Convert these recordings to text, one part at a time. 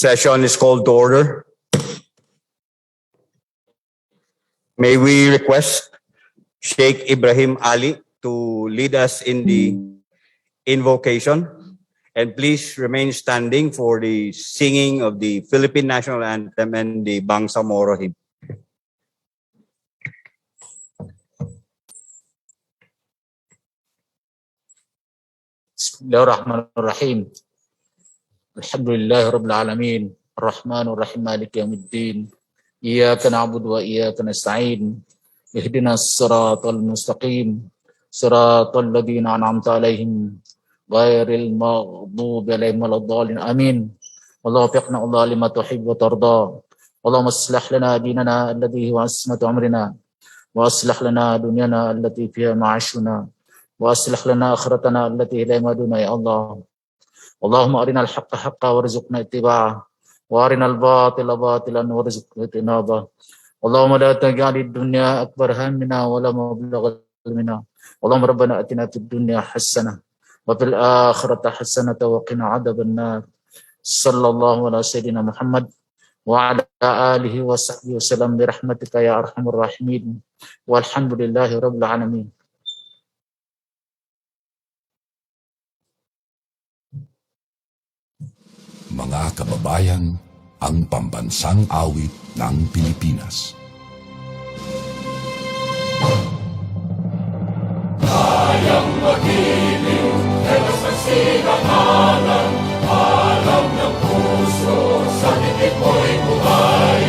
Session is called to order. May we request Sheikh Ibrahim Ali to lead us in the invocation, and please remain standing for the singing of the Philippine National Anthem and the Bangsamoro hymn. Bismillahirrahmanirrahim. Alhamdulillahi Rabbil Alamin. Ar-Rahmanir-Rahim Maliki Yawmiddin. Iyyaka na'budu wa iyyaka nasta'in. Ihdinas siratal mustaqim. Siratal ladzina an'amta 'alaihim ghairil maghdubi 'alaihim waladdallin. Amin. Allahumma waffiqna Allah lima tuhibbu wa tarda. Allahumma aslih lana dinana alladhi huwa ismatu amrina wa aslih lana dunyana allati fiha ma'ashuna wa aslih lana akhiratana allati ilayha maduna ya Allah. Allahumma arinal haqqa haqqa warzuqna ittiba'ah wa arinal batila batilan warzuqna ijtinabah. Allahumma la taj'alid dunya akbar hammina wa la mablagha ilmina. Allahumma rabbana atina fid dunya hasanah wa fil akhirati hasanah wa qina adzaban nar. Sallallahu ala sayyidina Muhammad wa ala alihi wa sahbihi wasallam bi rahmatika ya arhamar rahimin. Walhamdulillahi rabbil alamin. Mga kababayan, ang pambansang awit ng Pilipinas. Kayang magiliw, dalas ng silanganan, alam ng puso, sa dikit mo'y buhay.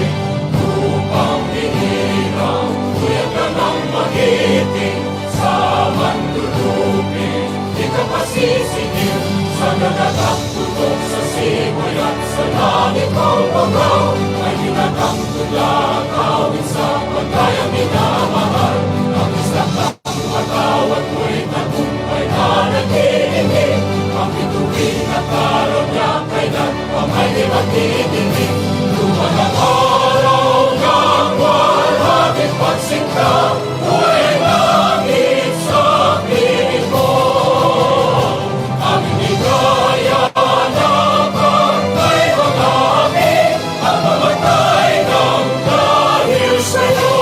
Lupang hinirang, kuya ka ng magiting, sa mandulupin, di ka pasisingil, sa nagatak tutok sa simoy at sa langit mong bangaw, ay hinatang tula, kawin sa pagkayang minamahal, ang isang matawad mo'y tagumpay na nag-iingin, ang bituin at araw niya kailan pamay di magdidinig. Lumanang araw ng walang pagsinta, buhay langit sa piling mo. Ang inigaya na pagkay magamin, at mamatay ng dahil sa'yo.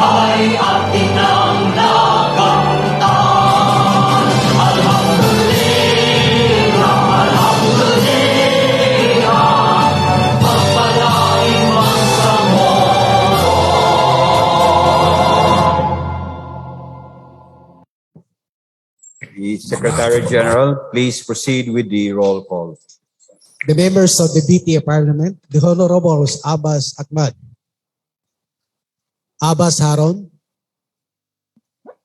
Ay ating ang lagang The Secretary General, please proceed with the roll call. The members of the BTA Parliament, the Honorables Abbas Ahmad, Abbas Haron,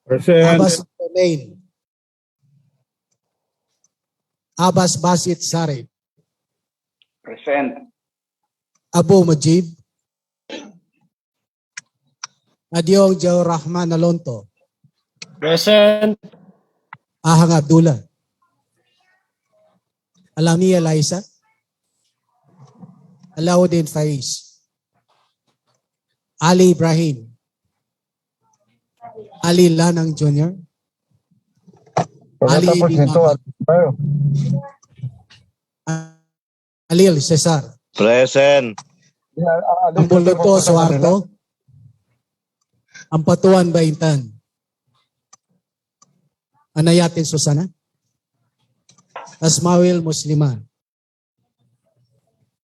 Abbas Romain, Abbas Basit Sarif, Present. Abu Mujib, Adyong Jaw Rahman Alonto, Present. Ahang Abdullah, Alami Eliza, Alauddin Faiz, Ali Ibrahim, Ali Lanang Jr., Ali Binata, Alil Cesar, Present. ang Buluto Suarto, ang Patuan Baintan, Anayatin Susana, Asmawil Muslima,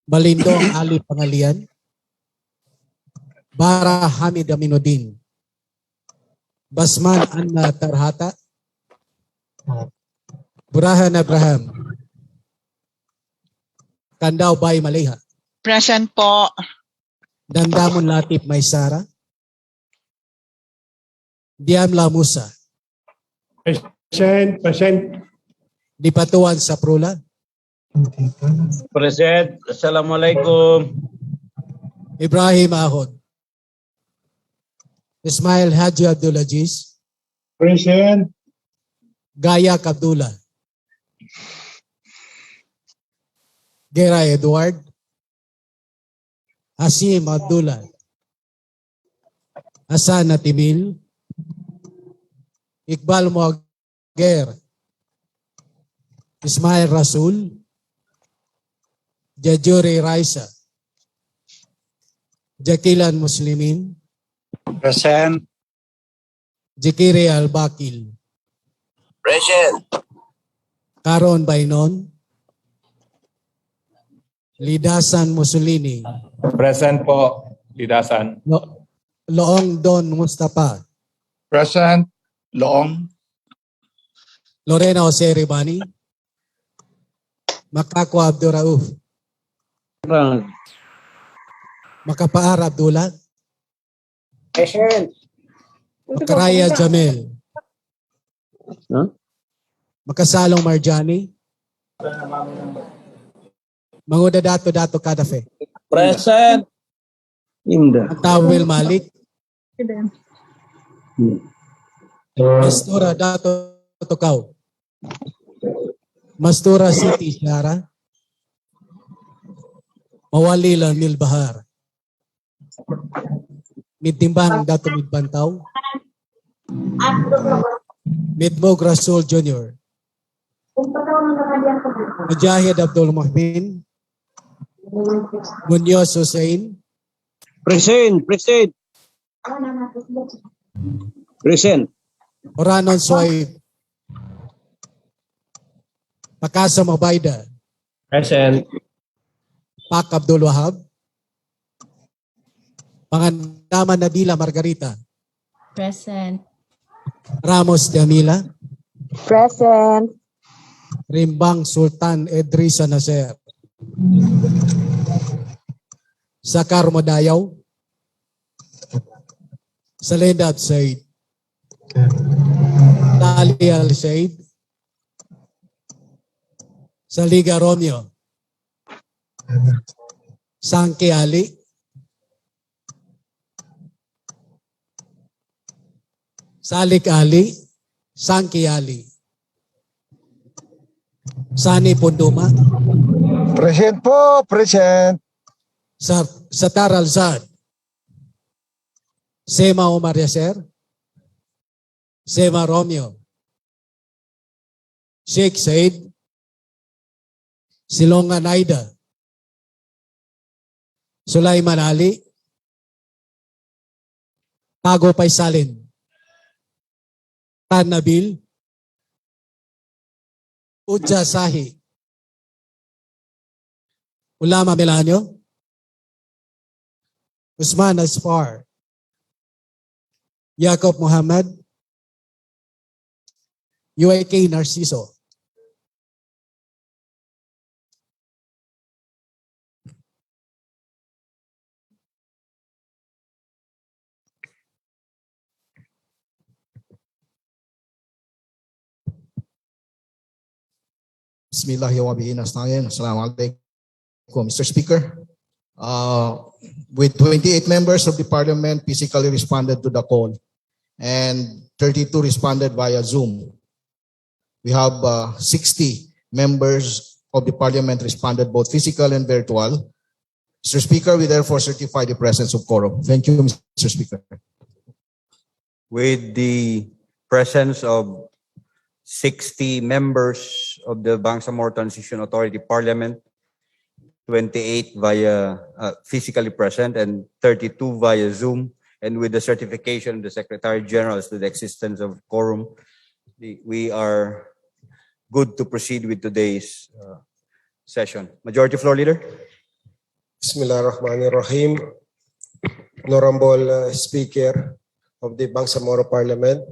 Balindong Ali Pangalian, Bara Hamid Aminuddin, Basman Anna Tarhata, Burahan Abraham, Kandaw Bay Maleha, Present po. Damdamun Latif Maysara, Diamla Musa, Present. Dipatuan Saprula, Present. Assalamualaikum. Ibrahim Ahod, Ismail Haji Abdul Aziz, Present. Gaya Abdullah, Gera Edward, Hasim Abdullah, Hasan Timil, Iqbal Muager, Ismail Rasul, Jajuri Raisa, Jakilan Muslimin, Present. Jikiri Al-Bakil, Present. Karon Bainon, Lidasan Mussolini, Present po, Lidasan. Loong Don Mustafa, Present. Loong. Lorena Jose Ribani, Makako Abdurauf, Makapaar Abdullah, Present. Makaraya Jamil, Makasalong Marjani, Manguda Dato Kadafe, Present. Tawil Malik, Mastura Dato Tukaw, Mastura City Syara, Mawalila Milbahar, Midtimbang Dato Midbantaw, Midmog Rasul Jr., Mujahid Abdul Muhmin, Munoz Hussein, Present. Present. Present. Oranon Soy, Pakasa Mabayda, Present. Pak Abdul Wahab, Pangandaman Nabila Margarita, Present. Ramos Jamila, Present. Rimbang Sultan Edrisa Nasser, Sakar Madayaw, Salendab Said, Tali Al-Said, Saliga Romeo, Sangki Ali, Salik Ali, Sangki Ali, Sani Punduma, Present po, present. Satar Al-Zad, Sema Omar Yasser, Sema Romeo, Sheikh Said, Silonga Naida, Sulaiman Ali, Tago Paisalin, Tan Nabil, Uja Sahi, Ulama Melanio, Usman Asfar, Jacob Muhammad, UIK Narciso. Bismillahirrahmanirrahim. Assalamualaikum, Mr. Speaker. With 28 members of the Parliament physically responded to the call and 32 responded via Zoom. We have 60 members of the Parliament responded both physical and virtual. Mr. Speaker, we therefore certify the presence of quorum. Thank you, Mr. Speaker. With the presence of 60 members of the Bangsamoro Transition Authority Parliament, 28 via physically present and 32 via Zoom, and with the certification of the Secretary General as to the existence of quorum, we are good to proceed with today's session. Majority Floor Leader. Bismillahirrahmanirrahim. Honorable Speaker of the Bangsamoro Parliament,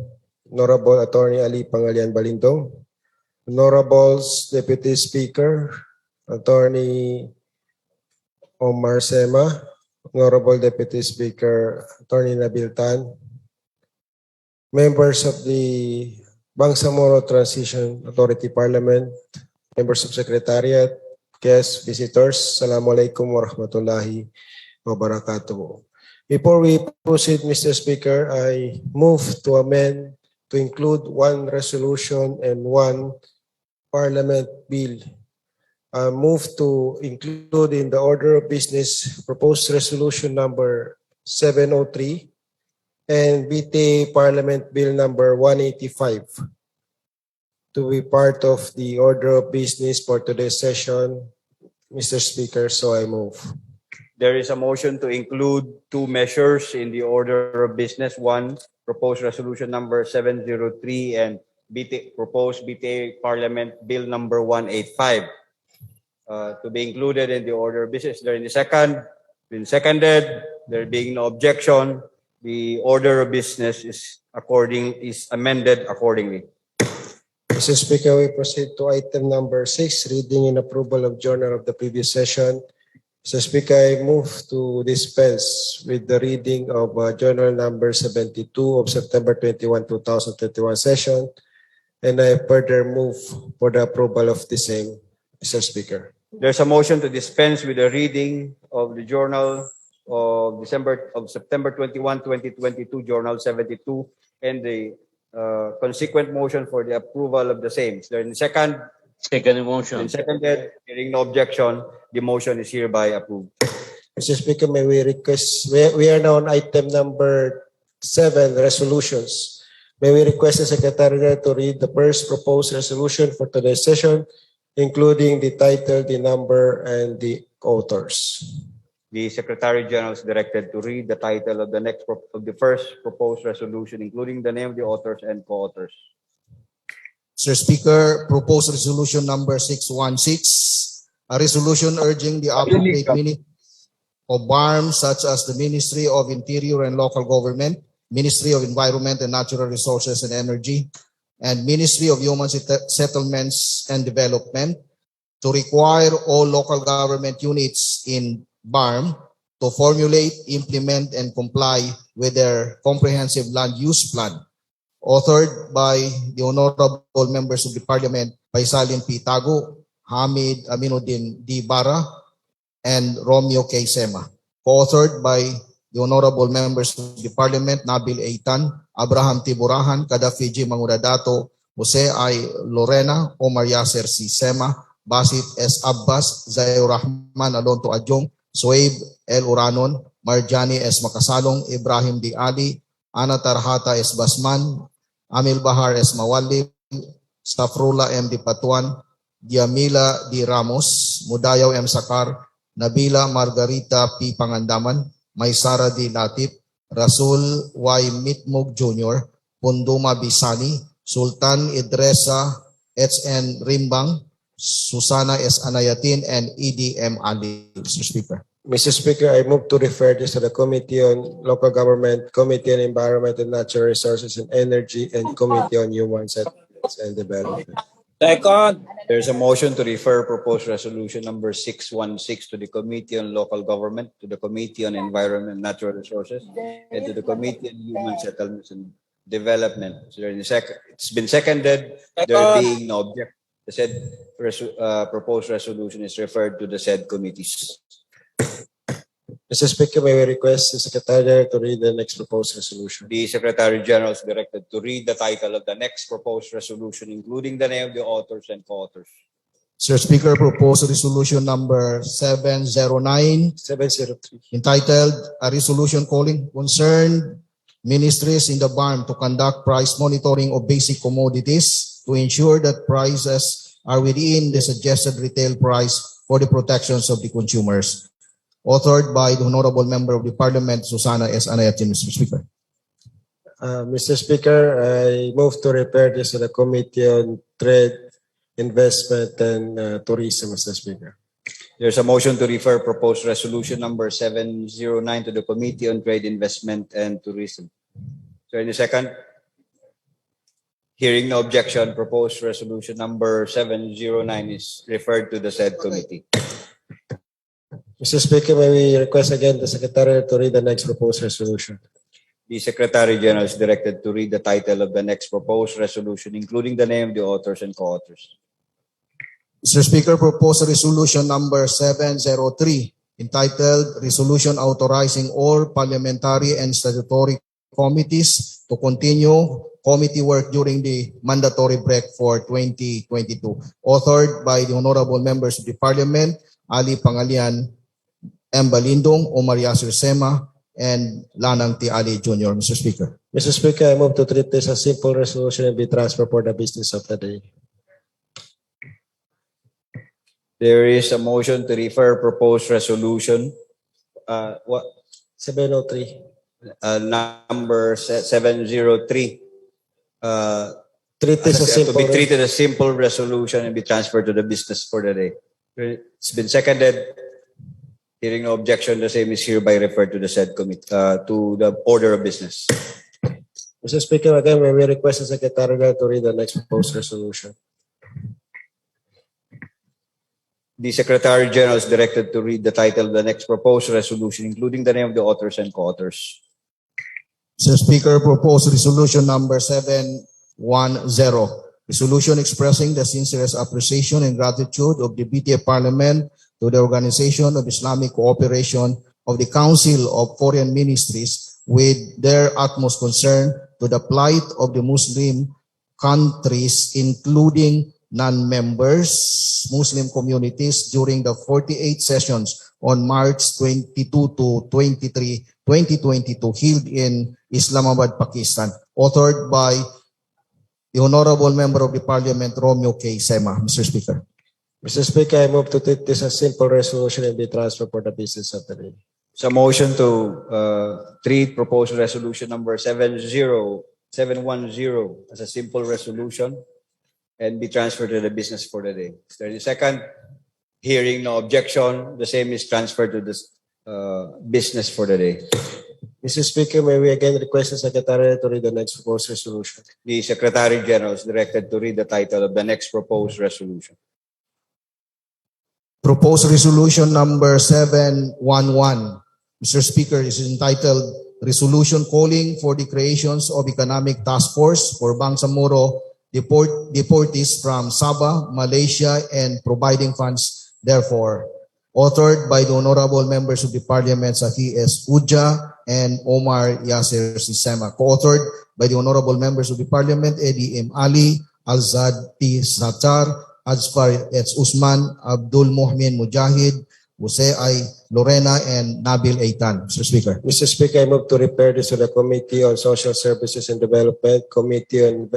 Honorable Attorney Ali Pangalian Balintong, Honorable Deputy Speaker, Attorney Omar Sema, Honorable Deputy Speaker, Attorney Nabil Tan, members of the Bangsamoro Transition Authority Parliament, members of Secretariat, guests, visitors, Assalamualaikum warahmatullahi wabarakatuh. Before we proceed, Mr. Speaker, I move to amend to include one resolution and one Parliament bill. I move to include in the order of business proposed resolution number 703 and BTA Parliament Bill number 185 to be part of the order of business for today's session, Mr. Speaker, so I move. There is a motion to include two measures in the order of business. One, proposed resolution number 703 and proposed BTA Parliament Bill number 185 to be included in the order of business. During the second, been seconded, there being no objection, the order of business is amended accordingly. Mr. Speaker, we proceed to item number 6, reading and approval of journal of the previous session. Mr. Speaker, I move to dispense with the reading of journal number 72 of September 21, 2021 session, and I further move for the approval of the same, Mr. Speaker. There's a motion to dispense with the reading of the journal of September 21, 2022, journal 72, and the consequent motion for the approval of the same. So in the second motion. In seconded, hearing no objection, the motion is hereby approved. Mr. Speaker, may we request, we are now on item number 7, resolutions. May we request the Secretary to read the first proposed resolution for today's session, including the title, the number, and the authors. The Secretary General is directed to read the title of the first proposed resolution, including the name of the authors and co-authors. Mr. Speaker, proposed resolution number 616, a resolution urging the appropriate ministry of BARM, such as the Ministry of Interior and Local Government, Ministry of Environment and Natural Resources and Energy, and Ministry of Human Settlements and Development, to require all local government units in BARM to formulate, implement, and comply with their comprehensive land use plan, authored by the honorable members of the Parliament, Paisalin P. Tago, Hamid Aminuddin D. Bara, and Romeo K. Sema, co-authored by the honorable members of the Parliament, Nabil A. Tan, Abraham T. Burahan, Kadafi G. Mangudadato, Jose I. Lorena, Omar Yasser C. Sema, Basit S. Abbas, Zayo Rahman Alonto Adjong, Soeb L. Uranon, Marjani S. Makasalong, Ibrahim D. Ali, Ana Tarhata S. Basman, Amil Bahar S. Mawalib, Safrula M. D. Patuan, Diamila D. Ramos, Mudayaw M. Sakar, Nabila Margarita P. Pangandaman, Maysara D. Latip, Rasul Y. Mitmug Jr., Punduma Bisani, Sultan Idresa H. N. Rimbang, Susana S. Anayatin, and E.D.M. Ali, Mr. Speaker. Mr. Speaker, I move to refer this to the Committee on Local Government, Committee on Environment and Natural Resources and Energy, and Committee on Human and Development. Second. There's a motion to refer proposed resolution number 616 to the Committee on Local Government, to the Committee on Environment and Natural Resources, and to the Committee on Human Settlements and Development. So it's been seconded. There being no objection, the said proposed resolution is referred to the said committees. Mr. Speaker, may we request the Secretary to read the next proposed resolution? The Secretary General is directed to read the title of the next proposed resolution, including the name of the authors and co-authors. Mr. Speaker, proposed resolution number 709 703. entitled a resolution calling concerned ministries in the BARM to conduct price monitoring of basic commodities to ensure that prices are within the suggested retail price for the protections of the consumers. Authored by the Honorable Member of the Parliament, Susana S. Anayatin, Mr. Speaker. Mr. Speaker, I move to refer this to the Committee on Trade, Investment, and Tourism, Mr. Speaker. There's a motion to refer proposed resolution number 709 to the Committee on Trade, Investment, and Tourism. So in a second, hearing no objection, proposed resolution number 709 is referred to the said committee. Mr. Speaker, may we request again the Secretary to read the next proposed resolution? The Secretary General is directed to read the title of the next proposed resolution, including the name of the authors and co-authors. Mr. Speaker, proposed resolution number 703 entitled Resolution Authorizing all Parliamentary and Statutory Committees to continue committee work during the mandatory break for 2022. Authored by the Honorable Members of the Parliament, Ali Pangalian, M. Balindong, Omar Yasir Sema, and Lanang T. Ali Jr. Mr. Speaker. Mr. Speaker, I move to treat this as simple resolution and be transferred for the business of the day. There is a motion to refer proposed resolution 703. Number 703 Treat this as to simple. be treated as simple resolution and be transferred to the business for the day. It's been seconded. Hearing no objection, the same is hereby referred to the said committee, to the order of business. Mr. Speaker, again, may we request the Secretary to read the next proposed resolution? The Secretary General is directed to read the title of the next proposed resolution, including the name of the authors and co-authors. Mr. Speaker, proposed resolution number 710. Resolution expressing the sincerest appreciation and gratitude of the BTA Parliament to the Organization of Islamic Cooperation of the Council of Foreign Ministries with their utmost concern to the plight of the Muslim countries, including non-members, Muslim communities during the 48 sessions on March 22 to 23, 2022 held in Islamabad, Pakistan, authored by the Honorable Member of the Parliament, Romeo K. Sema. Mr. Speaker. Mr. Speaker, I move to treat this as simple resolution and be transferred for the business of the day. It's a motion to treat proposed resolution number 710 as a simple resolution and be transferred to the business for the day. 32nd, hearing no objection, the same is transferred to this business for the day. Mr. Speaker, may we again request the Secretary to read the next proposed resolution? The Secretary General is directed to read the title of the next proposed resolution. Proposed resolution number 711. Mr. Speaker, is entitled Resolution Calling for the Creations of Economic Task Force for Bangsamoro Deportees from Sabah, Malaysia, and providing funds therefore. Authored by the Honorable Members of the Parliament, Saki S. Uja and Omar Yasir Sema. Co-authored by the Honorable Members of the Parliament, Eddie M. Ali, Alzad T. Satar, Azfar H. Usman, Abdul Muhmin Mujahid, Jose I. Lorena, and Nabil Eitan. Mr. Speaker. Mr. Speaker, I move to refer this to the Committee on Social Services and Development, Committee on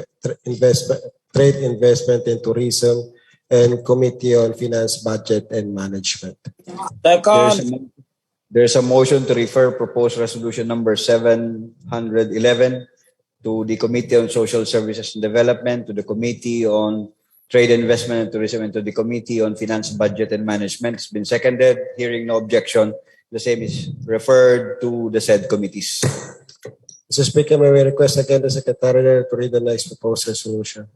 Trade, Investment, and Tourism, and Committee on Finance, Budget, and Management. There's a motion to refer proposed resolution number 711 to the Committee on Social Services and Development, to the Committee on Trade, Investment, and Tourism, and to the Committee on Finance, Budget, and Management. It's been seconded. Hearing no objection, the same is referred to the said committees. Mr. Speaker, may we request again the Secretary to read the next proposed resolution?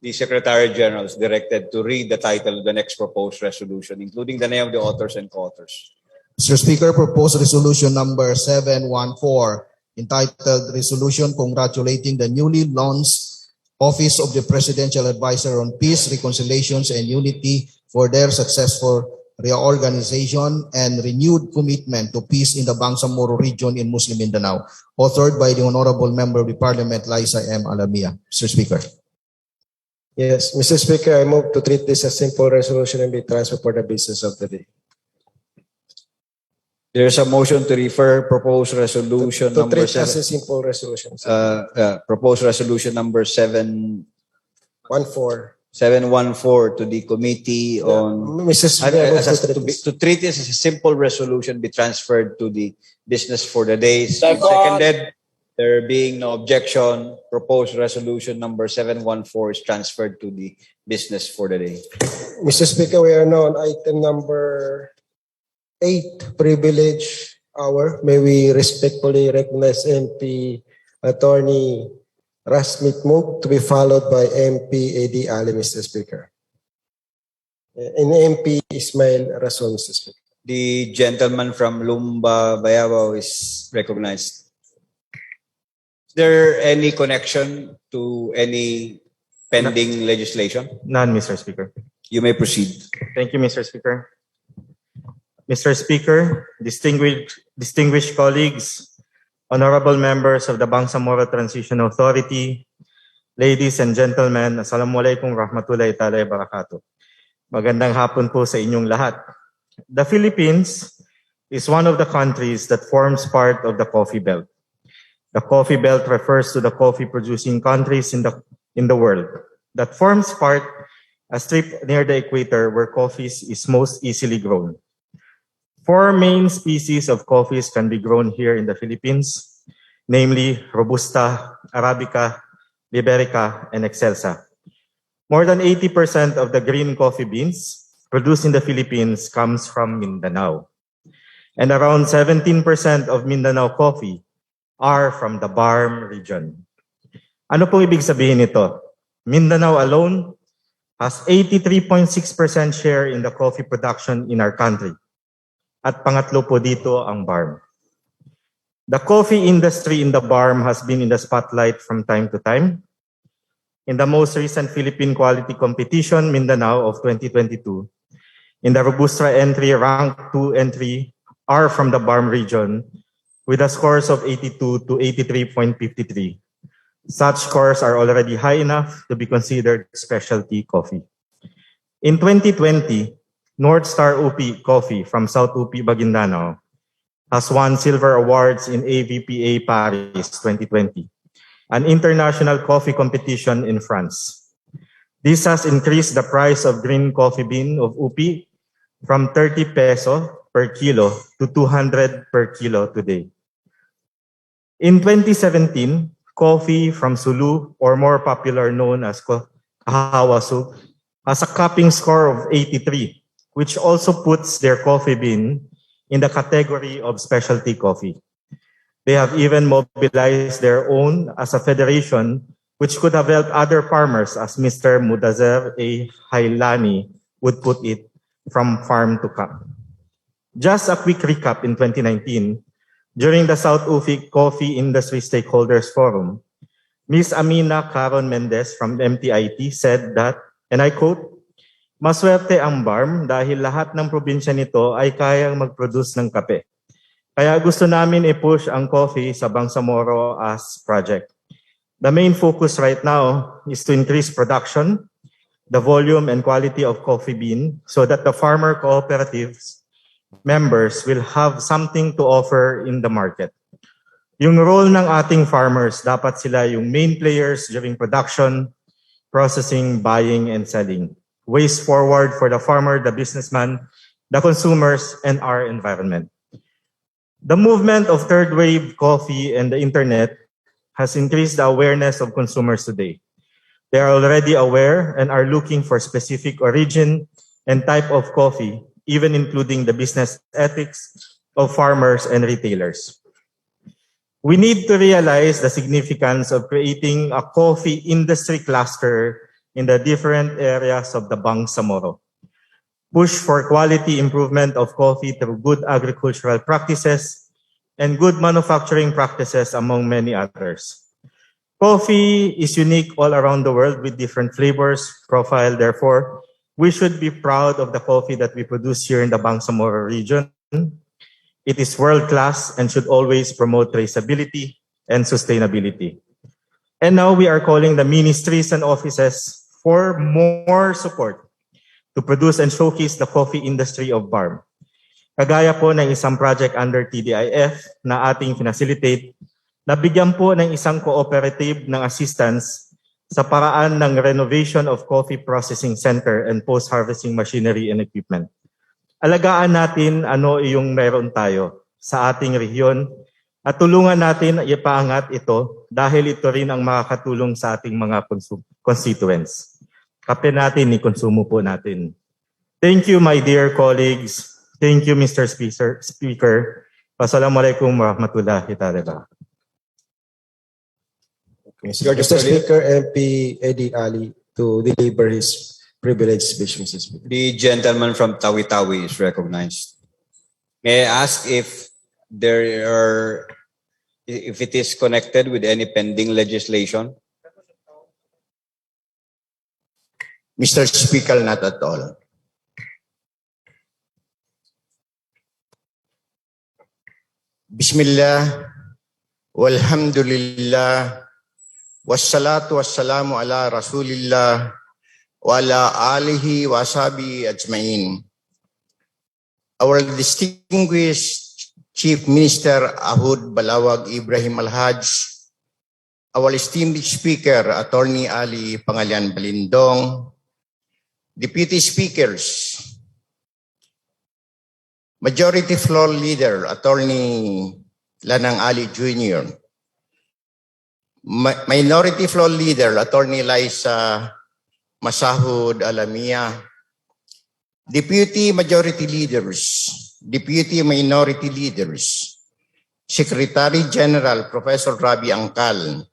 the Secretary General is directed to read the title of the next proposed resolution, including the name of the authors and co-authors. Mr. Speaker, proposed resolution number 714, entitled Resolution Congratulating the Newly Launched Office of the Presidential Advisor on Peace, Reconciliations, and Unity for their successful reorganization and renewed commitment to peace in the Bangsamoro region in Muslim Mindanao, authored by the Honorable Member of the Parliament, Liza M. Alamia. Mr. Speaker. Yes, Mr. Speaker, I move to treat this as simple resolution and be transferred for the business of the day. There's a motion to refer proposed resolution To number treat as seven. a simple resolution. sir. Proposed resolution number 714 to the committee on. Mr. Speaker, I move to treat this. To treat this as a simple resolution be transferred to the business for the day. Second. Seconded. There being no objection, proposed resolution number 714 is transferred to the business for the day. Mr. Speaker, we are now on item number 8, privilege hour. May we respectfully recognize MP Attorney Rasmit Mug to be followed by MP A.D. Ali, Mr. Speaker. And MP Ismail Rason, Mr. Speaker. The gentleman from Lumba Bayabao is recognized. Is there any connection to any pending legislation? None, Mr. Speaker. You may proceed. Thank you, Mr. Speaker. Mr. Speaker, distinguished colleagues, honorable members of the Bangsamoro Transition Authority, ladies and gentlemen, Assalamualaikum warahmatullahi ta'ala wabarakatuh. Magandang hapon po sa inyong lahat. The Philippines is one of the countries that forms part of the Coffee Belt. The Coffee Belt refers to the coffee-producing countries in the world that forms part a strip near the equator where coffee is most easily grown. 4 main species of coffees can be grown here in the Philippines, namely Robusta, Arabica, Liberica, and Excelsa. More than 80% of the green coffee beans produced in the Philippines comes from Mindanao. And around 17% of Mindanao coffee are from the BARM region. Ano pong ibig sabihin nito? Mindanao alone has 83.6% share in the coffee production in our country. At pangatlo po dito ang BARM. The coffee industry in the BARM has been in the spotlight from time to time. In the most recent Philippine Quality Competition, Mindanao of 2022, in the Robusta entry, rank 2 and 3 are from the BARM region with a scores of 82 to 83.53. Such scores are already high enough to be considered specialty coffee. In 2020, North Star UP Coffee from South UP Maguindanao has won silver awards in AVPA Paris 2020, an international coffee competition in France. This has increased the price of green coffee bean of UP from 30 peso per kilo to 200 per kilo today. In 2017, coffee from Sulu, or more popular known as Kahawasu, has a cupping score of 83, which also puts their coffee bean in the category of specialty coffee. They have even mobilized their own as a federation, which could have helped other farmers, as Mr. Mudazer A. Hailani would put it, from farm to cup. Just a quick recap in 2019, during the South Ufik Coffee Industry Stakeholders Forum, Ms. Amina Caron Mendez from MTIT said that, and I quote, "Maswerte ang BARM dahil lahat ng probinsya nito ay kayang mag-produce ng kape. Kaya gusto namin i-push ang coffee sa Bangsamoro as project. The main focus right now is to increase production, the volume and quality of coffee bean so that the farmer cooperatives members will have something to offer in the market. Yung role ng ating farmers, dapat sila yung main players during production, processing, buying, and selling. Ways forward for the farmer, the businessman, the consumers, and our environment." The movement of third wave coffee and the internet has increased the awareness of consumers today. They are already aware and are looking for specific origin and type of coffee, even including the business ethics of farmers and retailers. We need to realize the significance of creating a coffee industry cluster in the different areas of the Bangsamoro. Push for quality improvement of coffee through good agricultural practices and good manufacturing practices, among many others. Coffee is unique all around the world with different flavors, profile. Therefore, we should be proud of the coffee that we produce here in the Bangsamoro region. It is world-class and should always promote traceability and sustainability. And now we are calling the ministries and offices for more support to produce and showcase the coffee industry of BARM. Kagaya po ng isang project under TDIF na ating facilitate, nabigyan po ng isang cooperative ng assistance sa paraan ng renovation of coffee processing center and post-harvesting machinery and equipment. Alagaan natin ano yung meron tayo sa ating rehiyon at tulungan natin ipaangat ito dahil ito rin ang makakatulong sa ating mga constituents. Kape natin, i-konsumo po natin. Thank you, my dear colleagues. Thank you, Mr. Speaker. Wassalamualaikum warahmatullahi wabarakatuh. Mr. Speaker, MP Eddie Ali to deliver his privileged speech, Mr. Speaker. The gentleman from Tawi-Tawi is recognized. May I ask if it is connected with any pending legislation? Mr. Speaker, not at all. Bismillah, walhamdulillah, wassalatu wassalamu ala rasulillah, wa ala alihi wa ashabihi ajma'in. Our distinguished Chief Minister Ahud Balawag Ibrahim Alhaj, our esteemed Speaker Attorney Ali Pangalian Balindong, Deputy Speakers, Majority Floor Leader Attorney Lanang Ali Jr., Minority Floor Leader Attorney Liza Masahud Alamia, Deputy Majority Leaders, Deputy Minority Leaders, Secretary General Professor Rabi Angkal,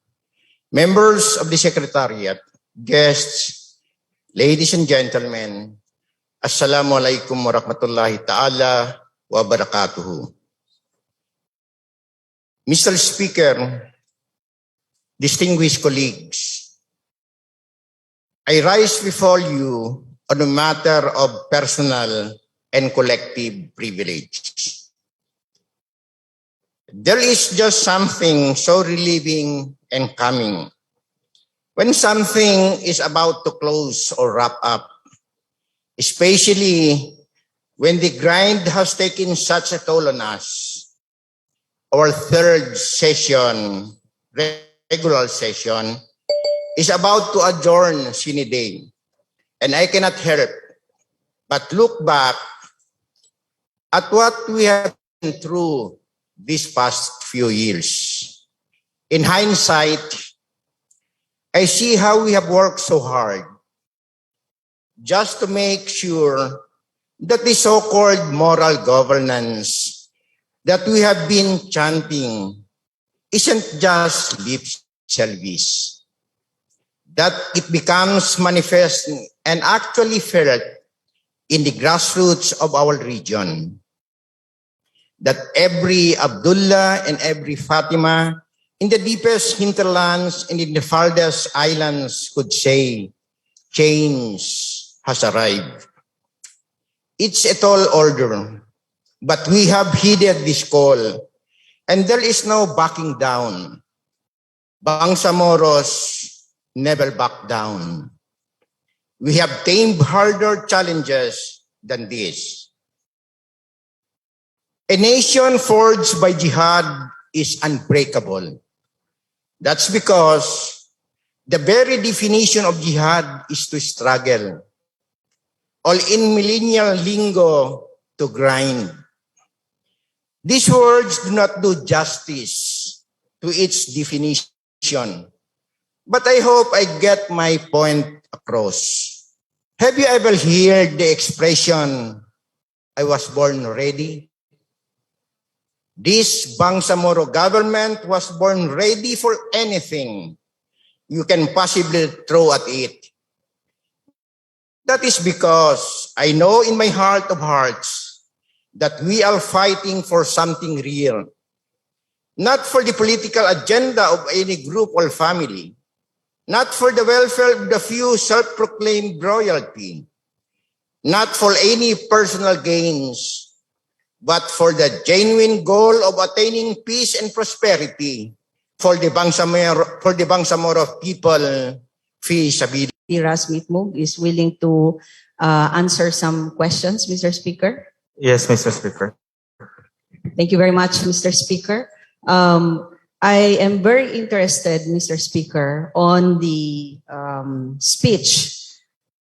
members of the Secretariat, guests, ladies and gentlemen, Assalamualaikum warahmatullahi ta'ala wa barakatuhu. Mr. Speaker, distinguished colleagues, I rise before you on a matter of personal and collective privilege. There is just something so relieving and calming when something is about to close or wrap up, especially when the grind has taken such a toll on us. Our third session, regular session, is about to adjourn sine die, and I cannot help but look back at what we have been through these past few years. In hindsight, I see how we have worked so hard just to make sure that the so-called moral governance that we have been chanting isn't just lip service, that it becomes manifest and actually felt in the grassroots of our region, that every Abdullah and every Fatima in the deepest hinterlands and in the farthest islands could say, change has arrived. It's a tall order, but we have heeded this call, and there is no backing down. Bangsamoros never back down. We have tamed harder challenges than this. A nation forged by jihad is unbreakable. That's because the very definition of jihad is to struggle, all in millennial lingo, to grind. These words do not do justice to its definition, but I hope I get my point across. Have you ever heard the expression, I was born ready? This Bangsamoro government was born ready for anything you can possibly throw at it. That is because I know in my heart of hearts that we are fighting for something real, not for the political agenda of any group or family, not for the welfare of the few self-proclaimed royalty, not for any personal gains, but for the genuine goal of attaining peace and prosperity for the Bangsamoro people, fee sabili. Ras Mitmug is willing to answer some questions, Mr. Speaker. Yes, Mr. Speaker. Thank you very much, Mr. Speaker. I am very interested, Mr. Speaker, on the speech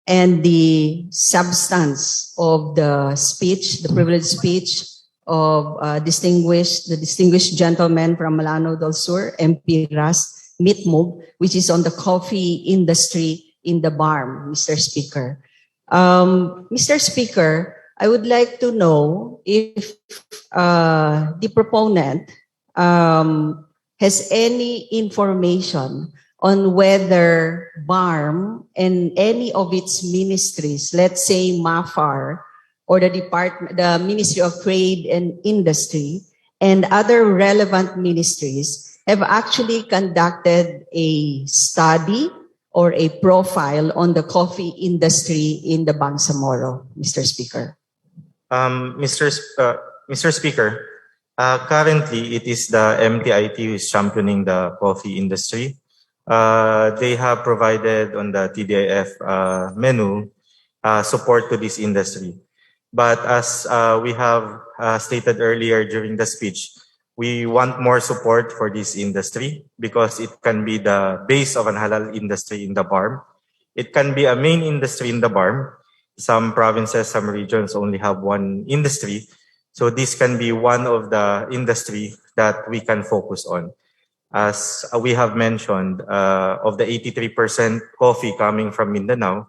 and the substance of the speech, the privileged speech of the distinguished gentleman from Malano del Sur, MP Ras Mitmug, which is on the coffee industry in the BARM, Mr. Speaker. Mr. Speaker, I would like to know if the proponent has any information on whether BARM and any of its ministries, let's say MAFAR or the Ministry of Trade and Industry and other relevant ministries have actually conducted a study or a profile on the coffee industry in the Bangsamoro, Mr. Speaker. Mr. Speaker, currently it is the MTIT who is championing the coffee industry. They have provided on the TDIF menu support to this industry. But as we have stated earlier during the speech, we want more support for this industry because it can be the base of an halal industry in the BARM. It can be a main industry in the BARM. Some provinces, some regions only have one industry. So this can be one of the industry that we can focus on. As we have mentioned, of the 83% coffee coming from Mindanao,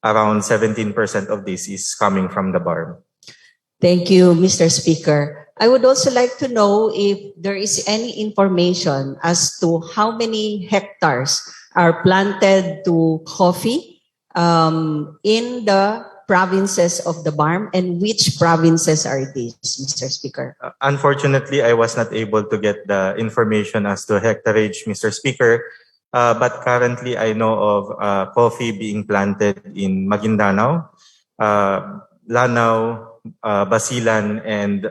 around 17% of this is coming from the BARM. Thank you, Mr. Speaker. I would also like to know if there is any information as to how many hectares are planted to coffee in the provinces of the BARM and which provinces are these, Mr. Speaker? Unfortunately, I was not able to get the information as to hectareage, Mr. Speaker. But currently, I know of coffee being planted in Maguindanao, Lanao, Basilan, and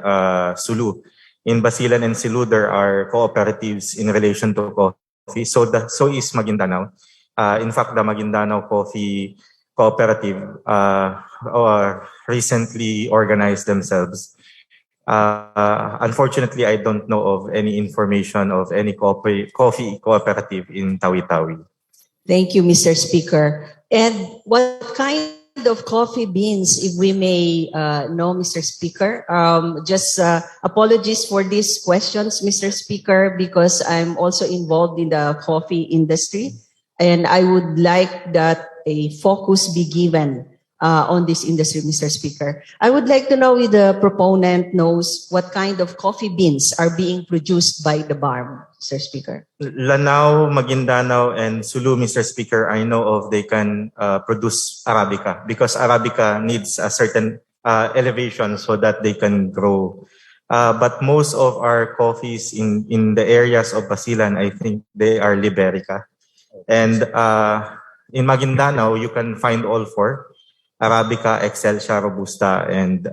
Sulu. In Basilan and Sulu, there are cooperatives in relation to coffee. So is Maguindanao. In fact, the Maguindanao Coffee Cooperative recently organized themselves. Unfortunately, I don't know of any information of any coffee cooperative in Tawi-Tawi. Thank you, Mr. Speaker. And what kind of coffee beans, if we may know, Mr. Speaker? Just apologies for these questions, Mr. Speaker, because I'm also involved in the coffee industry. And I would like that a focus be given on this industry, Mr. Speaker. I would like to know if the proponent knows what kind of coffee beans are being produced by the BARM, Mr. Speaker. Lanao, Maguindanao, and Sulu, Mr. Speaker, I know of they can produce Arabica because Arabica needs a certain elevation so that they can grow. But most of our coffees in the areas of Basilan, I think they are Liberica. And in Maguindanao, you can find all four. Arabica, Excelsia, Robusta, and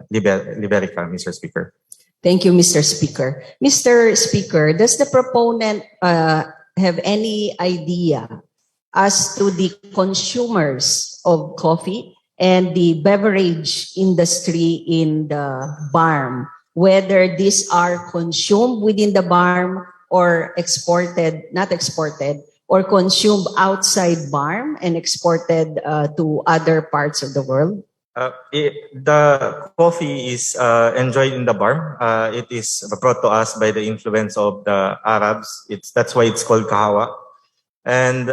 Liberica, Mr. Speaker. Thank you, Mr. Speaker. Mr. Speaker, does the proponent have any idea as to the consumers of coffee and the beverage industry in the BARM, whether these are consumed within the BARM or not exported, or consumed outside BARM and exported to other parts of the world? The coffee is enjoyed in the BARM. It is brought to us by the influence of the Arabs. That's why it's called kahawa. And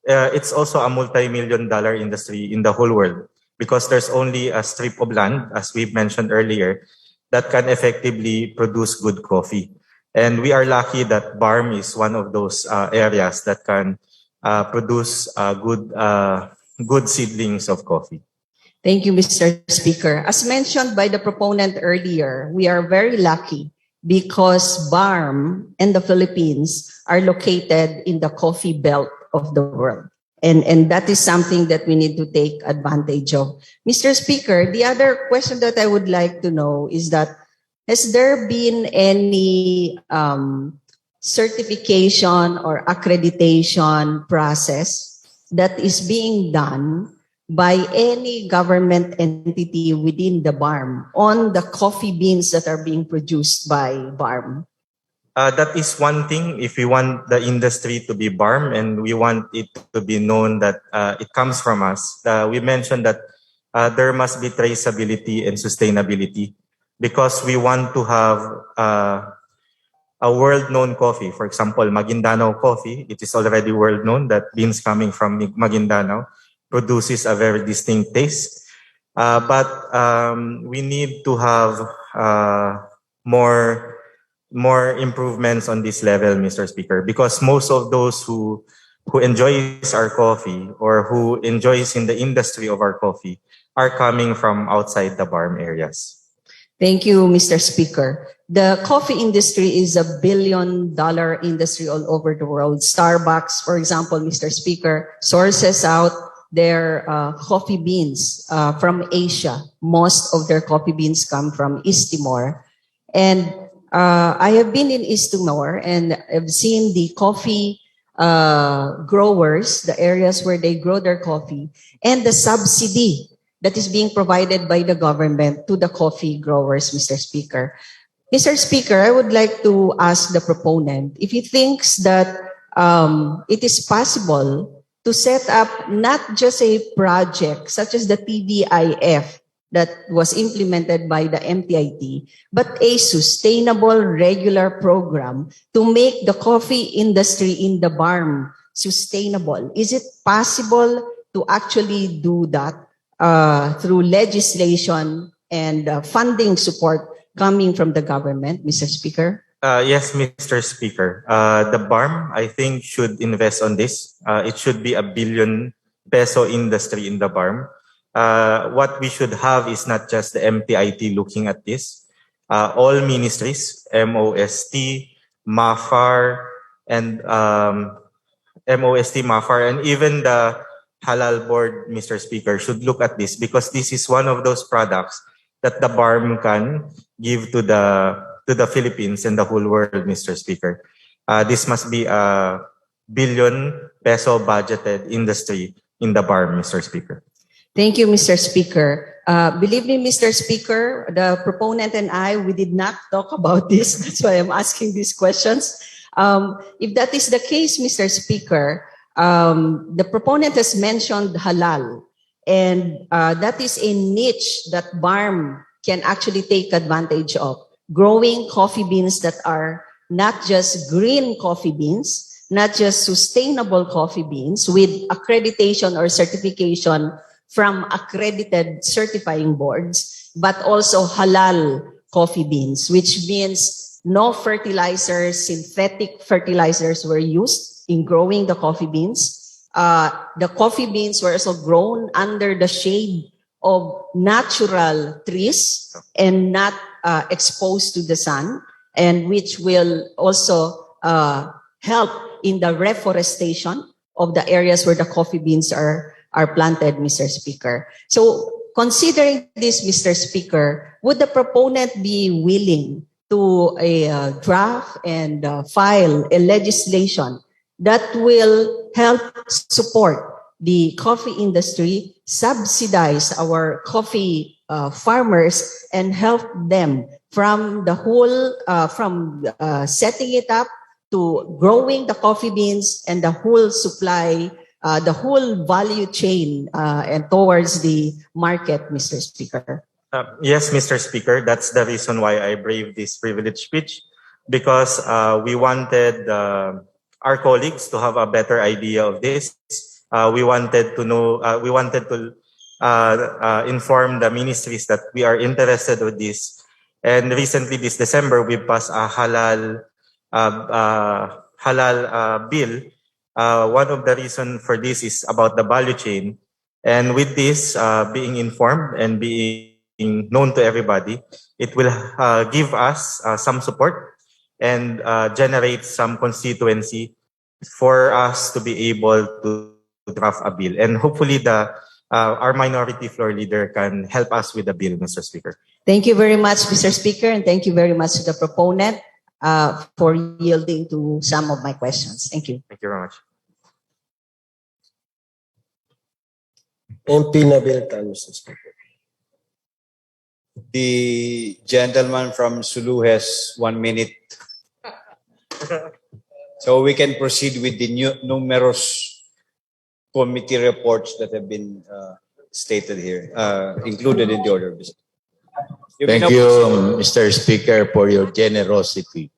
it's also a multi-million-dollar industry in the whole world because there's only a strip of land, as we've mentioned earlier, that can effectively produce good coffee. And we are lucky that BARM is one of those areas that can produce good seedlings of coffee. Thank you, Mr. Speaker. As mentioned by the proponent earlier, we are very lucky because BARM and the Philippines are located in the coffee belt of the world. And that is something that we need to take advantage of. Mr. Speaker, the other question that I would like to know is that, has there been any certification or accreditation process that is being done by any government entity within the BARM on the coffee beans that are being produced by BARM? That is one thing. If we want the industry to be BARM and we want it to be known that it comes from us, we mentioned that there must be traceability and sustainability because we want to have a world-known coffee. For example, Maguindanao coffee, it is already world-known that beans coming from Maguindanao produces a very distinct taste. But we need to have more improvements on this level, Mr. Speaker, because most of those who enjoys our coffee or who enjoys in the industry of our coffee are coming from outside the BARM areas. Thank you, Mr. Speaker. The coffee industry is $1 billion industry all over the world. Starbucks, for example, Mr. Speaker, sources out their coffee beans from Asia. Most of their coffee beans come from East Timor. And I have been in East Timor and I've seen the coffee growers, the areas where they grow their coffee, and the subsidy that is being provided by the government to the coffee growers, Mr. Speaker. Mr. Speaker, I would like to ask the proponent if he thinks that it is possible to set up not just a project such as the TDIF that was implemented by the MTIT, but a sustainable regular program to make the coffee industry in the BARM sustainable. Is it possible to actually do that through legislation and funding support coming from the government, Mr. Speaker? Yes, Mr. Speaker. The BARM, I think, should invest on this. It should be ₱1 billion industry in the BARM. What we should have is not just the MTIT looking at this. All ministries, MOST, MAFAR, and even the Halal Board, Mr. Speaker, should look at this because this is one of those products that the BARM can give to the Philippines and the whole world, Mr. Speaker. This must be a ₱1 billion budgeted industry in the BARM, Mr. Speaker. Thank you, Mr. Speaker. Believe me, Mr. Speaker, the proponent and I, we did not talk about this. That's why I'm asking these questions. If that is the case, Mr. Speaker, the proponent has mentioned halal, and that is a niche that BARM can actually take advantage of. Growing coffee beans that are not just green coffee beans, not just sustainable coffee beans with accreditation or certification from accredited certifying boards, but also halal coffee beans, which means no fertilizers, synthetic fertilizers were used in growing the coffee beans. The coffee beans were also grown under the shade of natural trees and not exposed to the sun, and which will also help in the reforestation of the areas where the coffee beans are planted, Mr. Speaker. So considering this, Mr. Speaker, would the proponent be willing to draft and file a legislation that will help support the coffee industry, subsidize our coffee farmers, and help them from the whole, from setting it up to growing the coffee beans and the whole supply, the whole value chain and towards the market, Mr. Speaker? Yes, Mr. Speaker, that's the reason why I braved this privileged speech, because we wanted our colleagues to have a better idea of this. We wanted to know, we wanted to inform the ministries that we are interested with this. And recently, this December, we passed a halal bill One of the reasons for this is about the value chain. And with this being informed and being known to everybody, it will give us some support and generate some constituency for us to be able to draft a bill. And hopefully our minority floor leader can help us with the bill, Mr. Speaker. Thank you very much, Mr. Speaker, and thank you very much to the proponent for yielding to some of my questions. Thank you. Thank you very much. MP Nabil Tan, Mr. Speaker. The gentleman from Sulu has 1 minute. So we can proceed with the numerous committee reports that have been stated here, included in the order of business. Thank you, Mr. Speaker, for your generosity.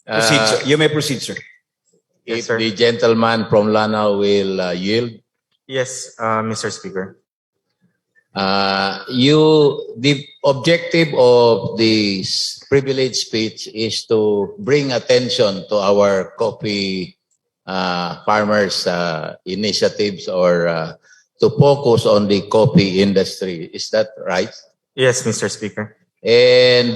Proceed, sir. You may proceed, sir. If the gentleman from Lanao will yield. Yes, Mr. Speaker. The objective of this privilege speech is to bring attention to our coffee farmers initiatives or to focus on the coffee industry. Is that right? Yes, Mr. Speaker. And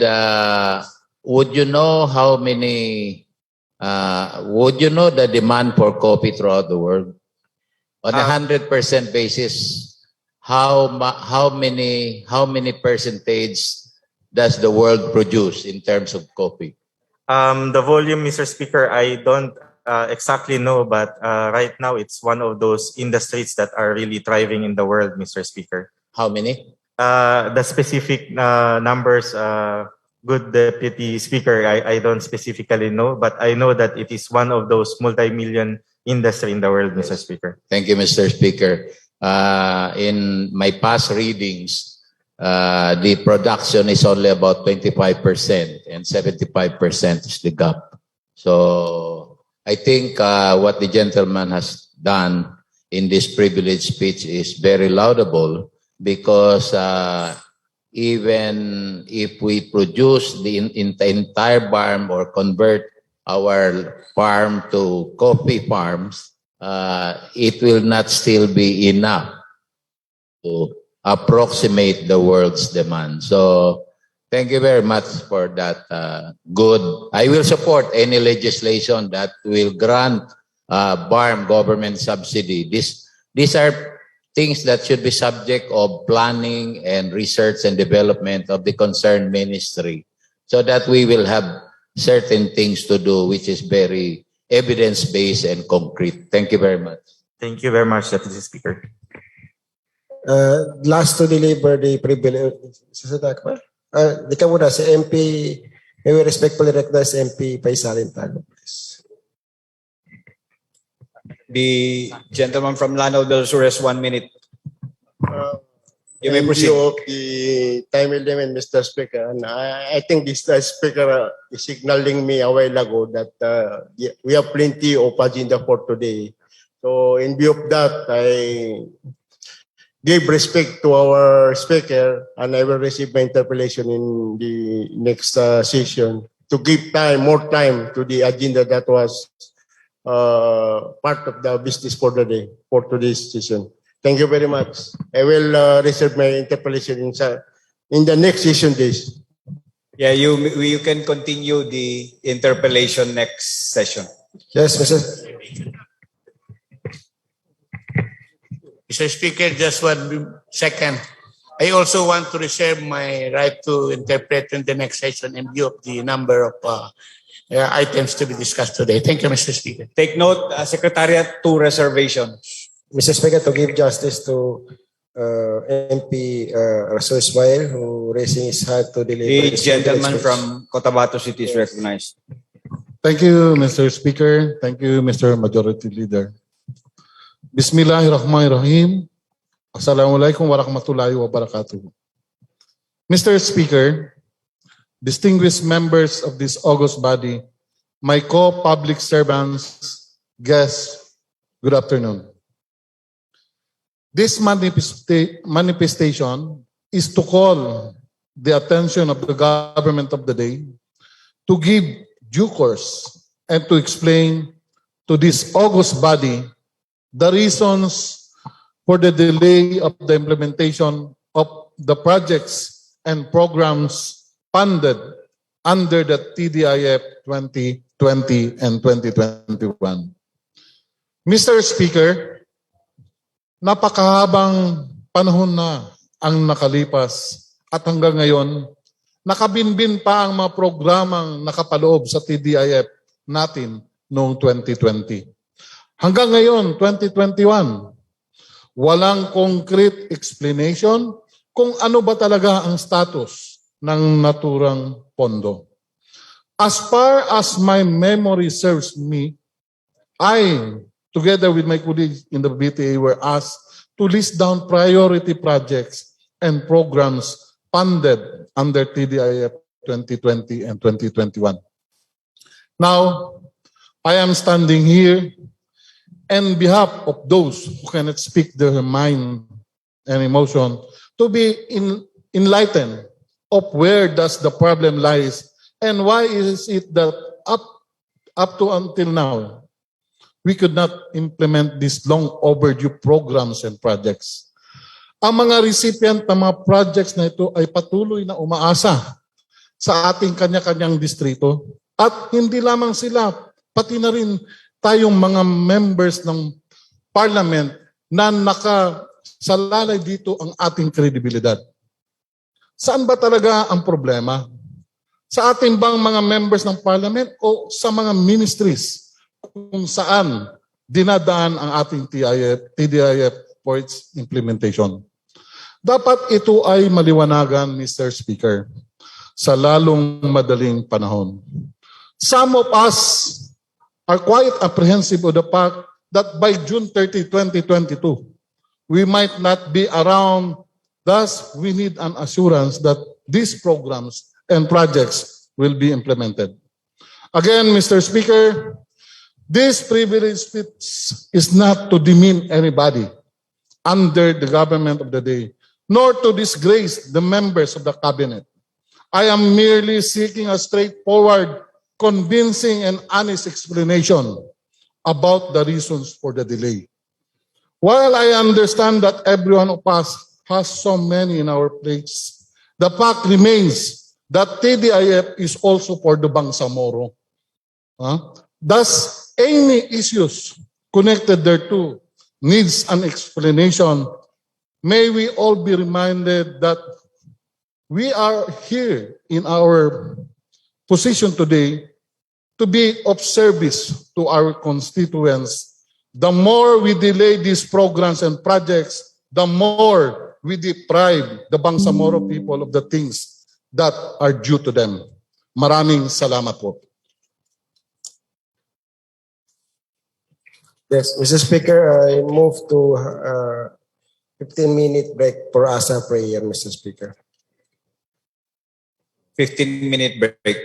would you know how many, would you know the demand for coffee throughout the world? On a 100% basis, how many percentage does the world produce in terms of coffee? The volume, Mr. Speaker, I don't exactly know, but right now it's one of those industries that are really thriving in the world, Mr. Speaker. How many? The specific numbers, good Deputy Speaker, I don't specifically know, but I know that it is one of those multi-million industry in the world, Mr. Speaker. Thank you, Mr. Speaker. In my past readings, the production is only about 25% and 75% is the gap. So I think what the gentleman has done in this privilege speech is very laudable because even if we produce the entire farm or convert our farm to coffee farms, it will not still be enough to approximate the world's demand. So thank you very much for that good. I will support any legislation that will grant farm government subsidy. These are things that should be subject of planning and research and development of the concerned ministry so that we will have certain things to do which is very evidence-based and concrete. Thank you very much. Thank you very much, Deputy Speaker. Last to deliver the privilege. Di ka muna, si MP, may we respectfully recognize MP Paisalin Talo, please. The gentleman from Lanao del Sur has 1 minute. You may proceed. Of the time limit, Mr. Speaker, and I think this Speaker is signaling me a while ago that we have plenty of agenda for today. So in view of that, I give respect to our Speaker and I will receive my interpellation in the next session to give more time to the agenda that was part of the business for the day, for today's session. Thank you very much. I will reserve my interpellation in the next session days. Yeah, you can continue the interpellation next session. Yes, Mr. Mr. Speaker, just 1 second. I also want to reserve my right to interpret in the next session in view of the number of items to be discussed today. Thank you, Mr. Speaker. Take note, Secretariat, 2 reservations. Mr. Speaker, to give justice to MP Rasul Ismail, who raising his hand to deliver The gentleman from Cotabato City is recognized. Thank you, Mr. Speaker. Thank you, Mr. Majority Leader. Bismillahirrahmanirrahim. Assalamualaikum warahmatullahi wabarakatuh. Mr. Speaker, distinguished members of this august body, my co-public servants, guests, good afternoon. This manifestation is to call the attention of the government of the day to give due course and to explain to this august body the reasons for the delay of the implementation of the projects and programs funded under the TDIF 2020 and 2021. Mr. Speaker, napakahabang panahon na ang nakalipas at hanggang ngayon, nakabinbin pa ang mga programang nakapaloob sa TDIF natin noong 2020. Hanggang ngayon, 2021, walang concrete explanation kung ano ba talaga ang status ng naturang pondo. As far as my memory serves me, I, together with my colleagues in the BTA, were asked to list down priority projects and programs funded under TDIF 2020 and 2021. Now, I am standing here on behalf of those who cannot speak their mind and emotion to be enlightened of where does the problem lies and why is it that up to until now we could not implement these long overdue programs and projects. Ang mga recipient ng mga projects na ito ay patuloy na umaasa sa ating kanya-kanyang distrito at hindi lamang sila, pati na rin tayong mga members ng parliament na nakasalalay dito ang ating kredibilidad. Saan ba talaga ang problema? Sa ating bang mga members ng parliament o sa mga ministries kung saan dinadaan ang ating TDIF for its implementation? Dapat ito ay maliwanagan, Mr. Speaker, sa lalong madaling panahon. Some of us are quite apprehensive of the fact that by June 30, 2022, we might not be around. Thus, we need an assurance that these programs and projects will be implemented. Again, Mr. Speaker, this privilege speech is not to demean anybody under the government of the day, nor to disgrace the members of the cabinet. I am merely seeking a straightforward, convincing and honest explanation about the reasons for the delay. While I understand that every one of us has so many in our plates, the fact remains that TDIF is also for the Bangsamoro. Thus, any issues connected thereto needs an explanation. May we all be reminded that we are here in our position today to be of service to our constituents. The more we delay these programs and projects, the more we deprive the Bangsamoro people of the things that are due to them. Maraming salamat po. Yes, Mr. Speaker, I move to 15-minute break for ASA prayer, Mr. Speaker. 15-minute break.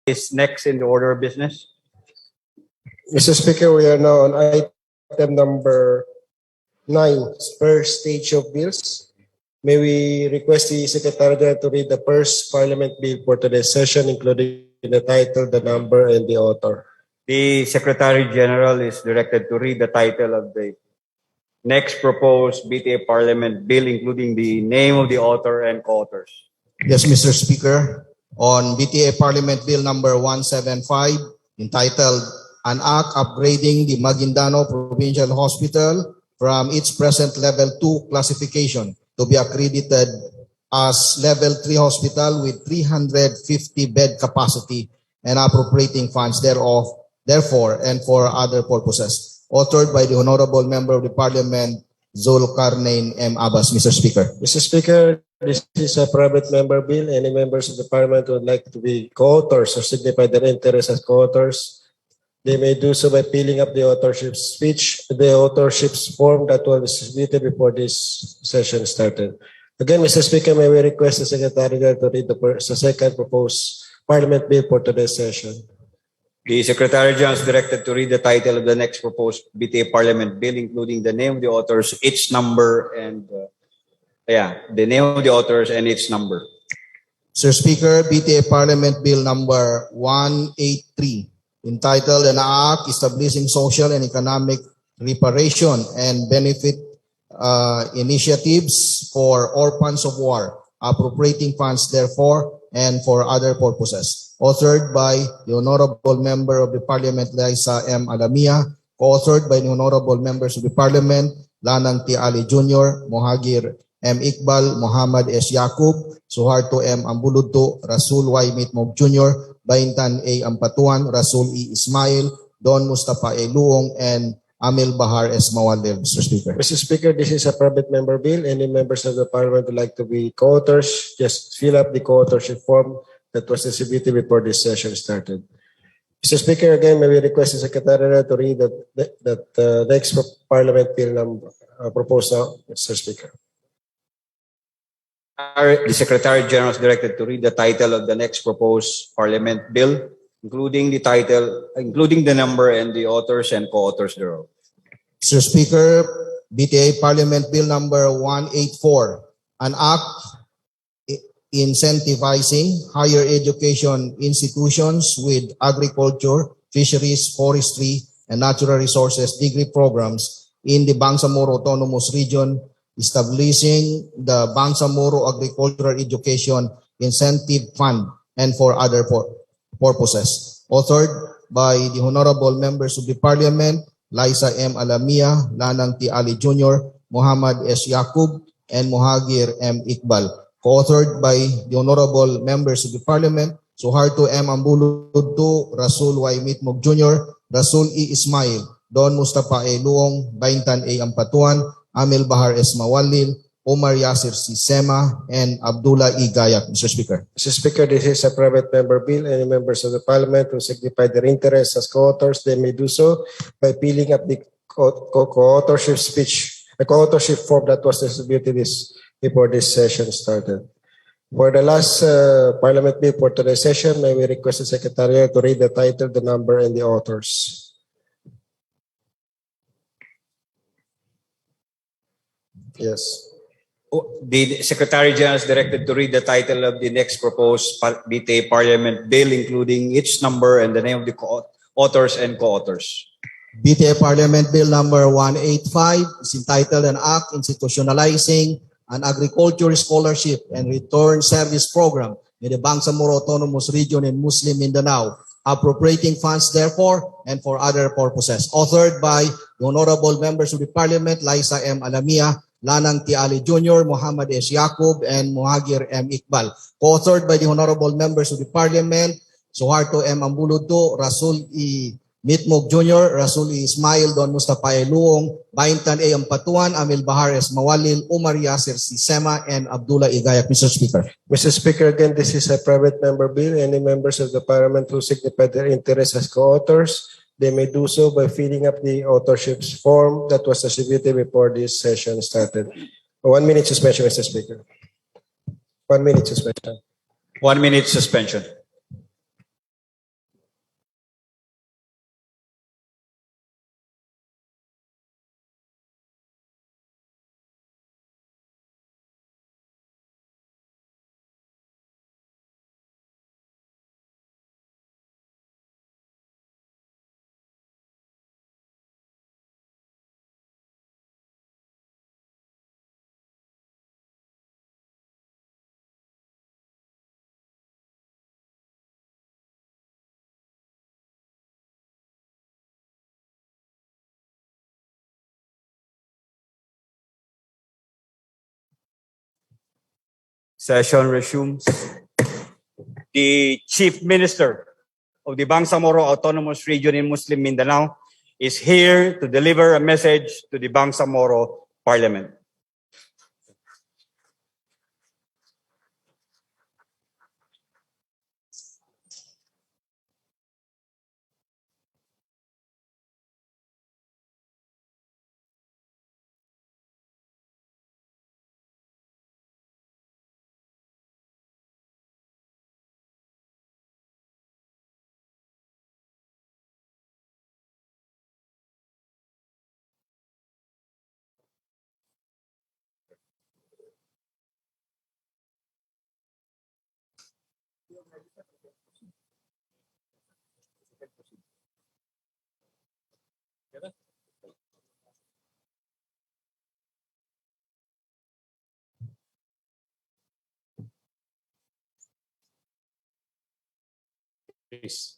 is next in the order of business? Mr. Speaker, we are now on item number 9, first stage of bills. May we request the Secretary General to read the first Parliament bill for today's session, including the title, the number, and the author. The Secretary General is directed to read the title of the next proposed BTA Parliament bill, including the name of the author and co-authors. Yes, Mr. Speaker. On BTA Parliament Bill number 175, entitled An Act Upgrading the Maguindano Provincial Hospital from its present Level 2 classification to be accredited as Level 3 hospital with 350 bed capacity and appropriating funds thereof, therefore, and for other purposes. Authored by the Honorable Member of the Parliament, Zulkarnain M. Abbas, Mr. Speaker. Mr. Speaker, this is a private member bill. Any members of the Parliament who would like to be co-authors or signify their interest as co-authors, they may do so by filling up the authorship speech, the authorship form that was submitted before this session started. Again, Mr. Speaker, may we request the Secretary to read the second proposed Parliament bill for today's session. The Secretary General is directed to read the title of the next proposed BTA Parliament bill, including the name of the authors, its number, and the name of the authors and its number. Mr. Speaker, BTA Parliament Bill number 183, entitled An Act Establishing Social and Economic Reparation and Benefit Initiatives for Orphans of War, appropriating funds therefore and for other purposes. Authored by the Honorable Member of the Parliament, Liza M. Alamia, co-authored by the Honorable Members of the Parliament, Lanang T. Ali Jr., Mohagir M. Iqbal, Muhammad S. Yaqub, Suharto M. Ambuludto, Rasul Y. Mitmog Jr., Baintan A. Ampatuan, Rasul E. Ismail, Don Mustafa A. Luong, and Amil Bahar S. Mawalil, Mr. Speaker. Mr. Speaker, this is a private member bill. Any members of the Parliament would like to be co-authors, just fill up the co-authorship form that was distributed before this session started. Mr. Speaker, again, may we request the Secretary to read the next Parliament bill number proposed now, Mr. Speaker. The Secretary General is directed to read the title of the next proposed Parliament bill, including the title, including the number and the authors and co-authors thereof. Mr. Speaker, BTA Parliament Bill number 184, an act incentivizing higher education institutions with agriculture, fisheries, forestry, and natural resources degree programs in the Bangsamoro Autonomous Region, establishing the Bangsamoro Agricultural Education Incentive Fund and for other purposes. Authored by the Honorable Members of the Parliament, Liza M. Alamia, Lanang T. Ali Jr., Muhammad S. Yaqub, and Mohagir M. Iqbal. Co-authored by the Honorable Members of the Parliament, Suharto M. Ambuludto, Rasul Y. Mitmog Jr., Rasul E. Ismail, Don Mustafa A. Luong, Baintan A. Ampatuan, Amil Bahar S. Mawalil, Omar Yasir C. Sema, and Abdullah E. Gayak, Mr. Speaker. Mr. Speaker, this is a private member bill. Any members of the Parliament who signify their interest as co-authors, they may do so by filling up the co-authorship speech, the co-authorship form that was distributed before this session started. For the last Parliament bill for today's session, may we request the Secretary to read the title, the number, and the authors. Yes. The Secretary General is directed to read the title of the next proposed BTA Parliament bill, including its number and the name of the authors and co-authors. BTA Parliament Bill number 185 is entitled An Act Institutionalizing an Agriculture Scholarship and Return Service Program in the Bangsamoro Autonomous Region in Muslim Mindanao, appropriating funds therefore and for other purposes. Authored by the Honorable Members of the Parliament, Liza M. Alamia, Lanang T. Ali Jr., Muhammad S. Yaqub, and Mohagir M. Iqbal. Co-authored by the Honorable Members of the Parliament, Suharto M. Ambuludto, Rasul E. Mitmog Jr., Rasul E. Ismail, Don Mustafa A. Luong, Baintan A. Ampatuan, Amil Bahar S. Mawalil, Omar Yasir C. Sema, and Abdullah E. Gayak, Mr. Speaker. Mr. Speaker, again, this is a private member bill. Any members of the Parliament who signify their interest as co-authors, they may do so by filling up the authorship form that was distributed before this session started. 1 minute suspension, Mr. Speaker. 1 minute suspension. 1 minute suspension. Session resumes. The Chief Minister of the Bangsamoro Autonomous Region in Muslim Mindanao is here to deliver a message to the Bangsamoro Parliament. Please.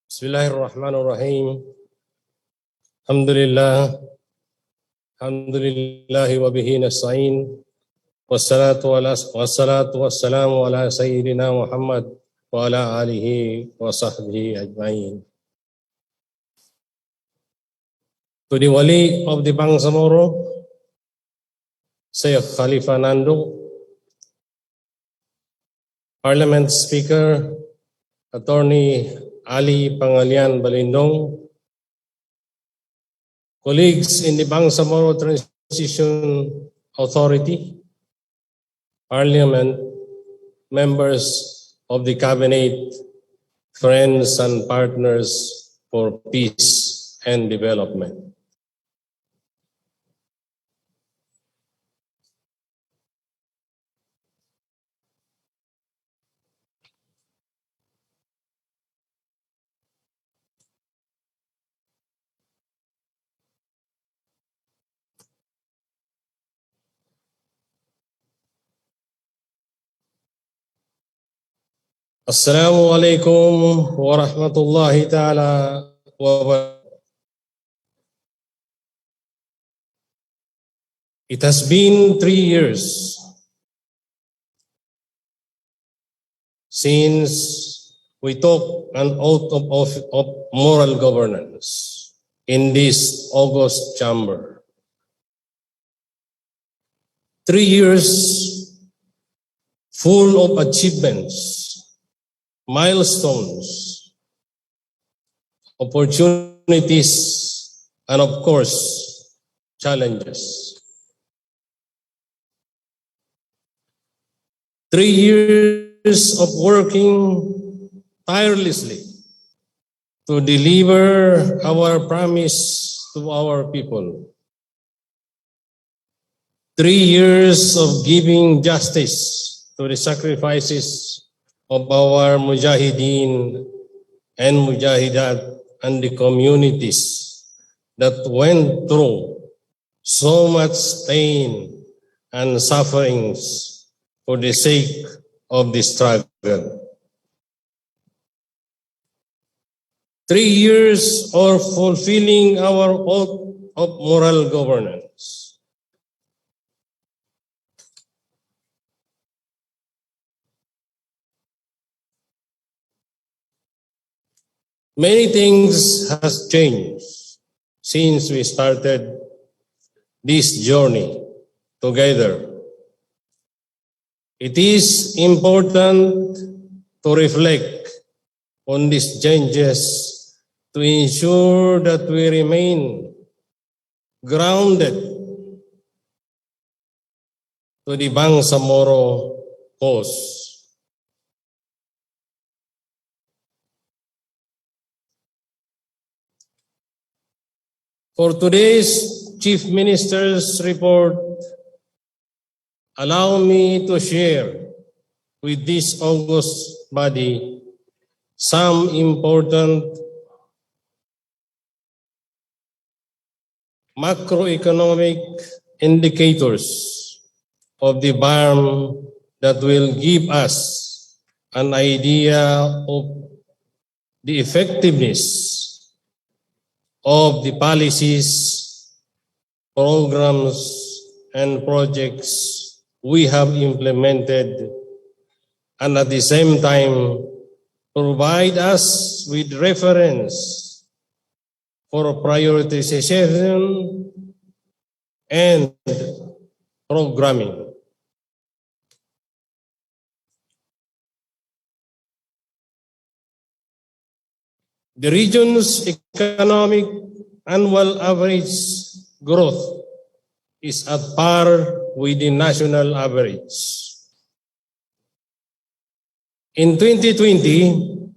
Bismillahirrahmanirrahim. Alhamdulillah wa bihi nasta'in. Wassalatu wassalamu ala sayyidina Muhammad wa ala alihi wa sahbihi ajma'in. To the Wali of the Bangsamoro, Syekh Khalifa Nando, Parliament Speaker, Attorney Ali Pangalian Balindong, colleagues in the Bangsamoro Transition Authority, Parliament, members of the Cabinet, friends and partners for peace and development. Assalamualaikum warahmatullahi ta'ala wabarakatuh. It has been 3 years since we took an oath of moral governance in this August chamber. 3 years full of achievements, milestones, opportunities, and of course, challenges. 3 years of working tirelessly to deliver our promise to our people. 3 years of giving justice to the sacrifices of our mujahideen and mujahidat and the communities that went through so much pain and sufferings for the sake of the struggle. 3 years of fulfilling our oath of moral governance. Many things has changed since we started this journey together. It is important to reflect on these changes to ensure that we remain grounded to the Bangsamoro cause. For today's Chief Minister's report, allow me to share with this august body some important macroeconomic indicators of the BARM that will give us an idea of the effectiveness of the policies, programs, and projects we have implemented, and at the same time provide us with reference for prioritization and programming. The region's economic annual average growth is at par with the national average. In 2020,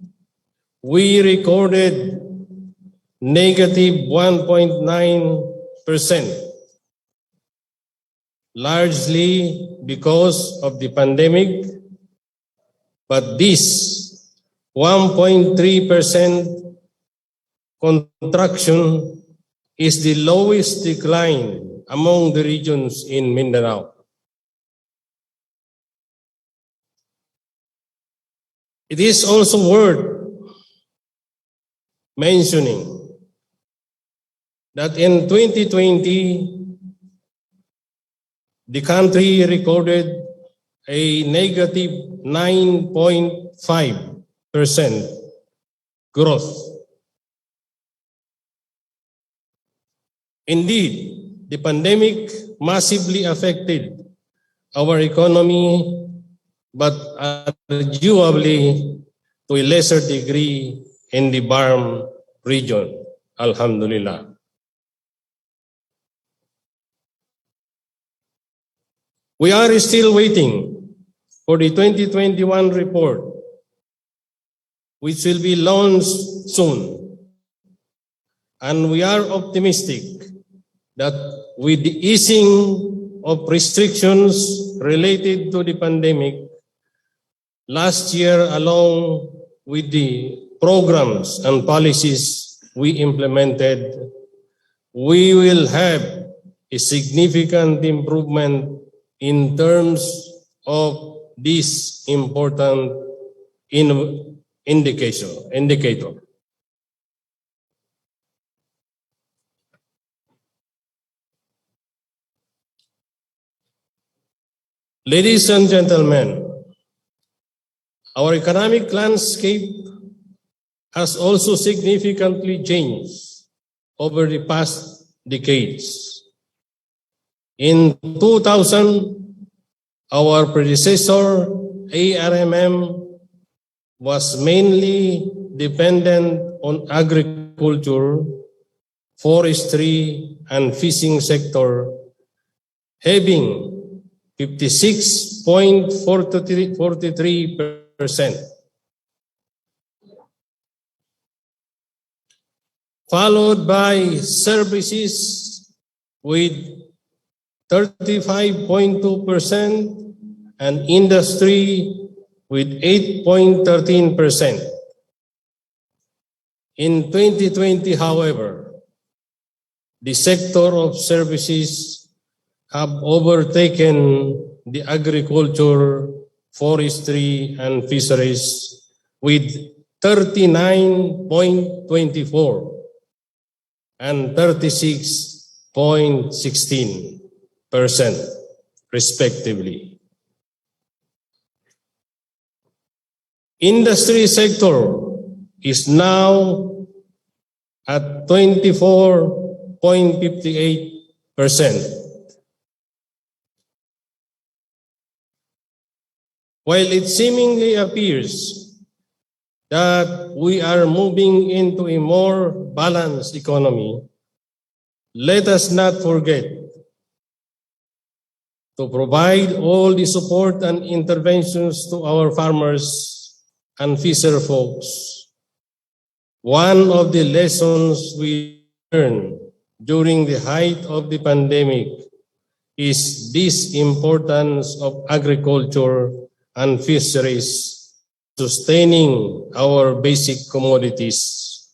we recorded negative 1.9%, largely because of the pandemic, but this 1.3% contraction is the lowest decline among the regions in Mindanao. It is also worth mentioning that in 2020, the country recorded a negative 9.5% growth. Indeed, the pandemic massively affected our economy, but arguably to a lesser degree in the BARM region. Alhamdulillah. We are still waiting for the 2021 report, which will be launched soon. And we are optimistic that with the easing of restrictions related to the pandemic, last year along with the programs and policies we implemented, we will have a significant improvement in terms of this important indicator. Ladies and gentlemen, our economic landscape has also significantly changed over the past decades. In 2000, our predecessor, ARMM, was mainly dependent on agriculture, forestry, and fishing sector, having 56.43%, followed by services with 35.2% and industry with 8.13%. In 2020, however, the sector of services have overtaken the agriculture, forestry, and fisheries with 39.24 and 36.16%, respectively. Industry sector is now at 24.58%. While it seemingly appears that we are moving into a more balanced economy, let us not forget to provide all the support and interventions to our farmers and fisher folks. One of the lessons we learned during the height of the pandemic is this importance of agriculture and fisheries sustaining our basic commodities.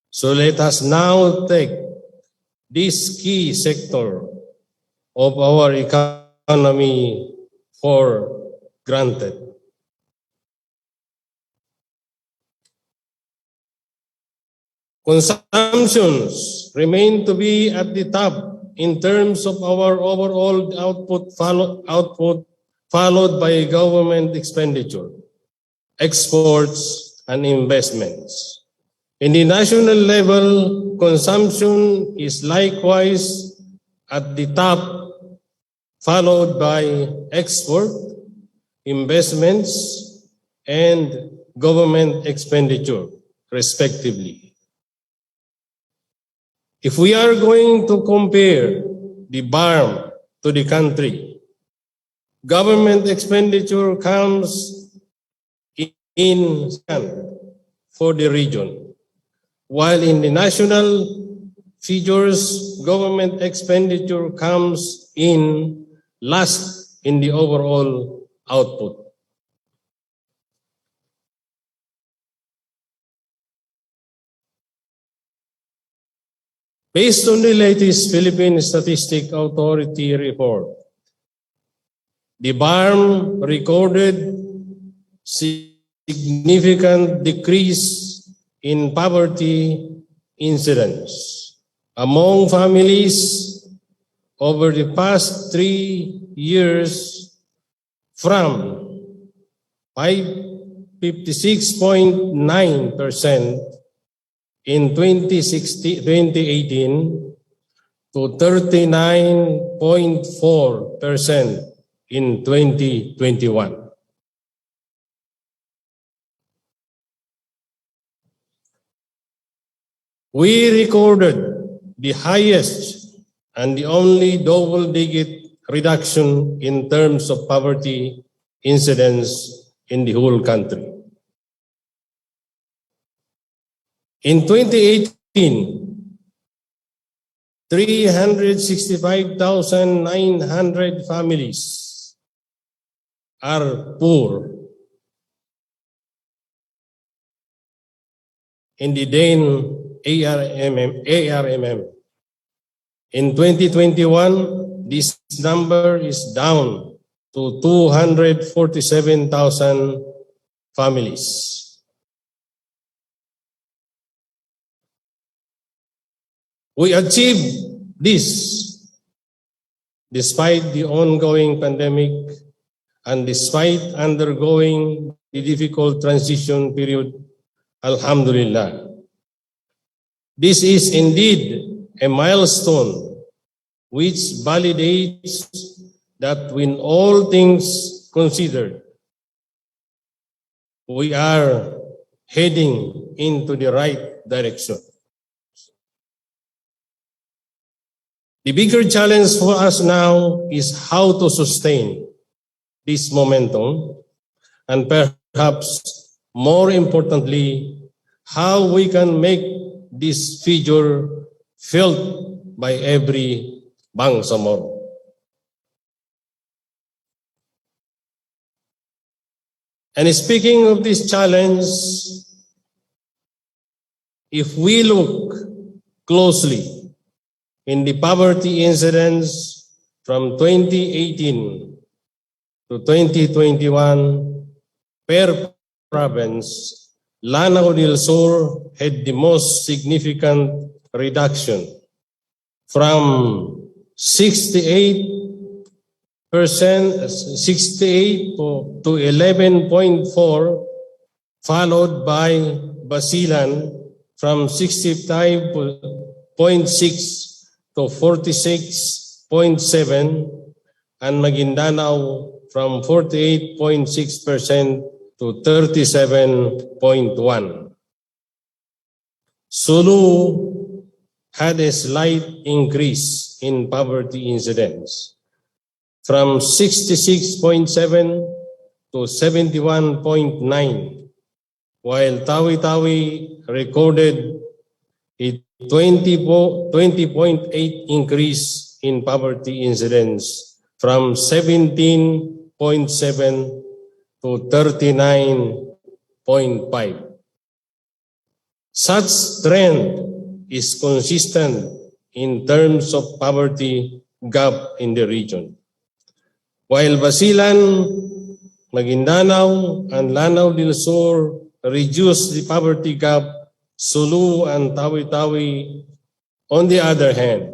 So let us now take this key sector of our economy for granted. Consumptions remain to be at the top in terms of our overall output, followed by government expenditure, exports, and investments. In the national level, consumption is likewise at the top, followed by export, investments, and government expenditure, respectively. If we are going to compare the BARM to the country, government expenditure comes in for the region, while in the national figures, government expenditure comes in last in the overall output. Based on the latest Philippine Statistic Authority report, the BARM recorded significant decrease in poverty incidence among families over the past 3 years from 56.9% in 2018 to 39.4% in 2021. We recorded the highest and the only double-digit reduction in terms of poverty incidence in the whole country. In 2018, 365,900 families are poor in the then ARMM. In 2021, this number is down to 247,000 families. We achieved this despite the ongoing pandemic and despite undergoing the difficult transition period. Alhamdulillah. This is indeed a milestone which validates that when all things considered, we are heading into the right direction. The bigger challenge for us now is how to sustain this momentum and perhaps more importantly, how we can make this figure felt by every Bangsamoro. And speaking of this challenge, if we look closely in the poverty incidence from 2018 to 2021 per province, Lanao del Sur had the most significant reduction from 68 to 11.4, followed by Basilan from 65.6 to 46.7, and Maguindanao from 48.6% to 37.1. Sulu had a slight increase in poverty incidence from 66.7 to 71.9, while Tawi-Tawi recorded a 20.8 increase in poverty incidence from 17.7 to 39.5. Such trend is consistent in terms of poverty gap in the region. While Basilan, Maguindanao, and Lanao del Sur reduced the poverty gap, Sulu and Tawi-Tawi, on the other hand,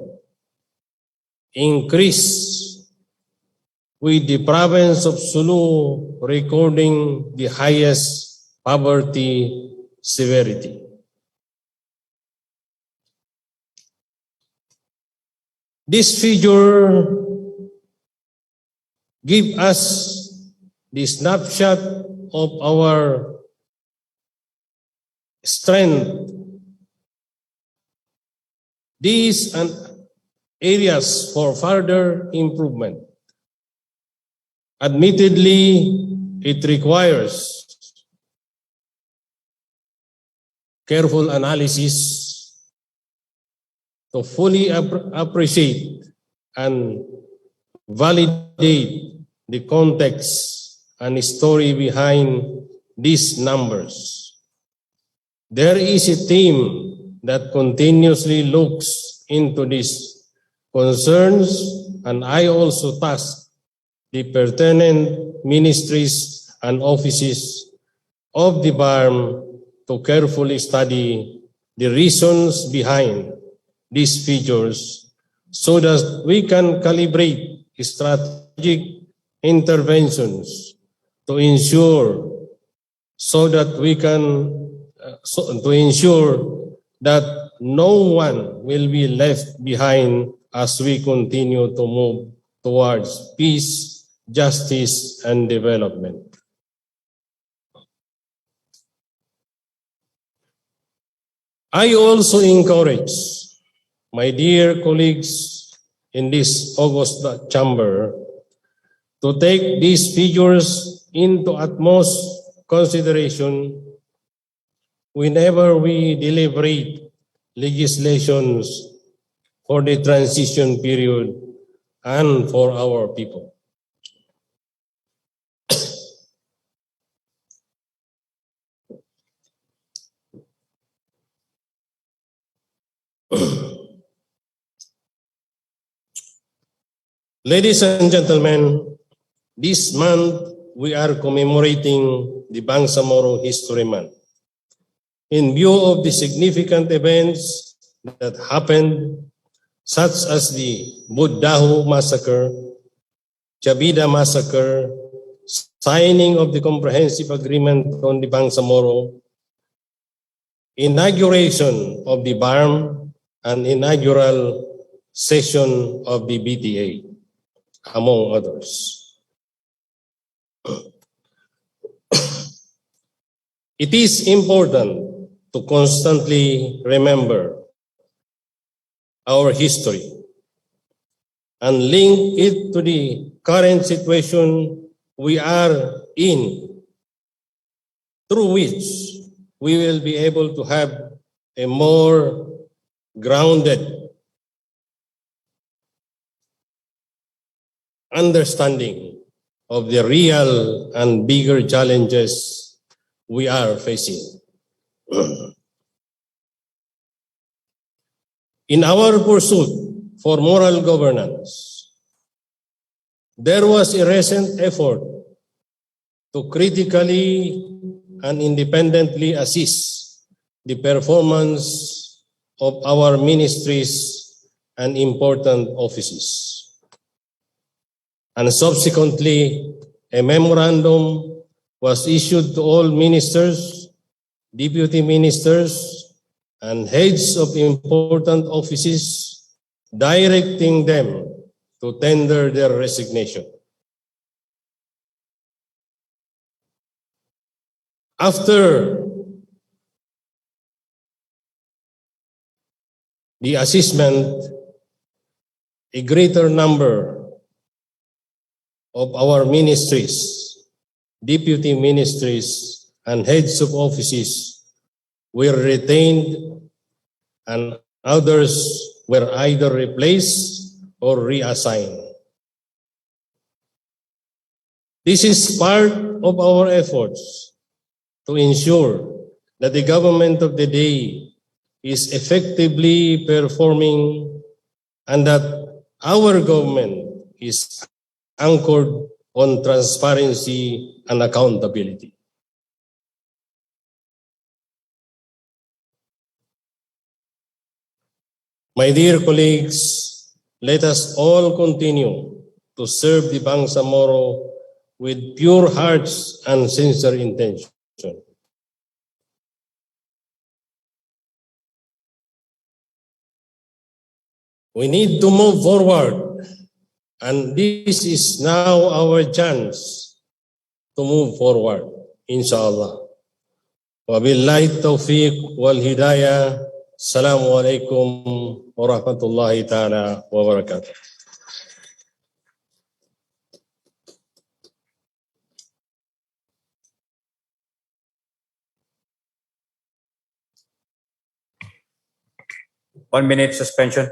increased, with the province of Sulu recording the highest poverty severity. This figure gives us the snapshot of our strength. These and areas for further improvement. Admittedly, it requires careful analysis to fully appreciate and validate the context and story behind these numbers. There is a team that continuously looks into these concerns, and I also task the pertinent ministries and offices of the BARM to carefully study the reasons behind these figures so that we can calibrate strategic interventions to ensure that no one will be left behind as we continue to move towards peace, justice, and development. I also encourage my dear colleagues in this august chamber to take these figures into utmost consideration whenever we deliberate legislations for the transition period and for our people. Ladies and gentlemen, this month we are commemorating the Bangsamoro History Month. In view of the significant events that happened, such as the Buddahu Massacre, Chabida Massacre, signing of the Comprehensive Agreement on the Bangsamoro, inauguration of the BARM, and inaugural session of the BTA, among others. It is important to constantly remember our history and link it to the current situation we are in, through which we will be able to have a more grounded understanding of the real and bigger challenges we are facing. In our pursuit for moral governance, there was a recent effort to critically and independently assess the performance of our ministries and important offices. And subsequently, a memorandum was issued to all ministers, deputy ministers, and heads of important offices, directing them to tender their resignation. After the assessment, a greater number of our ministries, deputy ministries, and heads of offices were retained, and others were either replaced or reassigned. This is part of our efforts to ensure that the government of the day is effectively performing and that our government is anchored on transparency and accountability. My dear colleagues, let us all continue to serve the Bangsamoro with pure hearts and sincere intention. We need to move forward, and this is now our chance to move forward, inshallah. Wabillahi taufiq wal hidayah. Assalamualaikum warahmatullahi ta'ala wabarakatuh. One minute suspension.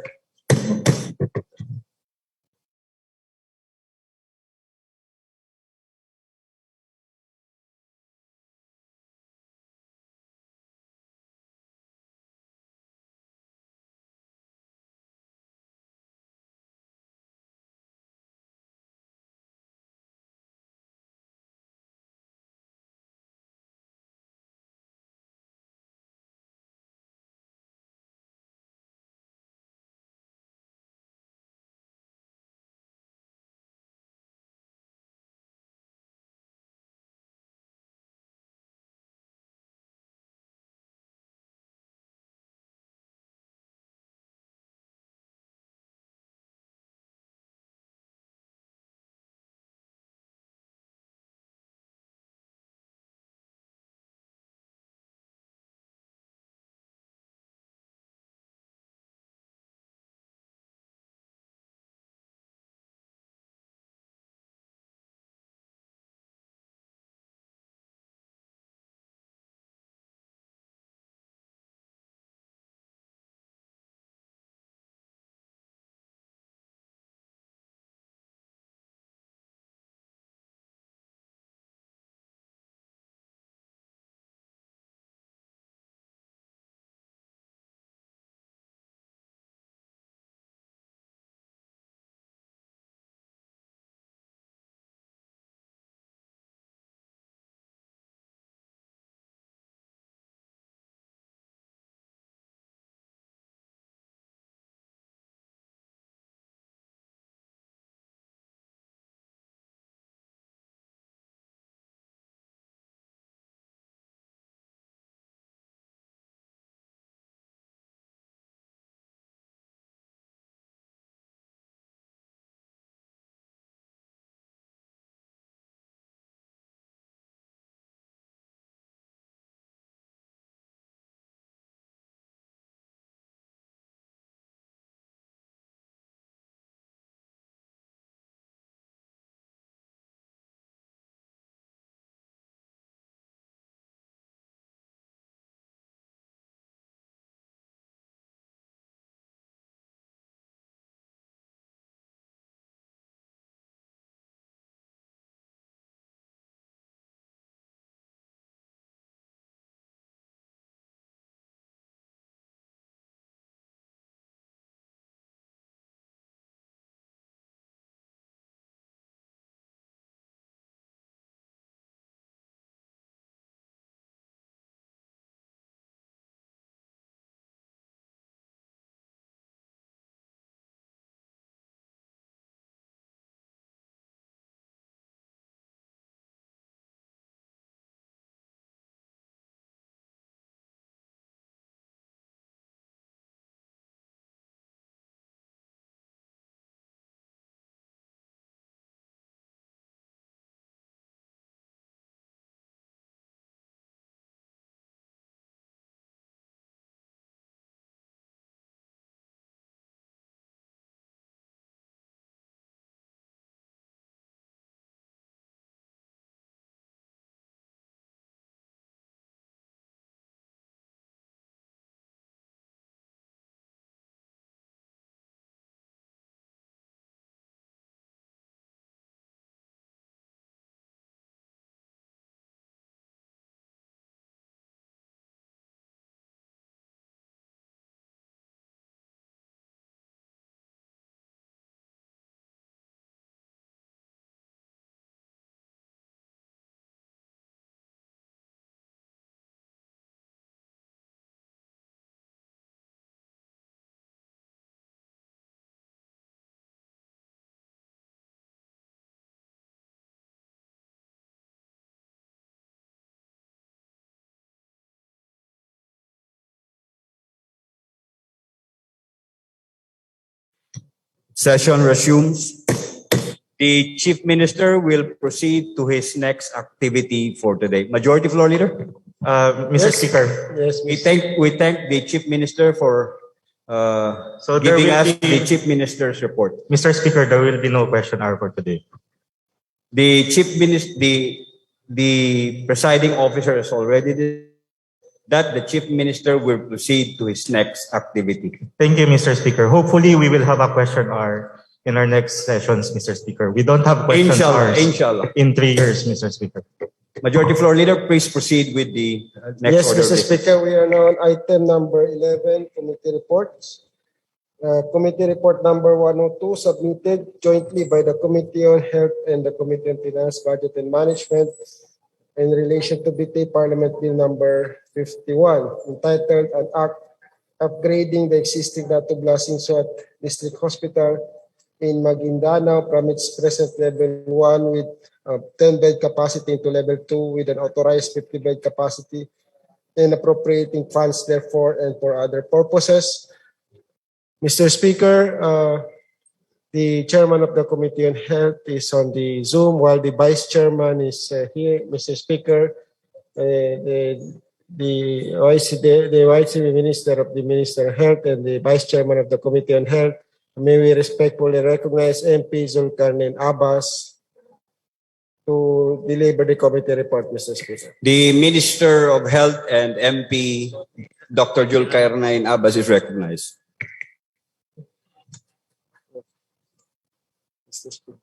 Session resumes. The Chief Minister will proceed to his next activity for today. Majority Floor Leader? Mr. Yes. Speaker. Yes, We thank the Chief Minister for So there giving will us be- the Chief Minister's report. Mr. Speaker, there will be no question hour for today. The Chief Minister, the presiding officer has already decided that the Chief Minister will proceed to his next activity. Thank you, Mr. Speaker. Hopefully, we will have a question hour in our next sessions, Mr. Speaker. We don't have question Inshallah, hours inshallah. in 3 years, Mr. Speaker. Majority Floor Leader, please proceed with the next Yes, order of Mr. business. Speaker, we are now on item number 11, committee reports. Committee report number 102 submitted jointly by the Committee on Health and the Committee on Finance, Budget and Management in relation to BT Parliament Bill number 51, entitled An Act Upgrading the Existing Dato Blasing Swat District Hospital in Maguindanao from its present level 1 with 10-bed capacity into level 2 with an authorized 50-bed capacity and appropriating funds therefore and for other purposes. Mr. Speaker, the chairman of the Committee on Health is on the Zoom while the vice chairman is here. Mr. Speaker, the vice minister of the Minister of Health and the vice chairman of the Committee on Health, may we respectfully recognize MP Zulkarnain Abbas to deliver the committee report, Mr. Speaker. The Minister of Health and MP, Dr. Zulkarnain Abbas, is recognized. Mr. Speaker.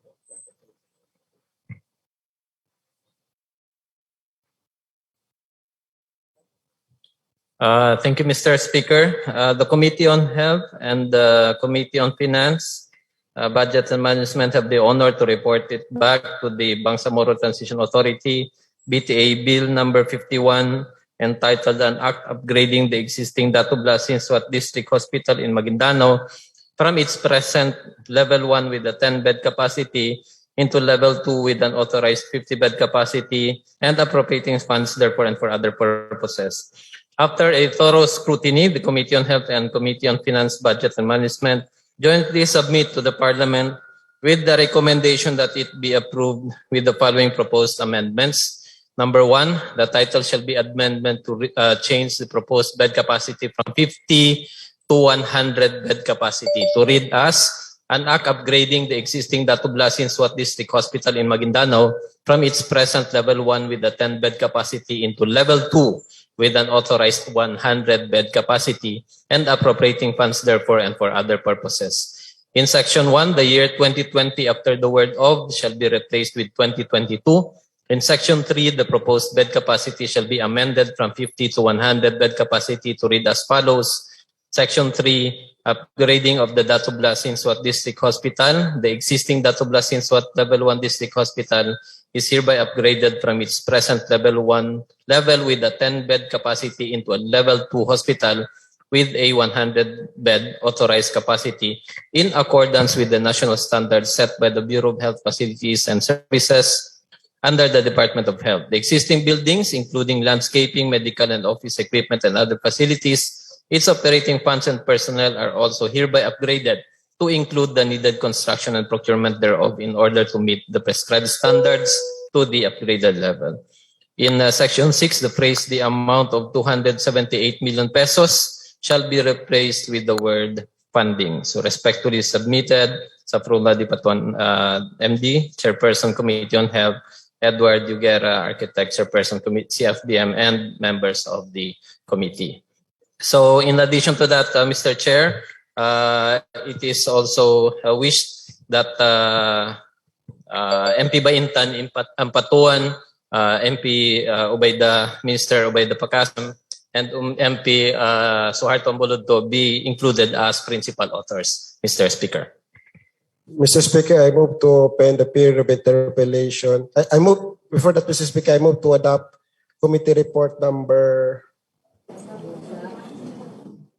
Thank you, Mr. Speaker. The Committee on Health and the Committee on Finance, Budget and Management have the honor to report it back to the Bangsamoro Transition Authority, BTA Bill number 51, entitled An Act Upgrading the Existing Dato Blasing Swat District Hospital in Maguindanao from its present level 1 with a 10-bed capacity into level 2 with an authorized 50-bed capacity and appropriating funds therefore and for other purposes. After a thorough scrutiny, the Committee on Health and Committee on Finance, Budget and Management jointly submit to the Parliament with the recommendation that it be approved with the following proposed amendments. Number 1, the title shall be amendment to change the proposed bed capacity from 50 to 100 bed capacity to read as An Act Upgrading the Existing Dato Blasing Swat District Hospital in Maguindanao from its present level 1 with a 10-bed capacity into level 2 with an authorized 100-bed capacity and appropriating funds therefore and for other purposes. In Section 1, the year 2020 after the word of shall be replaced with 2022. In Section 3, the proposed bed capacity shall be amended from 50 to 100 bed capacity to read as follows. Section 3, upgrading of the Dato Blasing Swat District Hospital. The existing Dato Blasing Swat Level 1 District Hospital is hereby upgraded from its present level 1 level with a 10-bed capacity into a level 2 hospital with a 100-bed authorized capacity in accordance with the national standards set by the Bureau of Health Facilities and Services under the Department of Health. The existing buildings, including landscaping, medical and office equipment and other facilities, its operating funds and personnel are also hereby upgraded to include the needed construction and procurement thereof in order to meet the prescribed standards to the upgraded level. In Section 6, the phrase the amount of 278 million pesos shall be replaced with the word funding. So respectfully submitted, Safrullah Dipatuan MD, Chairperson Committee on Health, Edward Yuguera, Architect, Chairperson Committee CFDM, and members of the committee. So in addition to that, Mr. Chair, it is also wished that MP Baintan Ampatuan, MP Minister Ubayda Pakasam, and MP Suharto Ambulodto be included as principal authors, Mr. Speaker. Mr. Speaker, I move to open the period of interpellation. I move, before that, Mr. Speaker, I move to adopt committee report number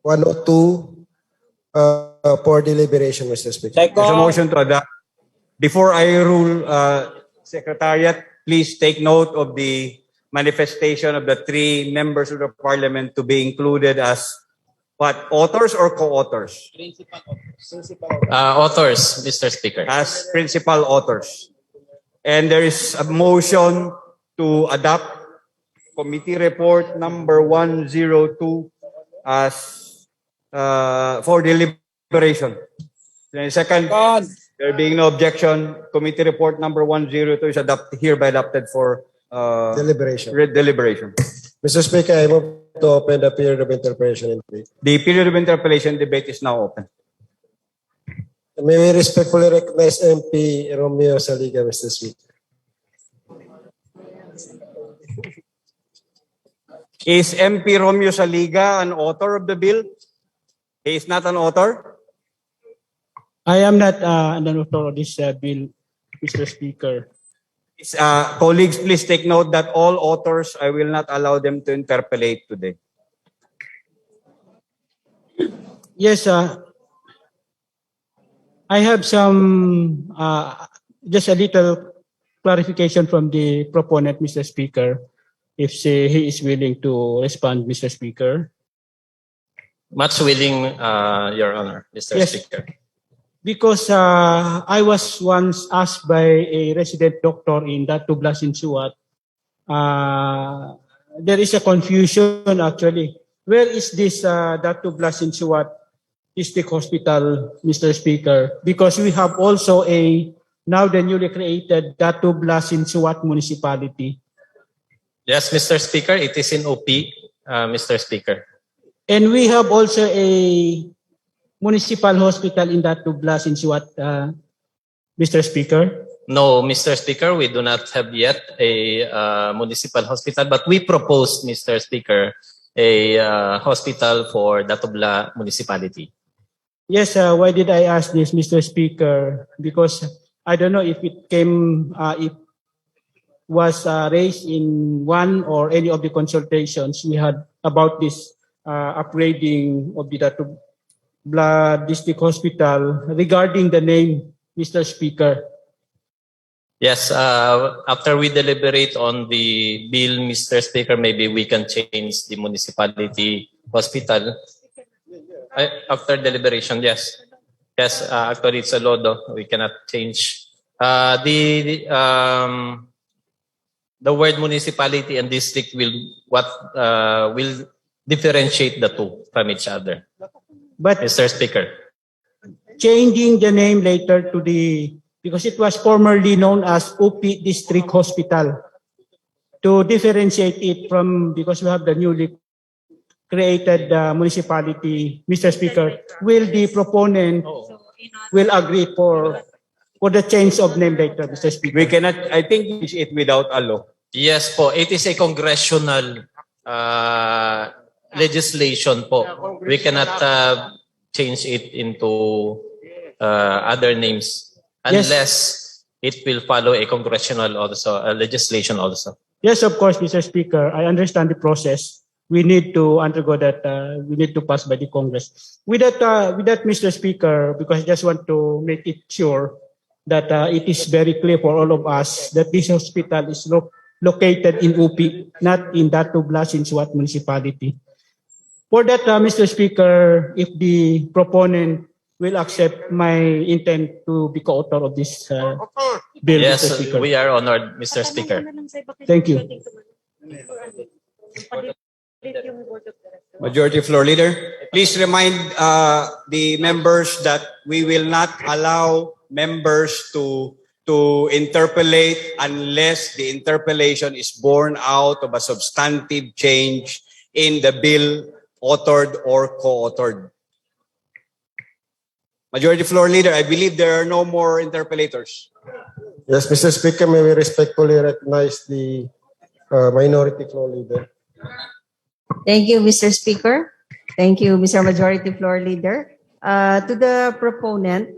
102 for deliberation, Mr. Speaker. There's a motion to adopt. Before I rule, Secretariat, please take note of the manifestation of the 3 members of the Parliament to be included as What, authors or co-authors? Authors, Mr. Speaker. As principal authors. And there is a motion to adopt committee report number 102 as for deliberation. And second, there being no objection, committee report number 102 is hereby adopted for Deliberation. deliberation. Mr. Speaker, I move to open the period of interpellation and debate. The period of interpellation debate is now open. May we respectfully recognize MP Romeo Saliga, Mr. Speaker. Is MP Romeo Saliga an author of the bill? He is not an author? I am not an author of this bill, Mr. Speaker. Colleagues, please take note that all authors, I will not allow them to interpellate today. Yes, I have some, just a little clarification from the proponent, Mr. Speaker, if he is willing to respond, Mr. Speaker. Much willing, Your Honor, Mr. Yes. Speaker. Because I was once asked by a resident doctor in Datu Blasin Suat, there is a confusion actually. Where is this Datu Blasin Suat District Hospital, Mr. Speaker? Because we have also now the newly created Datu Blasin Suat Municipality. Yes, Mr. Speaker, it is in OP, Mr. Speaker. And we have also a municipal hospital in Datu Blasin Suat, Mr. Speaker. No, Mr. Speaker, we do not have yet a municipal hospital, but we proposed, Mr. Speaker, a hospital for Datubla municipality. Yes, why did I ask this, Mr. Speaker? Because I don't know if it came, it was raised in one or any of the consultations we had about this upgrading of the Datubla District Hospital regarding the name, Mr. Speaker. Yes, after we deliberate on the bill, Mr. Speaker, maybe we can change the municipality hospital. After deliberation, yes. Yes, actually it's a law though. We cannot change. The word municipality and district will differentiate the two from each other. But Mr. Speaker. Changing the name later to because it was formerly known as OP District Hospital, to differentiate it from, because we have the newly created municipality, Mr. Speaker, will the proponent will agree for the change of name later, Mr. Speaker? We cannot, I think, it's it without a law. Yes po, it is a congressional legislation po. We cannot change it into other names unless it will follow a congressional legislation also. Yes, of course, Mr. Speaker. I understand the process. We need to undergo that. We need to pass by the Congress. With that, Mr. Speaker, because I just want to make it sure that it is very clear for all of us that this hospital is located in UP, not in Datu Blasin Suat Municipality. For that, Mr. Speaker, if the proponent will accept my intent to be co-author of this bill, Yes, Mr. Speaker. we are honored, Mr. Speaker. Thank you. Majority Floor Leader, please remind the members that we will not allow members to interpellate unless the interpellation is born out of a substantive change in the bill authored or co-authored. Majority Floor Leader, I believe there are no more interpellators. Yes, Mr. Speaker, may we respectfully recognize the Minority Floor Leader. Thank you, Mr. Speaker. Thank you, Mr. Majority Floor Leader. To the proponent,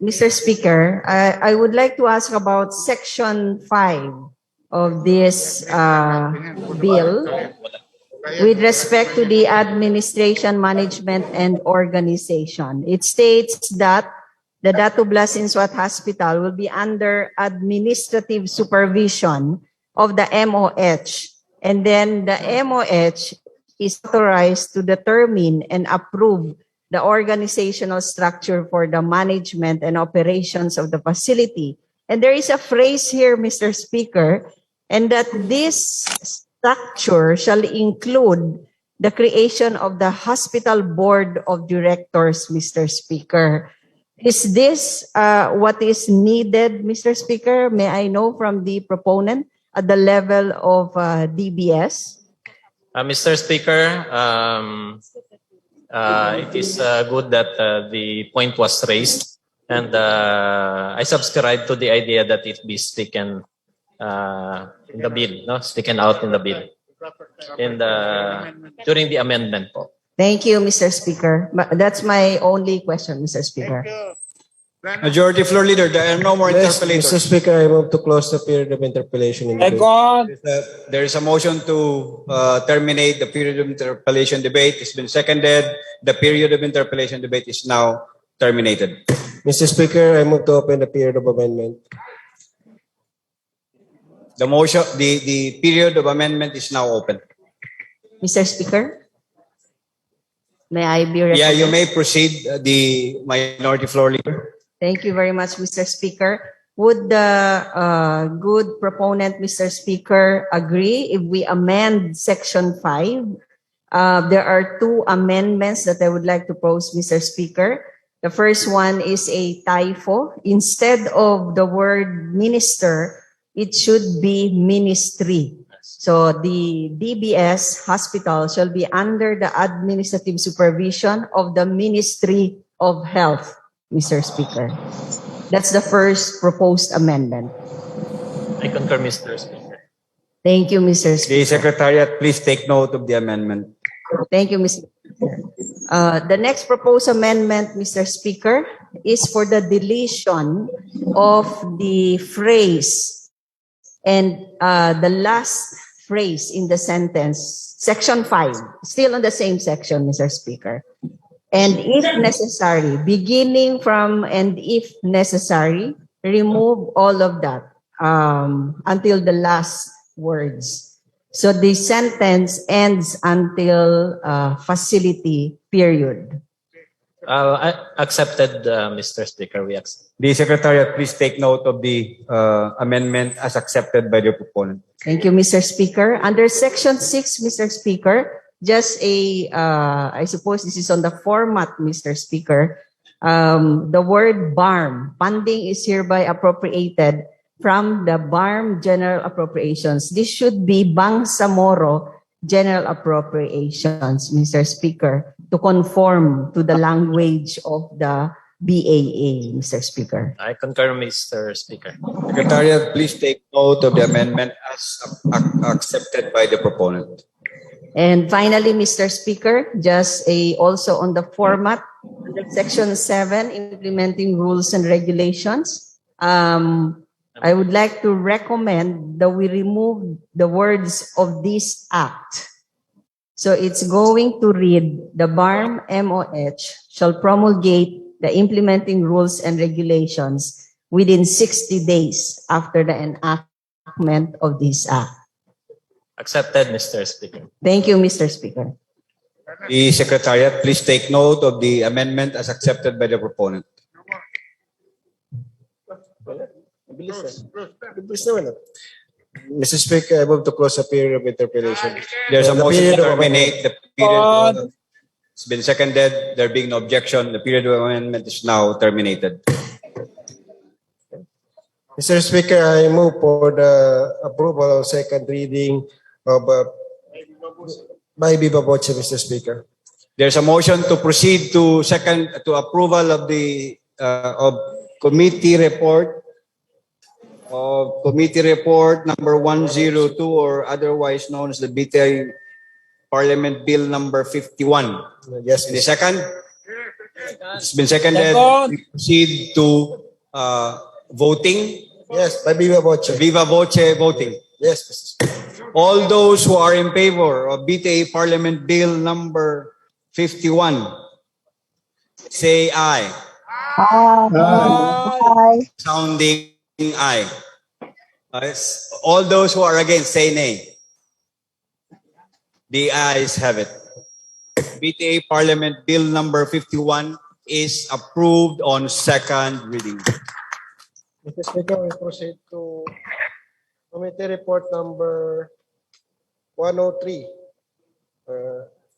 Mr. Speaker, I would like to ask about Section 5 of this bill with respect to the administration, management, and organization. It states that the Datu Blasin Suat Hospital will be under administrative supervision of the MOH. And then the MOH is authorized to determine and approve the organizational structure for the management and operations of the facility. And there is a phrase here, Mr. Speaker, and that this structure shall include the creation of the Hospital Board of Directors, Mr. Speaker. Is this what is needed, Mr. Speaker? May I know from the proponent at the level of DBS? Mr. Speaker, it is good that the point was raised, and I subscribe to the idea that it be stricken in the bill, no, stricken out in the bill, during the amendment po. Thank you, Mr. Speaker. That's my only question, Mr. Speaker. Majority Floor Leader, there are no more Yes, interpellators. Mr. Speaker, I move to close the period of interpellation in the debate. There is a motion to terminate the period of interpellation debate. It's been seconded. The period of interpellation debate is now terminated. Mr. Speaker, I move to open the period of amendment. The motion, the period of amendment is now open. Mr. Speaker, may I be recognized? Yeah, you may proceed, the Minority Floor Leader. Thank you very much, Mr. Speaker. Would the good proponent, Mr. Speaker, agree if we amend Section 5? There are two amendments that I would like to pose, Mr. Speaker. The first one is a typo. Instead of the word minister, it should be ministry. So the DBS hospital shall be under the administrative supervision of the Ministry of Health, Mr. Speaker. That's the first proposed amendment. I concur, Mr. Speaker. Thank you, Mr. Speaker. The Secretariat, please take note of the amendment. Thank you, Mr. Speaker. The next proposed amendment, Mr. Speaker, is for the deletion of the phrase and the last phrase in the sentence, Section 5, still on the same section, Mr. Speaker. And if necessary, beginning from and if necessary, remove all of that until the last words. So the sentence ends until facility period. Accepted, Mr. Speaker. We accept. The Secretariat, please take note of the amendment as accepted by the proponent. Thank you, Mr. Speaker. Under Section 6, Mr. Speaker, just I suppose this is on the format, Mr. Speaker. The word BARM, funding is hereby appropriated from the BARM General Appropriations. This should be Bangsamoro General Appropriations, Mr. Speaker, to conform to the language of the BAA, Mr. Speaker. I concur, Mr. Speaker. Secretariat, please take note of the amendment as accepted by the proponent. And finally, Mr. Speaker, just also on the format, under Section 7, implementing rules and regulations, I would like to recommend that we remove the words of this act. So it's going to read, the BARM MOH shall promulgate the implementing rules and regulations within 60 days after the enactment of this act. Accepted, Mr. Speaker. Thank you, Mr. Speaker. The Secretariat, please take note of the amendment as accepted by the proponent. Mr. Speaker, I move to close the period of interpellation. There's a The motion period to of terminate the period. It's been seconded. There being no objection, the period of amendment is now terminated. Mr. Speaker, I move for the approval of second reading of by Viva Voce, Mr. Speaker. There's a motion to proceed to approval of the committee report number 102, or otherwise known as the BTI Parliament Bill number 51. Yes, Any second? It's been seconded. We proceed to voting. Yes, by Viva Voce. Viva Voce voting. Yes, Mr. Speaker. All those who are in favor of BTA Parliament Bill number 51, say aye. Aye. Sounding aye. All those who are against, say nay. The ayes have it. BTA Parliament Bill number 51 is approved on second reading. Mr. Speaker, we proceed to committee report number 103.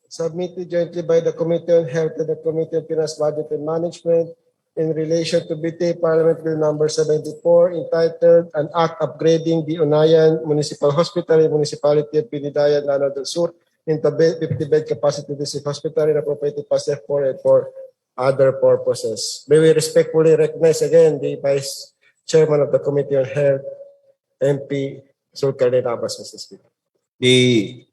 Submitted jointly by the Committee on Health and the Committee on Finance, Budget and Management in relation to BTA Parliament Bill number 74 entitled An Act Upgrading the Unayan Municipal Hospital in Municipality of Binidayan, Lanao del Sur into 50-bed capacity district hospital and appropriated past F4 and for other purposes. May we respectfully recognize again the Vice Chairman of the Committee on Health, MP Sulcarne Navas, Mr. Speaker. The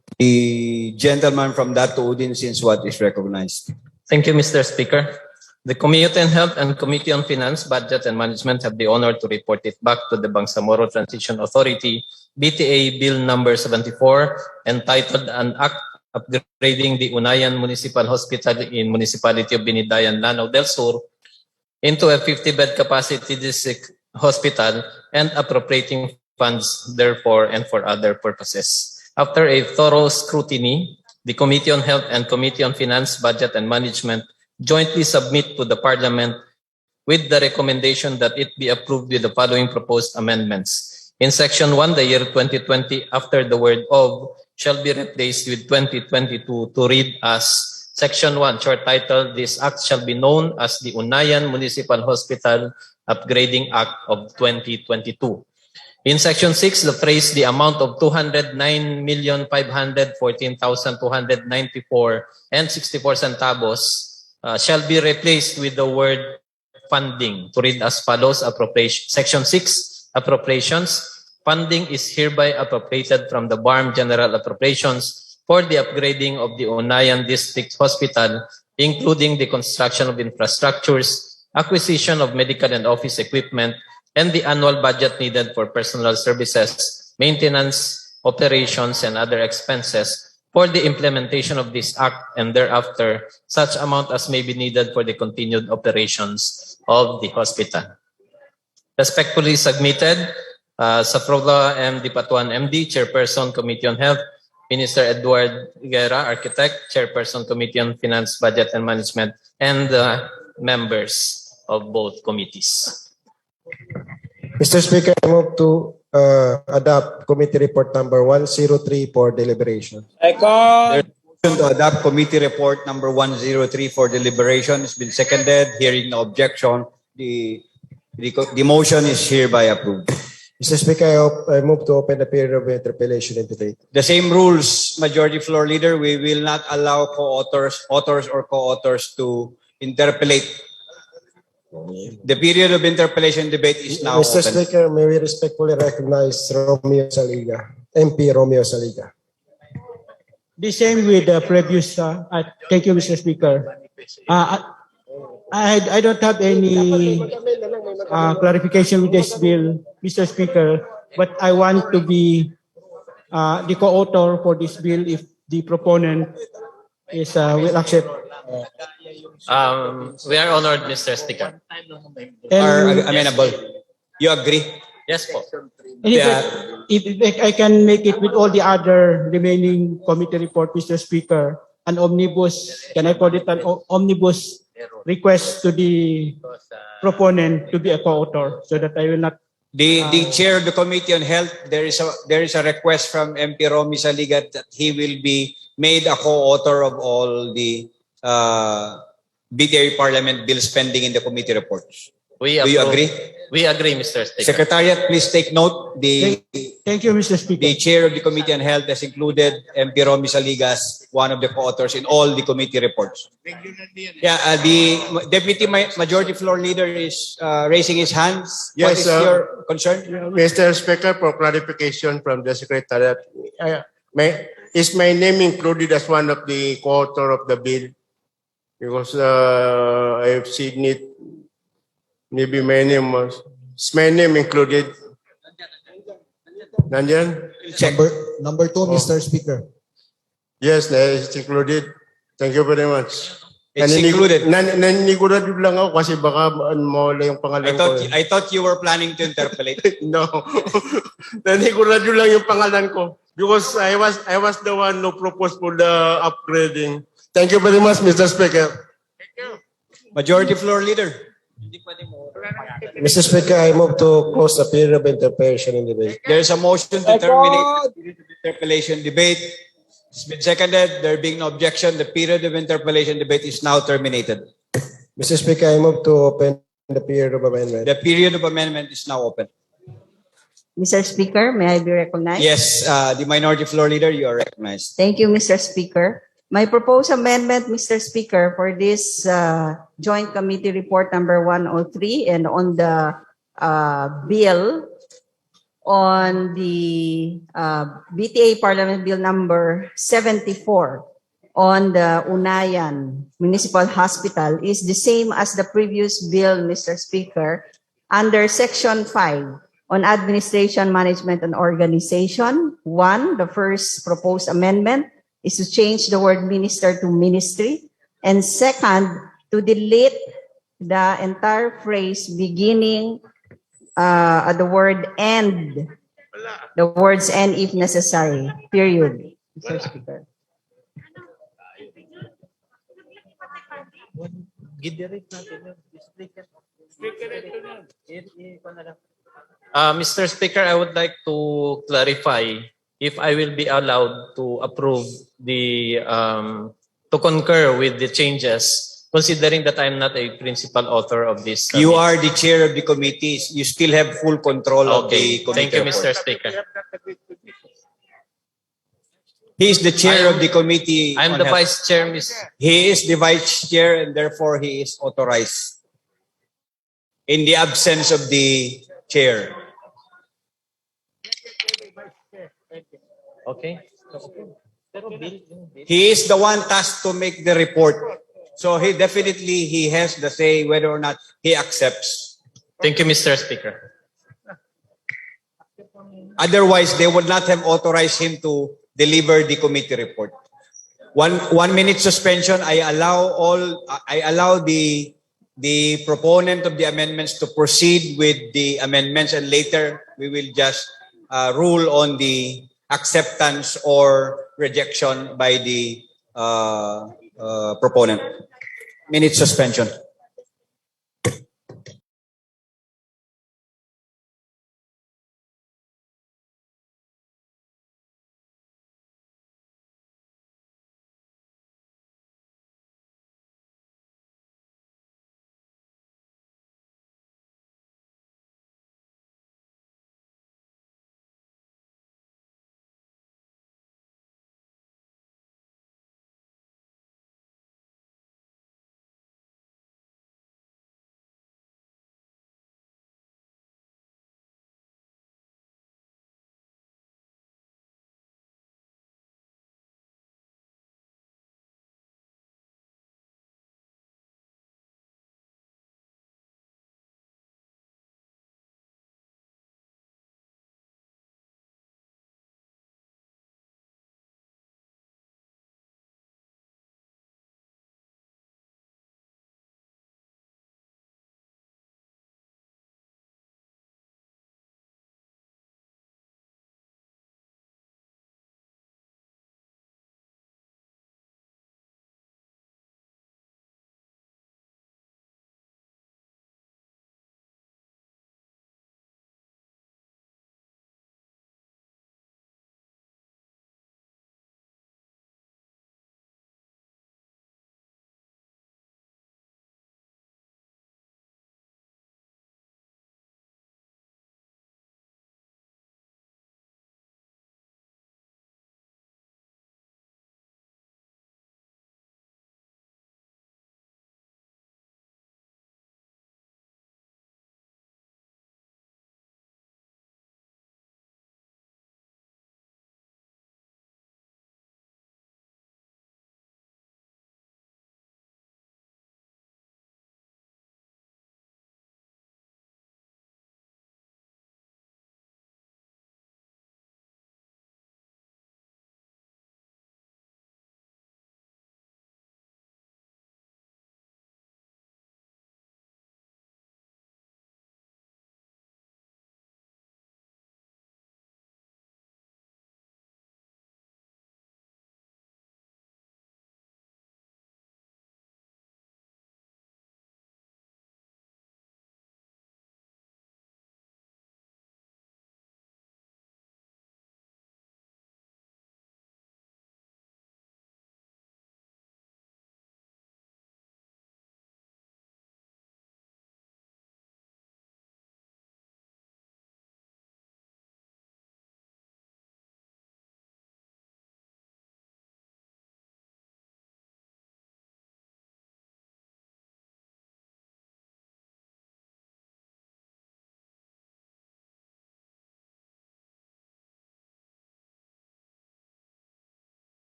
gentleman from that Udin since what is recognized. Thank you, Mr. Speaker. The Committee on Health and Committee on Finance, Budget and Management have the honor to report it back to the Bangsamoro Transition Authority, BTA Bill number 74, entitled An Act Upgrading the Unayan Municipal Hospital in Municipality of Binidayan, Lanao del Sur into a 50-bed capacity district hospital and appropriating funds therefore and for other purposes. After a thorough scrutiny, the Committee on Health and Committee on Finance, Budget and Management jointly submit to the Parliament with the recommendation that it be approved with the following proposed amendments. In Section 1, the year 2020, after the word of, shall be replaced with 2022 to read as Section 1, short title, this act shall be known as the Unayan Municipal Hospital Upgrading Act of 2022. In Section 6, the phrase the amount of 209,514,294 and 64 centavos shall be replaced with the word funding to read as follows. Section 6, appropriations. Funding is hereby appropriated from the BARM General Appropriations for the upgrading of the Unayan District Hospital, including the construction of infrastructures, acquisition of medical and office equipment, and the annual budget needed for personal services, maintenance, operations, and other expenses for the implementation of this act, and thereafter, such amount as may be needed for the continued operations of the hospital. Respectfully submitted, Saprola M. Dipatuan, MD, Chairperson, Committee on Health, Minister Edward Guerra, Architect, Chairperson, Committee on Finance, Budget and Management, and members of both committees. Mr. Speaker, I move to adopt committee report number 103 for deliberation. There's a motion to adopt committee report number 103 for deliberation. It's been seconded. Hearing no objection, the motion is hereby approved. Mr. Speaker, I move to open the period of interpellation and debate. The same rules, Majority Floor Leader. We will not allow co-authors to interpellate. The period of interpellation debate is now Mr. open. Speaker, may we respectfully recognize Romeo Saliga, MP Romeo Saliga. The same with the previous. Thank you, Mr. Speaker. I don't have any clarification with this bill, Mr. Speaker, but I want to be the co-author for this bill if the proponent is will accept. We are honored, Mr. Speaker. Are amenable. You agree? Yes, po. If I can make it with all the other remaining committee report, Mr. Speaker, an omnibus, can I call it an omnibus request to the proponent to be a co-author so that I will not. The chair of the Committee on Health, there is a request from MP Romy Saliga that he will be made a co-author of all the BTA Parliament bills pending in the committee reports. Do you agree? We agree, Mr. Speaker. Secretariat, please take note. Thank you, Mr. Speaker. The chair of the Committee on Health has included MP Romy Saliga as one of the co-authors in all the committee reports. Yeah, the Deputy Majority Floor Leader is raising his hands. Yes, what is your concern? Mr. Speaker, for clarification from the Secretariat, is my name included as one of the co-author of the bill? Because I've seen it. Maybe my name was. Is my name included? Nandiyan? Number 2, Mr. Speaker. Yes, it's included. Thank you very much. It's included. Nanigurado lang ako kasi baka mawala yung pangalan ko. I thought you were planning to interpolate. No. Nanigurado lang yung pangalan ko. because I was the one who proposed for the upgrading. Thank you very much, Mr. Speaker. Majority Floor Leader. Mr. Speaker, I move to close the period of interpretation in debate. There is a motion to terminate the period of interpellation debate. It's been seconded. There being no objection, the period of interpellation debate is now terminated. Mr. Speaker, I move to open the period of amendment. The period of amendment is now open. Mr. Speaker, may I be recognized? Yes, the Minority Floor Leader, you are recognized. Thank you, Mr. Speaker. My proposed amendment, Mr. Speaker, for this Joint Committee Report number 103 and on the bill on the BTA Parliament Bill number 74 on the Unayan Municipal Hospital is the same as the previous bill, Mr. Speaker, under Section 5 on Administration, Management, and Organization. One, the first proposed amendment is to change the word minister to ministry. And second, to delete the entire phrase beginning at the word and, the words and if necessary, period, Mr. Speaker. Mr. Speaker, I would like to clarify if I will be allowed to approve the, to concur with the changes, considering that I'm not a principal author of this. You are the chair of the committee. You still have full control of the committee. Thank you, report. Mr. Speaker. He is the chair of the committee. I'm on the health. vice chair, Mr. He is the vice chair and therefore he is authorized. In the absence of the chair. Okay. He is the one tasked to make the report. So he definitely he has the say whether or not he accepts. Thank you, Mr. Speaker. Otherwise, they would not have authorized him to deliver the committee report. 1 minute suspension. I allow the proponent of the amendments to proceed with the amendments, and later we will just rule on the acceptance or rejection by the proponent. Minute suspension.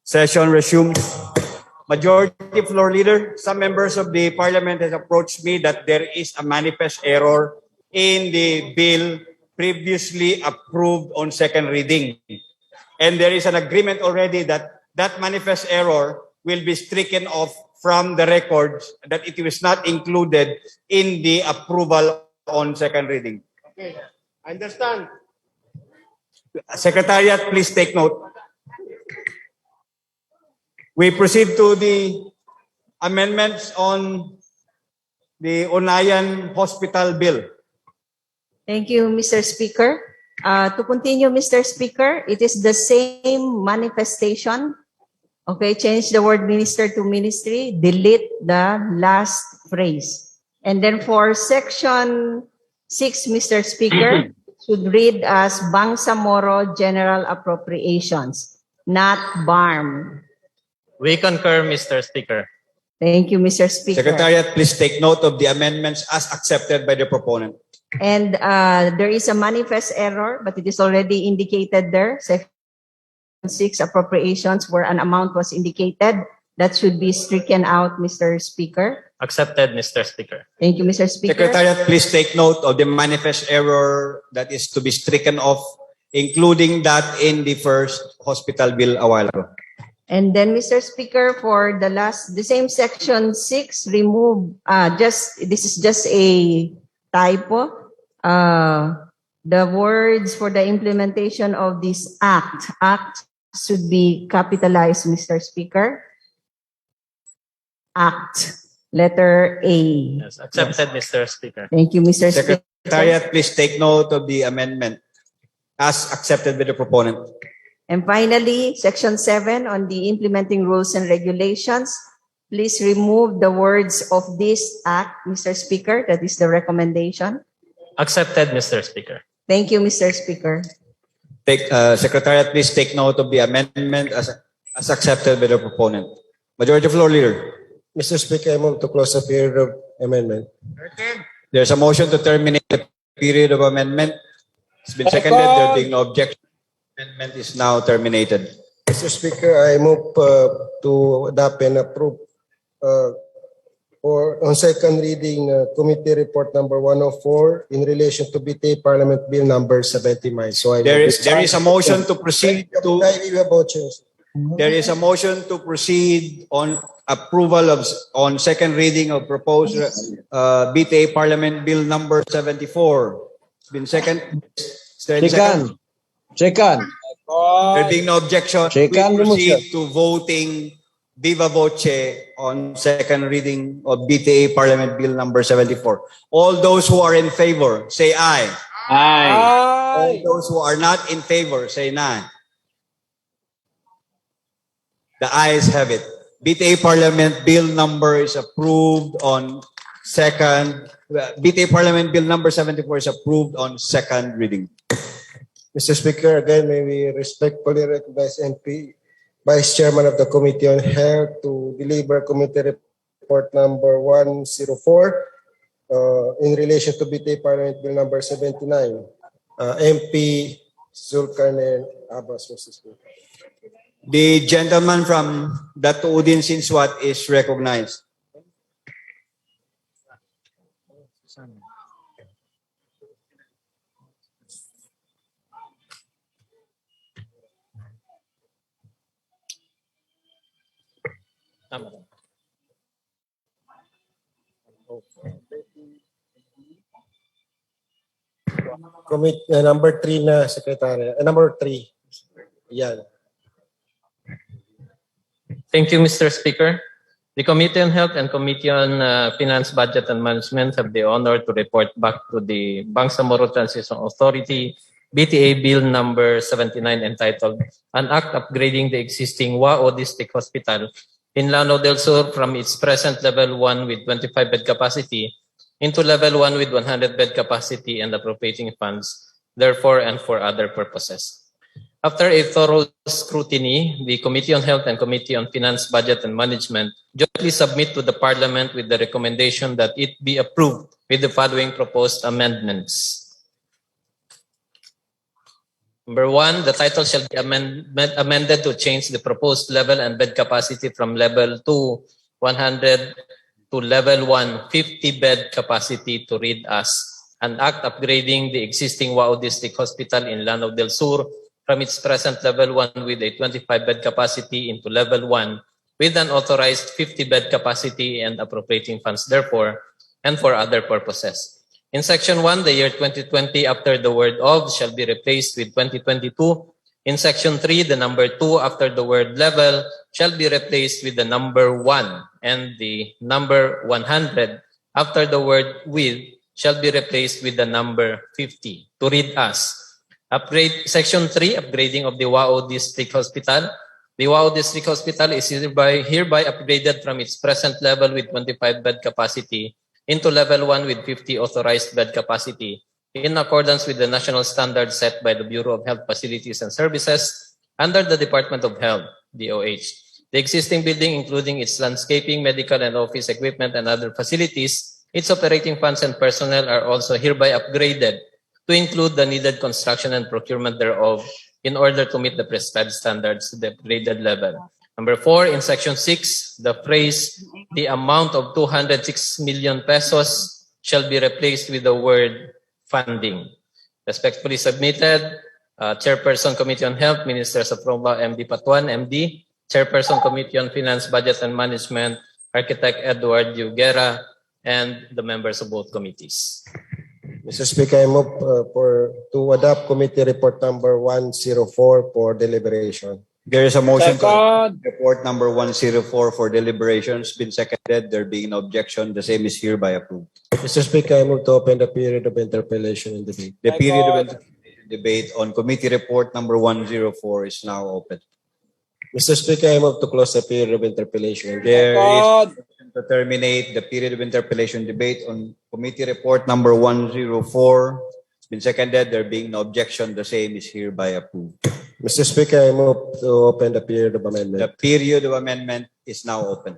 Session resumes. Majority Floor Leader, some members of the Parliament has approached me that there is a manifest error in the bill previously approved on second reading. And there is an agreement already that that manifest error will be stricken off from the records, that it was not included in the approval on second reading. Okay, I understand. Secretariat, please take note. We proceed to the amendments on the Unayan Hospital Bill. Thank you, Mr. Speaker. To continue, Mr. Speaker, it is the same manifestation. Okay, change the word minister to ministry, delete the last phrase. And then for section 6, Mr. Speaker, should read as Bangsamoro General Appropriations, not BARM. We concur, Mr. Speaker. Thank you, Mr. Speaker. Secretariat, please take note of the amendments as accepted by the proponent. And there is a manifest error, but it is already indicated there. Section 6 appropriations where an amount was indicated. That should be stricken out, Mr. Speaker. Accepted, Mr. Speaker. Thank you, Mr. Speaker. Secretariat, please take note of the manifest error that is to be stricken off, including that in the first hospital bill a while ago. And then, Mr. Speaker, for the same section 6, remove, this is just a typo. The words for the implementation of this act should be capitalized, Mr. Speaker. Act, letter A. Yes, accepted, Mr. Speaker. Thank you, Mr. Speaker. Secretariat, please take note of the amendment as accepted by the proponent. And finally, section 7 on the implementing rules and regulations. Please remove the words of this act, Mr. Speaker. That is the recommendation. Accepted, Mr. Speaker. Thank you, Mr. Speaker. Secretariat, please take note of the amendment as accepted by the proponent. Majority Floor Leader. Mr. Speaker, I move to close the period of amendment. There's a motion to terminate the period of amendment. It's been seconded. There being no objection. Amendment is now terminated. Mr. Speaker, I move to adopt and approve on second reading committee report number 104 in relation to BTA Parliament Bill number 79. So there is a motion to proceed to. There is a motion to proceed on approval on second reading of proposed BTA Parliament Bill number 74. It's been second. Second. There being no objection, we proceed to voting viva voce on second reading of BTA Parliament Bill number 74. All those who are in favor, say aye. Aye. All those who are not in favor, say nay. The ayes have it. BTA Parliament Bill number is approved on second. BTA Parliament Bill number 74 is approved on second reading. Mr. Speaker, again, may we respectfully recognize MP, Vice Chairman of the Committee on Health to deliver committee report number 104 in relation to BTA Parliament Bill number 79. MP Zulkarnain Abbas, Mr. Speaker. The gentleman from Datuudin Sinswat is recognized. Number 3 na, Secretary. Number 3. Yan. Thank you, Mr. Speaker. The Committee on Health and Committee on Finance, Budget and Management have the honor to report back to the Bangsamoro Transition Authority BTA Bill number 79 entitled An Act Upgrading the Existing WAO District Hospital in Lanao del Sur from its present level 1 with 25 bed capacity into level 1 with 100 bed capacity and appropriating funds, therefore and for other purposes. After a thorough scrutiny, the Committee on Health and Committee on Finance, Budget and Management jointly submit to the Parliament with the recommendation that it be approved with the following proposed amendments. Number 1, the title shall be amended to change the proposed level and bed capacity from level 2, 100 to level 1, 50 bed capacity to read as an act upgrading the existing Wao District Hospital in Lanao del Sur from its present level 1 with a 25 bed capacity into level 1 with an authorized 50 bed capacity and appropriating funds therefore and for other purposes. In section 1, the year 2020 after the word of shall be replaced with 2022. In section 3, the number 2 after the word level shall be replaced with the number 1 and the number 100 after the word with shall be replaced with the number 50 to read as upgrade. Section 3, upgrading of the Wao District Hospital. The Wao District Hospital is hereby upgraded from its present level with 25 bed capacity into level 1 with 50 authorized bed capacity in accordance with the national standards set by the Bureau of Health Facilities and Services under the Department of Health, DOH. The existing building, including its landscaping, medical and office equipment and other facilities, its operating funds and personnel are also hereby upgraded to include the needed construction and procurement thereof in order to meet the prescribed standards to the upgraded level. Number 4, in section 6, the phrase, the amount of 206 million pesos shall be replaced with the word funding. Respectfully submitted, Chairperson Committee on Health, Minister Saproba MD Patuan, MD, Chairperson Committee on Finance, Budget and Management, Architect Edward Yuguera, and the members of both committees. Mr. Speaker, I move to adopt committee report number 104 for deliberation. There is a motion to adopt report number 104 for deliberations. Been seconded. There being no objection, the same is hereby approved. Mr. Speaker, I move to open the period of interpellation and debate. The period of debate on committee report number 104 is now open. Mr. Speaker, I move to close the period of interpellation. There is to terminate the period of interpellation debate on committee report number 104. It's been seconded. There being no objection, the same is hereby approved. Mr. Speaker, I move to open the period of amendment. The period of amendment is now open.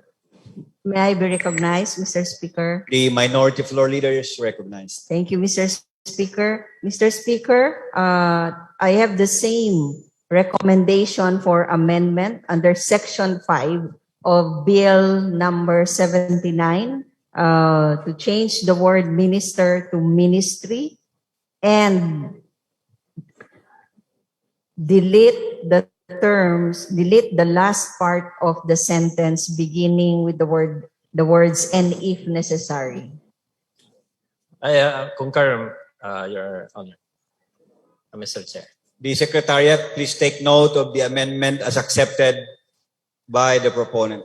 May I be recognized, Mr. Speaker? The minority floor leader is recognized. Thank you, Mr. Speaker. Mr. Speaker, I have the same recommendation for amendment under Section 5 of Bill number 79 to change the word minister to ministry and delete the last part of the sentence beginning with the words "and if necessary." I concur, Your Honor, Mr. Chair. The Secretariat, please take note of the amendment as accepted by the proponent.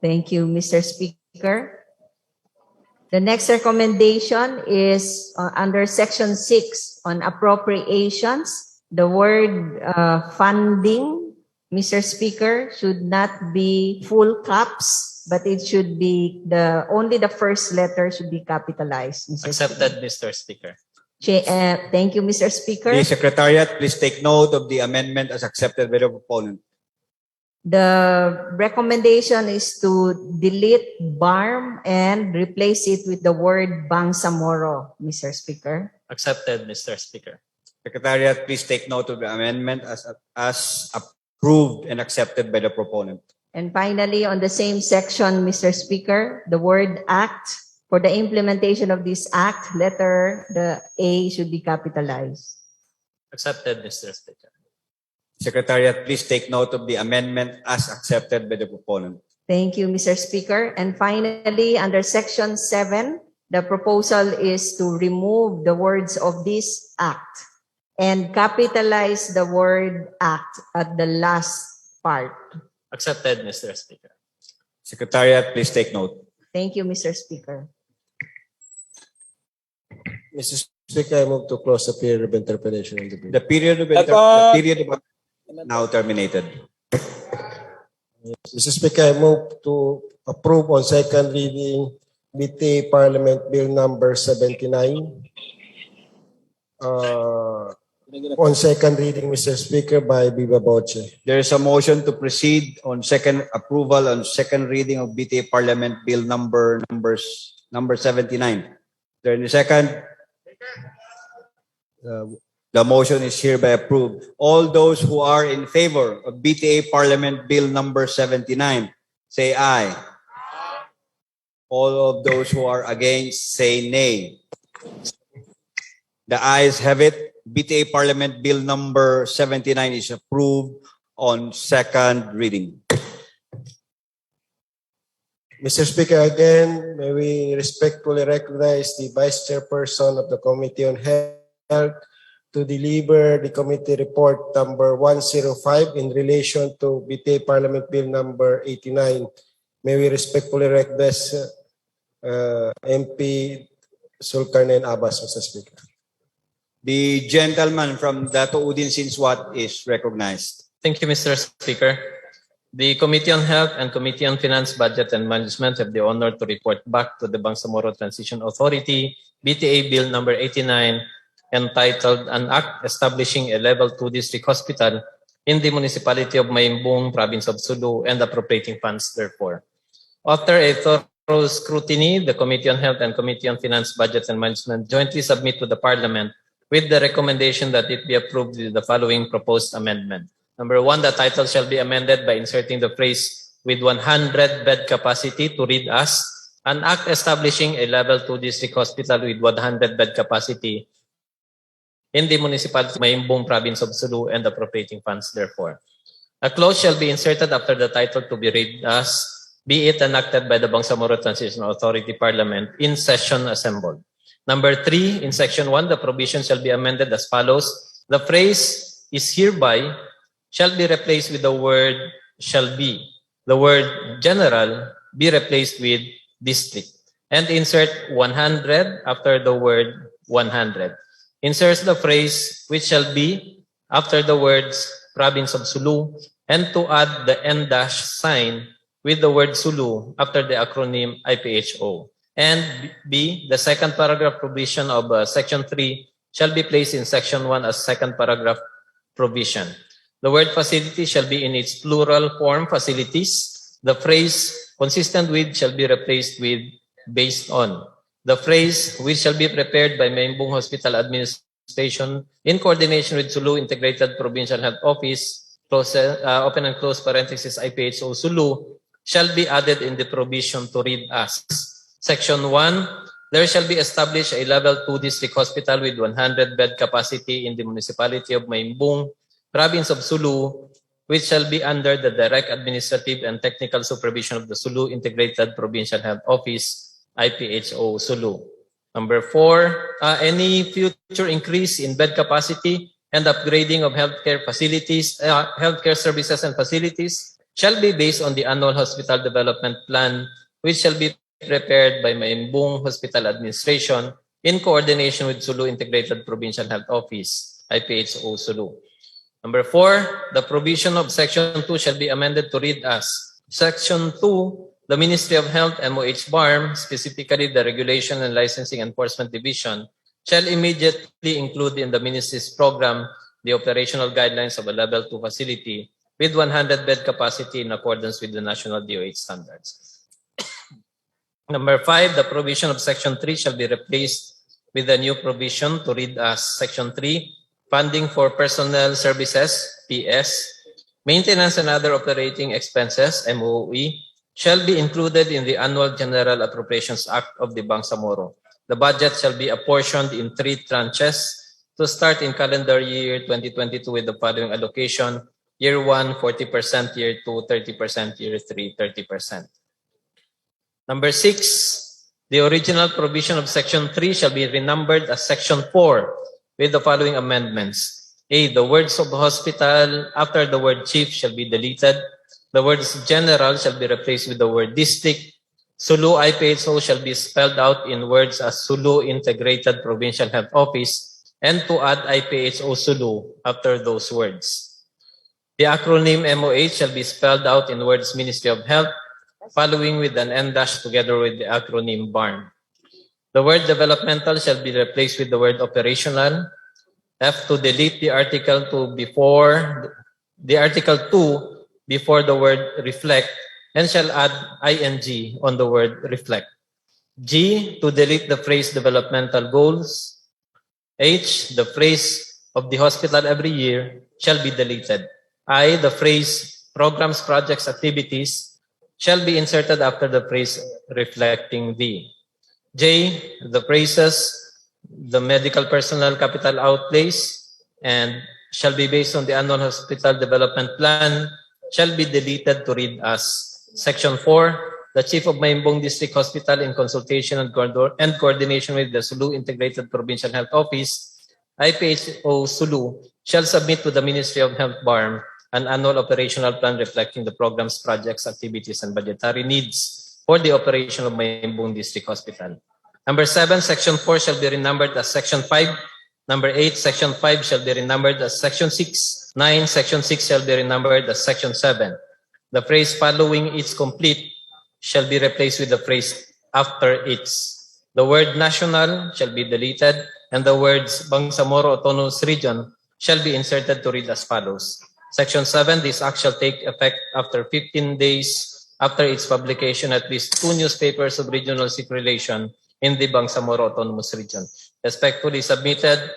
Thank you, Mr. Speaker. The next recommendation is under Section 6 on appropriations. The word funding, Mr. Speaker, should not be full caps, but it should be only the first letter should be capitalized. Mr. Accepted, Mr. Speaker. Thank you, Mr. Speaker. The Secretariat, please take note of the amendment as accepted by the proponent. The recommendation is to delete BARM and replace it with the word Bangsamoro, Mr. Speaker. Accepted, Mr. Speaker. Secretariat, please take note of the amendment as approved and accepted by the proponent. And finally, on the same section, Mr. Speaker, the word act, for the implementation of this act, the A should be capitalized. Accepted, Mr. Speaker. Secretariat, please take note of the amendment as accepted by the proponent. Thank you, Mr. Speaker. And finally, under Section 7, the proposal is to remove the words of this act and capitalize the word act at the last part. Accepted, Mr. Speaker. Secretariat, please take note. Thank you, Mr. Speaker. Mr. Speaker, I move to close the period of interpellation and debate. The period of now terminated. Mr. Speaker, I move to approve on second reading BTA Parliament Bill number 79. On second reading, Mr. Speaker, by Viva Voce. There is a motion to proceed on second approval on second reading of BTA Parliament Bill number 79. There in the second. The The motion is hereby approved. All those who are in favor of BTA Parliament Bill number 79, say aye. All of those who are against, say nay. The ayes have it. BTA Parliament Bill number 79 is approved on second reading. Mr. Speaker, again, may we respectfully recognize the Vice Chairperson of the Committee on Health to deliver the committee report number 105 in relation to BTA Parliament Bill number 89. May we respectfully recognize MP Sulkarnain Abbas, Mr. Speaker. The gentleman from Dato Udin Sinswat is recognized. Thank you, Mr. Speaker. The Committee on Health and Committee on Finance, Budget and Management have the honor to report back to the Bangsamoro Transition Authority BTA Bill number 89, entitled An Act Establishing a Level 2 District Hospital in the Municipality of Maimbung, Province of Sulu, and appropriating funds therefore. After a thorough scrutiny, the Committee on Health and Committee on Finance, Budget and Management jointly submit to the Parliament with the recommendation that it be approved with the following proposed amendment. Number 1, the title shall be amended by inserting the phrase with 100 bed capacity to read as an act establishing a level 2 district hospital with 100 bed capacity in the municipality of Maimbung, Province of Sulu, and appropriating funds therefore. A clause shall be inserted after the title to be read as, be it enacted by the Bangsamoro Transition Authority Parliament in session assembled. Number 3, in section 1, the provision shall be amended as follows. The phrase is hereby shall be replaced with the word shall be. The word general be replaced with district. And insert 100 after the word 100. Insert the phrase which shall be after the words Province of Sulu, and to add the N- sign with the word Sulu after the acronym IPHO. And B, the second paragraph provision of section 3 shall be placed in section 1 as second paragraph provision. The word facility shall be in its plural form, facilities. The phrase consistent with shall be replaced with based on. The phrase which shall be prepared by Maimbung Hospital Administration in coordination with Sulu Integrated Provincial Health Office, open and close parenthesis IPHO Sulu, shall be added in the provision to read as. Section 1, there shall be established a level 2 district hospital with 100 bed capacity in the municipality of Maimbung, Province of Sulu, which shall be under the direct administrative and technical supervision of the Sulu Integrated Provincial Health Office, IPHO Sulu. Number 4, any future increase in bed capacity and upgrading of healthcare facilities, healthcare services and facilities shall be based on the annual hospital development plan, which shall be prepared by Maimbung Hospital Administration in coordination with Sulu Integrated Provincial Health Office, IPHO Sulu. Number 4, the provision of Section 2 shall be amended to read as Section 2, the Ministry of Health MOH BARM, specifically the Regulation and Licensing Enforcement Division, shall immediately include in the Ministry's program the operational guidelines of a Level 2 facility with 100 bed capacity in accordance with the National DOH standards. Number 5, the provision of Section 3 shall be replaced with a new provision to read as Section 3, funding for personnel services, PS, maintenance and other operating expenses, MOE, shall be included in the Annual General Appropriations Act of the Bangsamoro. The budget shall be apportioned in 3 tranches to start in calendar year 2022 with the following allocation: Year 1, 40%, Year 2, 30%, Year 3, 30%. Number 6, the original provision of Section 3 shall be renumbered as Section 4 with the following amendments. A, the words of hospital after the word chief shall be deleted. The words general shall be replaced with the word district. Sulu IPHO shall be spelled out in words as Sulu Integrated Provincial Health Office, and to add IPHO Sulu after those words. The acronym MOH shall be spelled out in words Ministry of Health, following with an N- together with the acronym BARM. The word developmental shall be replaced with the word operational. F, to delete the article 2 before the word reflect, and shall add ing on the word reflect. G, to delete the phrase developmental goals. H, the phrase of the hospital every year shall be deleted. I, the phrase programs, projects, activities shall be inserted after the phrase reflecting the. J, the phrases the medical personnel capital outlays and shall be based on the annual hospital development plan shall be deleted to read as Section 4, the Chief of Mayumbong District Hospital in consultation and coordination with the Sulu Integrated Provincial Health Office, IPHO Sulu, shall submit to the Ministry of Health BARM an annual operational plan reflecting the programs, projects, activities, and budgetary needs for the operation of Mayumbong District Hospital. Number 7, Section 4 shall be renumbered as Section 5. Number 8, Section 5 shall be renumbered as Section 6. 9, Section 6 shall be renumbered as Section 7. The phrase following its complete shall be replaced with the phrase after its. The word national shall be deleted and the words Bangsamoro Autonomous Region shall be inserted to read as follows. Section 7, this act shall take effect after 15 days after its publication at least 2 newspapers of regional circulation in the Bangsamoro Autonomous Region. Respectfully submitted,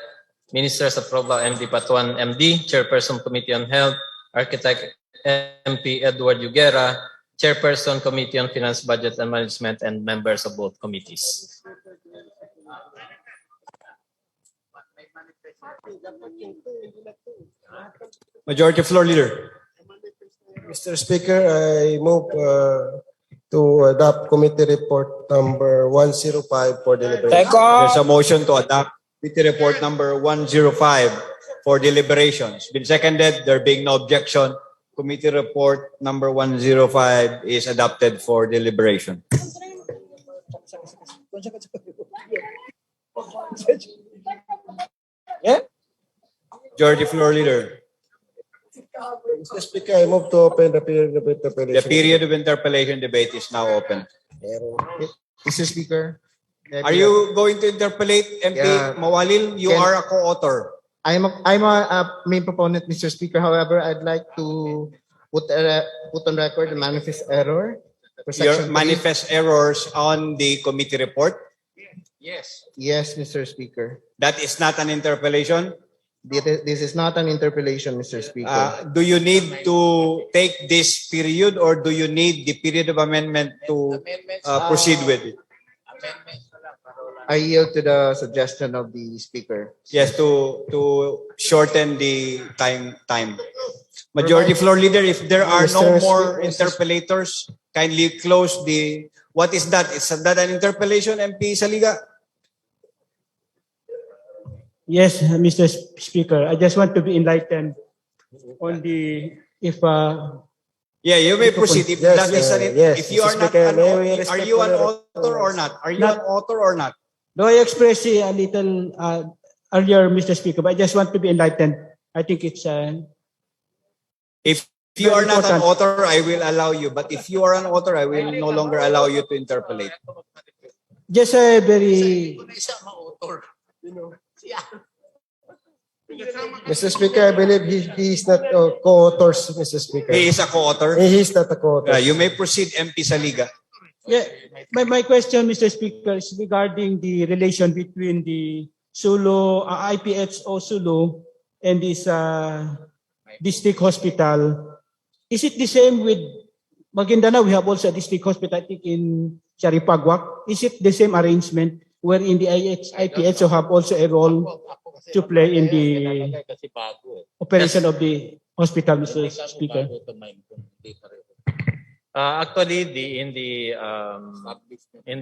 Ministers of Proba MD Patuan MD, Chairperson Committee on Health, Architect MP Edward Yuguera, Chairperson Committee on Finance, Budget and Management, and members of both committees. Majority Floor Leader. Mr. Speaker, I move to adopt committee report number 105 for deliberation. There's a motion to adopt committee report number 105 for deliberations. Been seconded, there being no objection. Committee report number 105 is adopted for deliberation. Yeah? Majority Floor Leader. Mr. Speaker, I move to open the period of interpellation. The period of interpellation debate is now open. Mr. Speaker. Are you going to interpellate MP Mawalil? You are a co-author. I'm a main proponent, Mr. Speaker. However, I'd like to put on record the manifest error. Your manifest errors on the committee report? Yes. Yes, Mr. Speaker. That is not an interpellation? This is not an interpellation, Mr. Speaker. Do you need to take this period or do you need the period of amendment to proceed with it? I yield to the suggestion of the Speaker. Yes, to shorten the time. Majority Floor Leader, if there are no more interpellators, kindly close the... What is that? Is that an interpellation, MP Saliga? Yes, Mr. Speaker. I just want to be enlightened on the yeah, you may proceed. If Yes, that is an, yes, if you Mr. are not Speaker, an, may we are respect you an the- author or not? Are you an author or not? though I expressed a little earlier, Mr. Speaker, but I just want to be enlightened. I think it's If you are not an important. author, I will allow you. But if you are an author, I will no longer allow you to interpolate. just a very Mr. Speaker, I believe he is not co-authors, Mr. Speaker. He is a co-author. He is not a co-author. You may proceed, MP Saliga. yeah. My question, Mr. Speaker, is regarding the relation between the Sulu IPHO Sulu and this district hospital. Is it the same with Maguindanao? We have also a district hospital, I think, in Charipagwak. Is it the same arrangement wherein the IPHO have also a role to play in the operation of the hospital, Mr. Speaker? Actually, in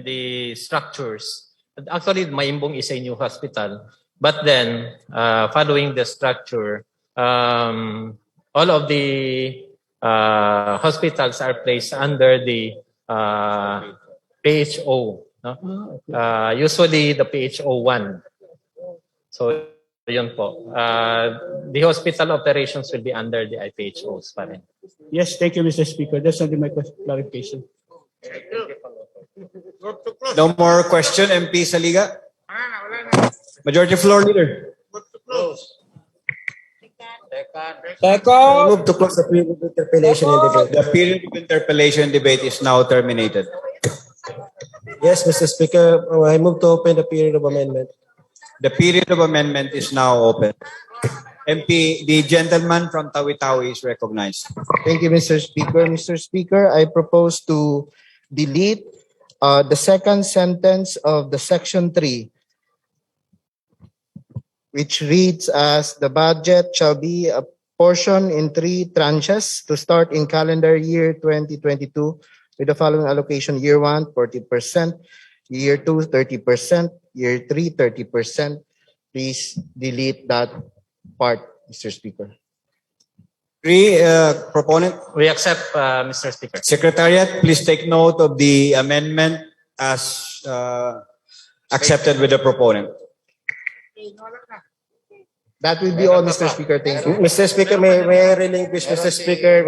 the structures, actually, Mayumbong is a new hospital. But then, following the structure, all of the hospitals are placed under the PHO. No? Usually, the PHO 1. So, yun po. The hospital operations will be under the IPHOs pa rin. Yes, thank you, Mr. Speaker. That's only my clarification. No more question, MP Saliga. Majority Floor Leader. I move to close the period of interpellation and debate. The period of interpellation debate is now terminated. Yes, Mr. Speaker, I move to open the period of amendment. The period of amendment is now open. MP, the gentleman from Tawi-Tawi is recognized. Thank you, Mr. Speaker. Mr. Speaker, I propose to delete the second sentence of the Section 3, which reads as the budget shall be apportioned in 3 tranches to start in calendar year 2022 with the following allocation: year 1, 40%, year 2, 30%, year 3, 30%. Please delete that part, Mr. Speaker. Proponent? We accept, Mr. Speaker. Secretariat, please take note of the amendment as accepted with the proponent. That will be all, Mr. Speaker. Thank you. Mr. Speaker, may I relinquish, Mr. Speaker,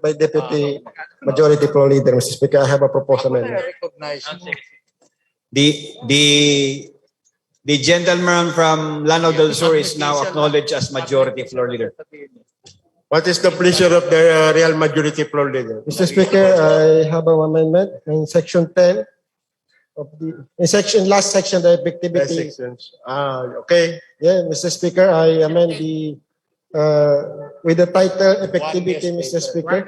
by Deputy Majority Floor Leader, Mr. Speaker, I have a proposal. The gentleman from Lanao del Sur is now acknowledged as Majority Floor Leader. What is the pleasure of the Real Majority Floor Leader? Mr. Speaker, I have an amendment in Section 10 of the last section, the effectivity. Okay. Yeah, Mr. Speaker, I amend the with the title effectivity, Mr. Speaker.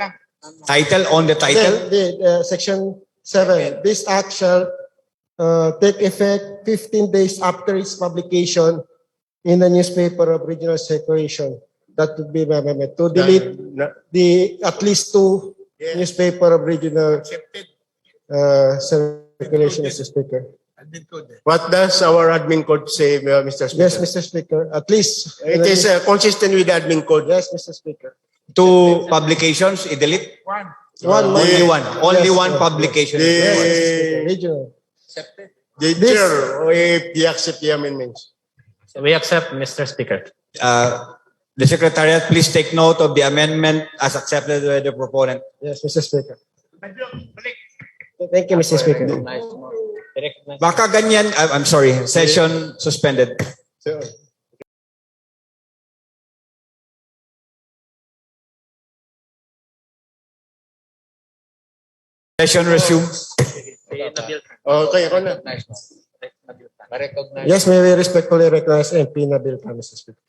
Title on the title? The Section 7. This act shall take effect 15 days after its publication in the newspaper of regional circulation. That would be my amendment. To delete the at least 2 newspaper of regional circulation, Mr. Speaker. What does our admin code say, Mr. Speaker? Yes, Mr. Speaker. At least it is consistent with the admin code. Yes, Mr. Speaker. 2 publications, i-delete? Only one. Only one publication. Regional. The chair, or if you accept the amendments. We accept, Mr. Speaker. The Secretariat, please take note of the amendment as accepted by the proponent. Yes, Mr. Speaker. Thank you, Mr. Speaker. Baka ganyan, I'm sorry, session suspended. Session resume. Okay, ako na. Yes, may we respectfully recognize MP Nabil, Mr. Speaker.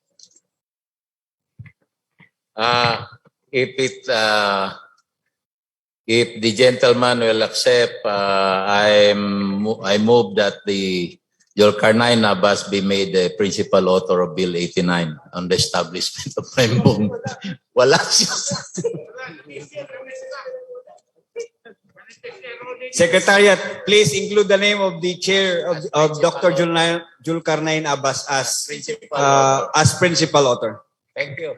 If the gentleman will accept, I move that the Zulkarnain Abbas be made the principal author of Bill 89 on the establishment of Rembong. Wala siya. Secretariat, please include the name of the chair of Dr. Zulkarnain Abbas as principal author. Thank you.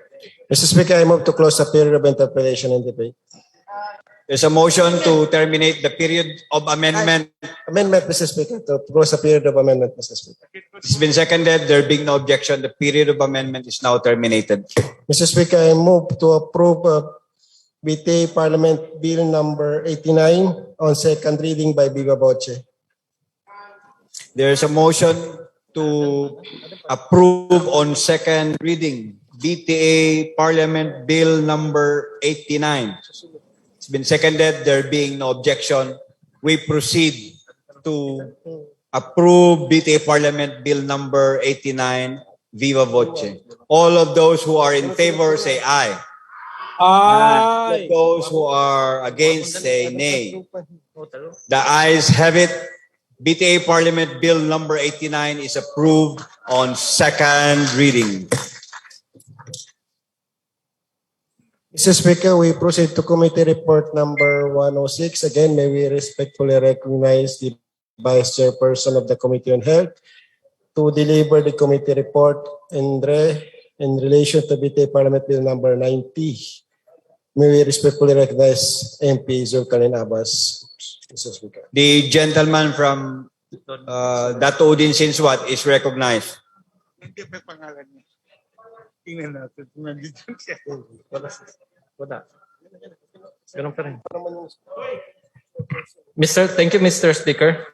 Mr. Speaker, I move to close the period of interpretation and debate. There's a motion to terminate the period of amendment. Amendment, Mr. Speaker, to close the period of amendment, Mr. Speaker. It's been seconded. There being no objection, the period of amendment is now terminated. Mr. Speaker, I move to approve BTA Parliament Bill number 89 on second reading by viva voce. There's a motion to approve on second reading BTA Parliament Bill number 89. It's been seconded. There being no objection, we proceed to approve BTA Parliament Bill number 89 viva voce. All of those who are in favor say aye. Aye. And those who are against say nay. The ayes have it. BTA Parliament Bill number 89 is approved on second reading. Mr. Speaker, we proceed to committee report number 106. Again, may we respectfully recognize the Vice Chairperson of the Committee on Health to deliver the committee report in relation to BTA Parliament Bill number 90. May we respectfully recognize MP Zulkarnain Abbas, Mr. Speaker. The gentleman from Datoodin Sinswat is recognized. Thank you, Mr. Speaker.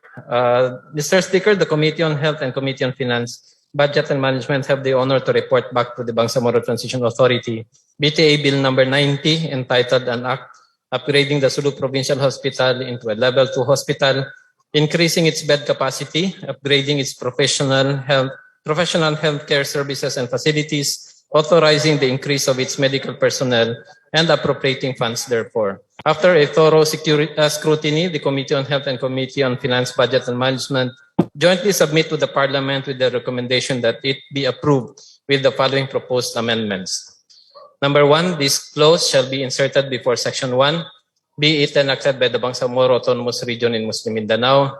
Mr. Speaker, the Committee on Health and Committee on Finance, Budget and Management have the honor to report back to the Bangsamoro Transition Authority BTA Bill number 90 entitled An Act Upgrading the Sulu Provincial Hospital into a Level 2 Hospital increasing its bed capacity, upgrading its professional healthcare services and facilities, authorizing the increase of its medical personnel, and appropriating funds therefore. After a thorough scrutiny, the Committee on Health and Committee on Finance, Budget and Management jointly submit to the Parliament with the recommendation that it be approved with the following proposed amendments. Number 1, this clause shall be inserted before Section 1, be it enacted by the Bangsamoro Autonomous Region in Muslim Mindanao,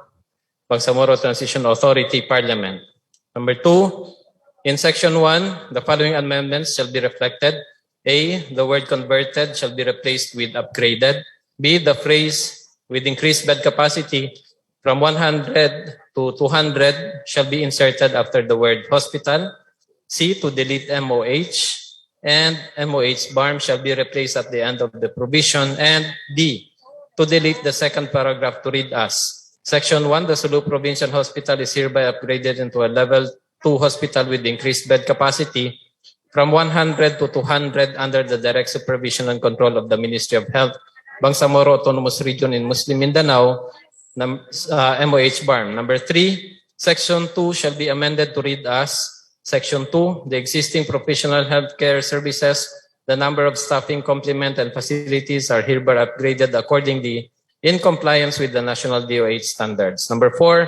Bangsamoro Transition Authority Parliament. Number 2, in Section 1, the following amendments shall be reflected. A, the word converted shall be replaced with upgraded. B, the phrase with increased bed capacity from 100 to 200 shall be inserted after the word hospital. C, to delete MOH, and MOH barm shall be replaced at the end of the provision. And D, to delete the second paragraph to read as Section 1, the Sulu Provincial Hospital is hereby upgraded into a level 2 hospital with increased bed capacity from 100 to 200 under the direct supervision and control of the Ministry of Health, Bangsamoro Autonomous Region in Muslim Mindanao, MOH barm. Number 3, Section 2 shall be amended to read as Section 2, the existing professional healthcare services, the number of staffing complement and facilities are hereby upgraded accordingly in compliance with the national DOH standards. Number 4,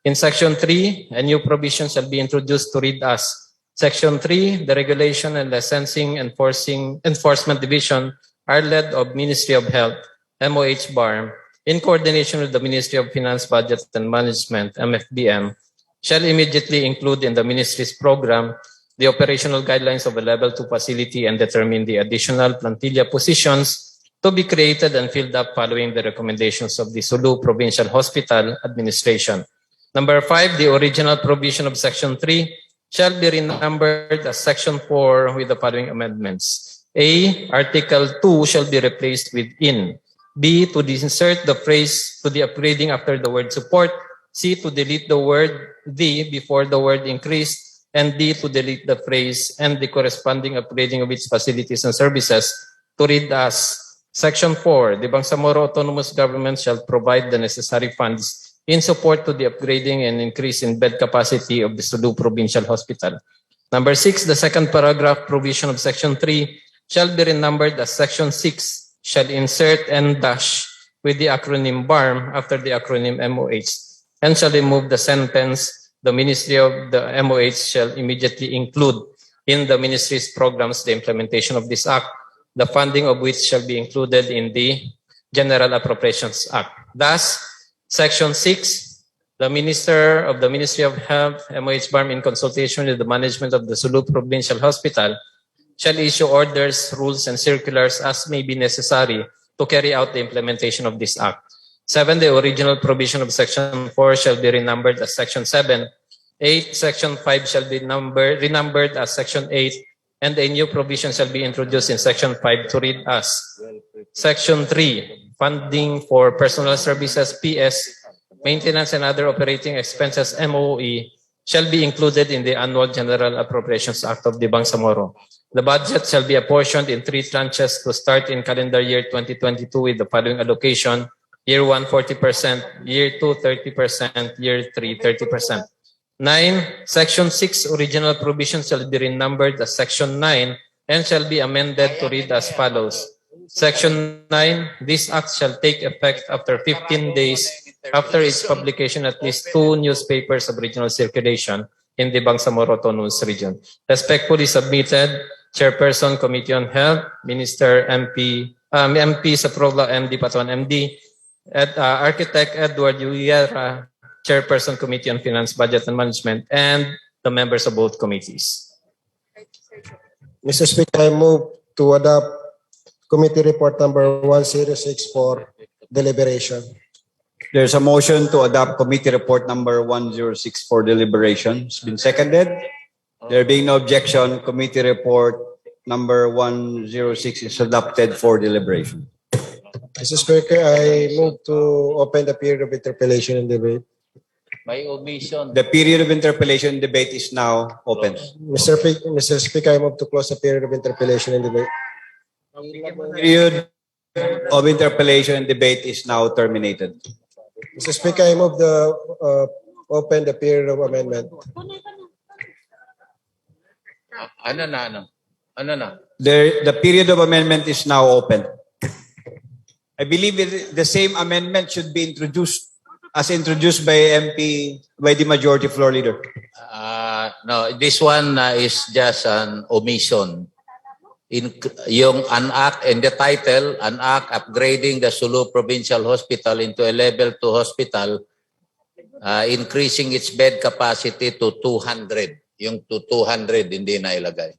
in Section 3, a new provision shall be introduced to read as Section 3, the Regulation and Licensing Enforcement Division are led of Ministry of Health, MOH barm, in coordination with the Ministry of Finance, Budget and Management, MFBM, shall immediately include in the ministry's program the operational guidelines of a level 2 facility and determine the additional plantilla positions to be created and filled up following the recommendations of the Sulu Provincial Hospital Administration. Number 5, the original provision of Section 3 shall be renumbered as Section 4 with the following amendments. A, Article 2 shall be replaced with in. B, to insert the phrase to the upgrading after the word support. C, to delete the word the before the word increased. And D, to delete the phrase and the corresponding upgrading of its facilities and services to read as Section 4, the Bangsamoro Autonomous Government shall provide the necessary funds in support to the upgrading and increase in bed capacity of the Sulu Provincial Hospital. Number 6, the second paragraph provision of Section 3 shall be renumbered as Section 6 shall insert N dash with the acronym BARM after the acronym MOH and shall remove the sentence, the Ministry of the MOH shall immediately include in the ministry's programs the implementation of this act, the funding of which shall be included in the General Appropriations Act. Thus, Section 6, the Minister of the Ministry of Health, MOH BARM, in consultation with the management of the Sulu Provincial Hospital, shall issue orders, rules, and circulars as may be necessary to carry out the implementation of this act. 7, the original provision of Section 4 shall be renumbered as Section 7. 8, Section 5 shall be renumbered as Section 8, and a new provision shall be introduced in Section 5 to read as Section 3, funding for personal services, PS, maintenance and other operating expenses, MOE, shall be included in the Annual General Appropriations Act of the Bangsamoro. The budget shall be apportioned in 3 tranches to start in calendar year 2022 with the following allocation: Year 1, 40%, Year 2, 30%, Year 3, 30%. 9, Section 6 original provision shall be renumbered as Section 9 and shall be amended to read as follows. Section 9, this act shall take effect after 15 days after its publication at least 2 newspapers of regional circulation in the Bangsamoro Autonomous Region. Respectfully submitted, Chairperson, Committee on Health, Minister MP Saprola MD Patuan MD, Architect Edward Uyera, Chairperson, Committee on Finance, Budget and Management, and the members of both committees. Mr. Speaker, I move to adopt Committee Report number 106 for deliberation. There's a motion to adopt Committee Report number 106 for deliberation. It's been seconded. There being no objection, Committee Report number 106 is adopted for deliberation. Mr. Speaker, I move to open the period of interpellation and debate. By omission. The period of interpellation and debate is now open. Mr. Speaker, I move to close the period of interpellation and debate. Period of interpellation and debate is now terminated. Mr. Speaker, I move the open the period of amendment. Ano na? The period of amendment is now open. I believe the same amendment should be introduced by the majority floor leader. No, this one is just an omission. Yung an act in the title, an act upgrading the Sulu Provincial Hospital into a level 2 hospital, increasing its bed capacity to 200. Yung to 200 hindi na ilagay.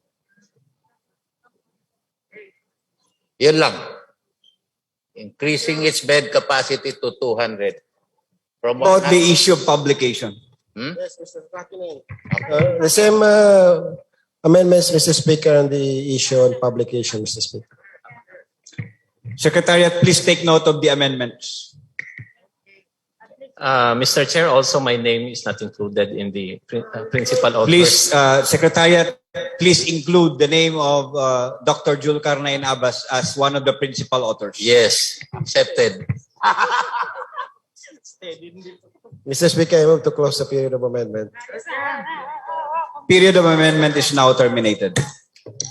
Yun lang. Increasing its bed capacity to 200. From About the issue of publication. Yes, Mr. Pakinen. The same amendments, Mr. Speaker, on the issue on publication, Mr. Speaker. Secretariat, please take note of the amendments. Mr. Chair, also my name is not included in the principal authors. Please, Secretariat, please include the name of Dr. Julkarnain Abbas as one of the principal authors. Yes, accepted. Mr. Speaker, I move to close the period of amendment. Period of amendment is now terminated.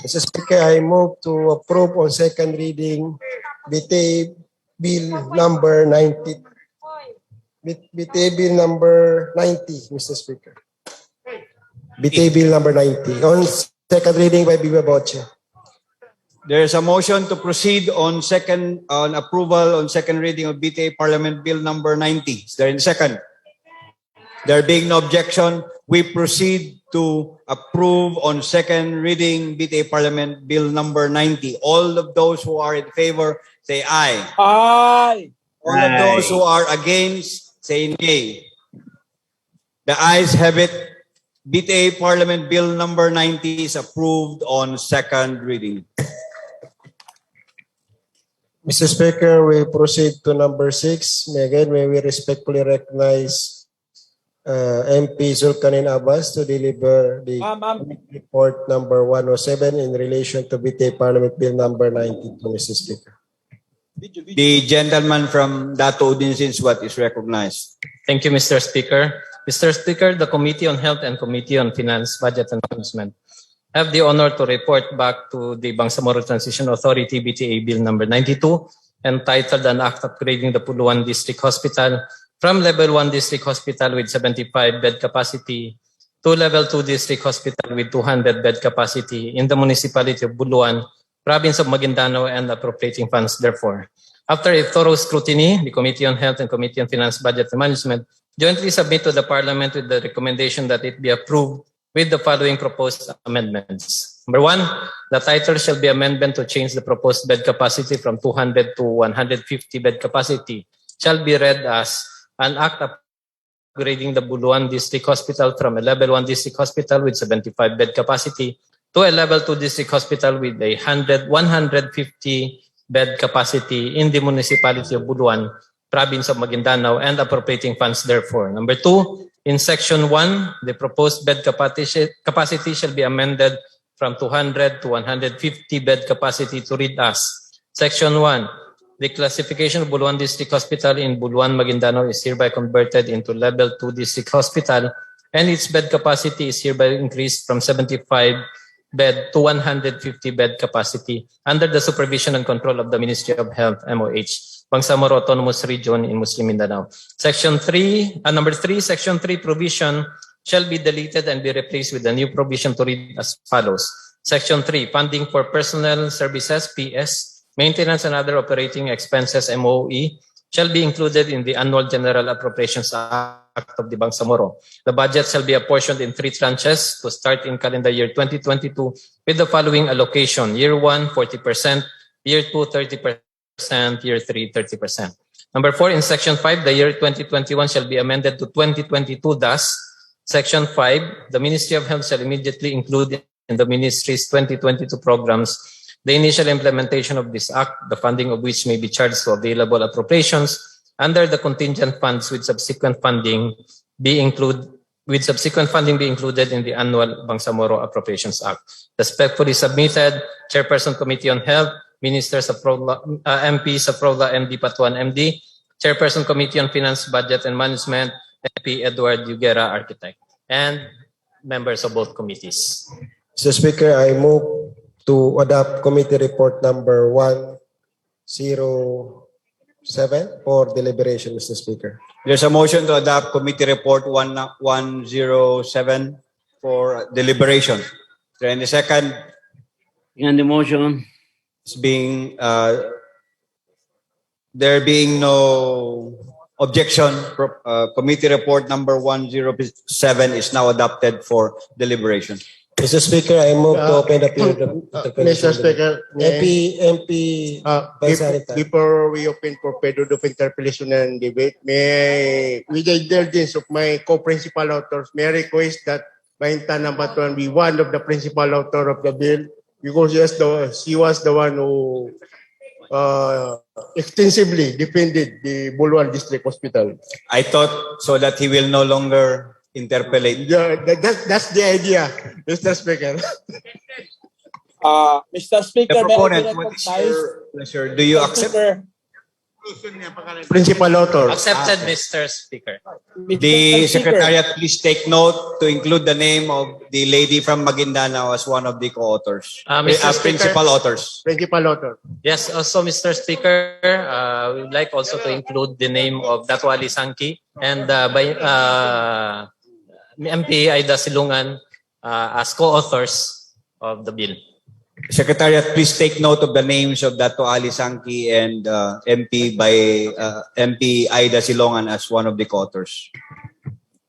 Mr. Speaker, I move to approve on second reading BTA Bill number 90. BTA Bill number 90, Mr. Speaker. BTA Bill number 90. On second reading by Viva Voce. There is a motion to proceed on approval on second reading of BTA Parliament Bill number 90. Is there a second? There being no objection, we proceed to approve on second reading BTA Parliament Bill number 90. All of those who are in favor, say aye. Aye. All of those who are against, say nay. The ayes have it. BTA Parliament Bill number 90 is approved on second reading. Mr. Speaker, we proceed to number 6. May we respectfully recognize MP Zulkarnain Abbas to deliver the report number 107 in relation to BTA Parliament Bill number 92, Mr. Speaker. The gentleman from Dato Udinsinswat is recognized. Thank you, Mr. Speaker. Mr. Speaker, the Committee on Health and Committee on Finance, Budget and Management have the honor to report back to the Bangsamoro Transition Authority BTA Bill number 92, entitled An Act Upgrading the Buluan District Hospital from Level 1 District Hospital with 75 bed capacity to Level 2 District Hospital with 200 bed capacity in the municipality of Buluan, Province of Maguindanao, and appropriating funds therefore. After a thorough scrutiny, the Committee on Health and Committee on Finance, Budget and Management jointly submit to the Parliament with the recommendation that it be approved with the following proposed amendments. Number 1, the title shall be amendment to change the proposed bed capacity from 200 to 150 bed capacity. Shall be read as an act upgrading the Buluan District Hospital from a Level 1 District Hospital with 75 bed capacity to a Level 2 District Hospital with 150 bed capacity in the municipality of Buluan, Province of Maguindanao, and appropriating funds therefore. Number 2, in Section 1, the proposed bed capacity shall be amended from 200 to 150 bed capacity to read as Section 1. The classification of Buluan District Hospital in Buluan, Maguindanao is hereby converted into Level 2 District Hospital, and its bed capacity is hereby increased from 75 bed to 150 bed capacity under the supervision and control of the Ministry of Health, MOH, Bangsamoro Autonomous Region in Muslim Mindanao. Number 3, Section 3 provision shall be deleted and be replaced with a new provision to read as follows. Section 3, funding for personnel services, PS, maintenance and other operating expenses, MOE, shall be included in the Annual General Appropriations Act of the Bangsamoro. The budget shall be apportioned in 3 tranches to start in calendar year 2022 with the following allocation. Year 1, 40%, Year 2, 30%, Year 3, 30%. Number 4, in Section 5, the year 2021 shall be amended to 2022 thus. Section 5, the Ministry of Health shall immediately include in the Ministry's 2022 programs the initial implementation of this act, the funding of which may be charged to available appropriations under the contingent funds with subsequent funding be included in the annual Bangsamoro Appropriations Act. Respectfully submitted, Chairperson Committee on Health, Minister Saprola, MP Saprola MD Patuan MD, Chairperson, Committee on Finance, Budget and Management, MP Edward Yuguera, Architect, and members of both committees. Mr. Speaker, I move to adopt committee report number 107 for deliberation, Mr. Speaker. There's a motion to adopt committee report 107 for deliberation. Is there any second? On the motion. It's being there being no objection, committee report number 107 is now adopted for deliberation. Mr. Speaker, I move to open the period of interpellation. Mr. Speaker, MP Bangsamoro. before we open for period of interpellation and debate, with the indulgence of my co-principal authors, may I request that Bahinta number 1 be one of the principal author of the bill, because she was the one who extensively defended the Buluan District Hospital. I thought so that he will no longer interpellate. Yeah, that's the idea, Mr. Speaker. Mr. Speaker, The proponent, what is your pleasure? Do you accept? Principal author. Accepted, Mr. Speaker. The Secretariat, please take note to include the name of the lady from Maguindanao as one of the co-authors. Mr. Speaker. Principal authors. Principal author. Yes, also, Mr. Speaker, we would like also to include the name of Datwali Sangki and MP Aida Silungan as co-authors of the bill. Secretariat, please take note of the names of Dato Ali Sangki and MP Aida Silongan as one of the co-authors.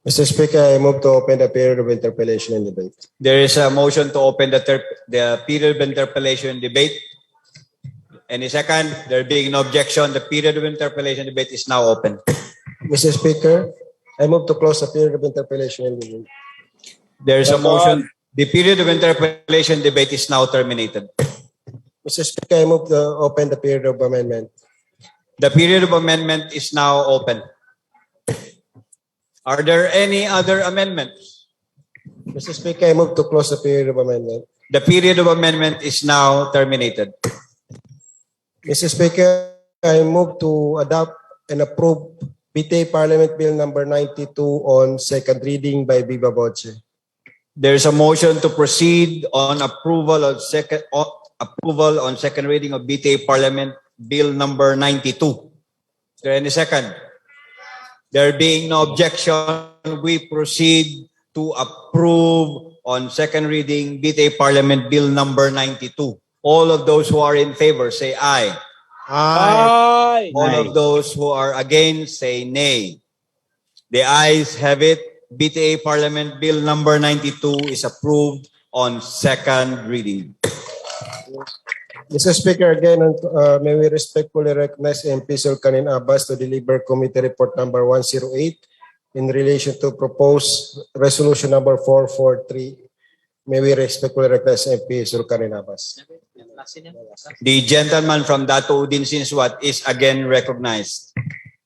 Mr. Speaker, I move to open the period of interpellation and debate. There is a motion to open the period of interpellation and debate. Any second? There being no objection, the period of interpellation and debate is now open. Mr. Speaker, I move to close the period of interpellation and debate. There is a motion. The period of interpellation debate is now terminated. Mr. Speaker, I move to open the period of amendment. The period of amendment is now open. Are there any other amendments? Mr. Speaker, I move to close the period of amendment. The period of amendment is now terminated. Mr. Speaker, I move to adopt and approve BTA Parliament Bill number 92 on second reading by Viva Voce. There is a motion to proceed on approval on second reading of BTA Parliament Bill number 92. Is there any second? There being no objection, we proceed to approve on second reading BTA Parliament Bill number 92. All of those who are in favor say aye. Aye. All of those who are against say nay. The ayes have it. BTA Parliament Bill number 92 is approved on second reading. Mr. Speaker, again, may we respectfully recognize MP Sulcanin Abbas to deliver committee report number 108 in relation to proposed resolution number 443. May we respectfully recognize MP Sulcanin Abbas. The gentleman from Dato Udin Sinswat is again recognized.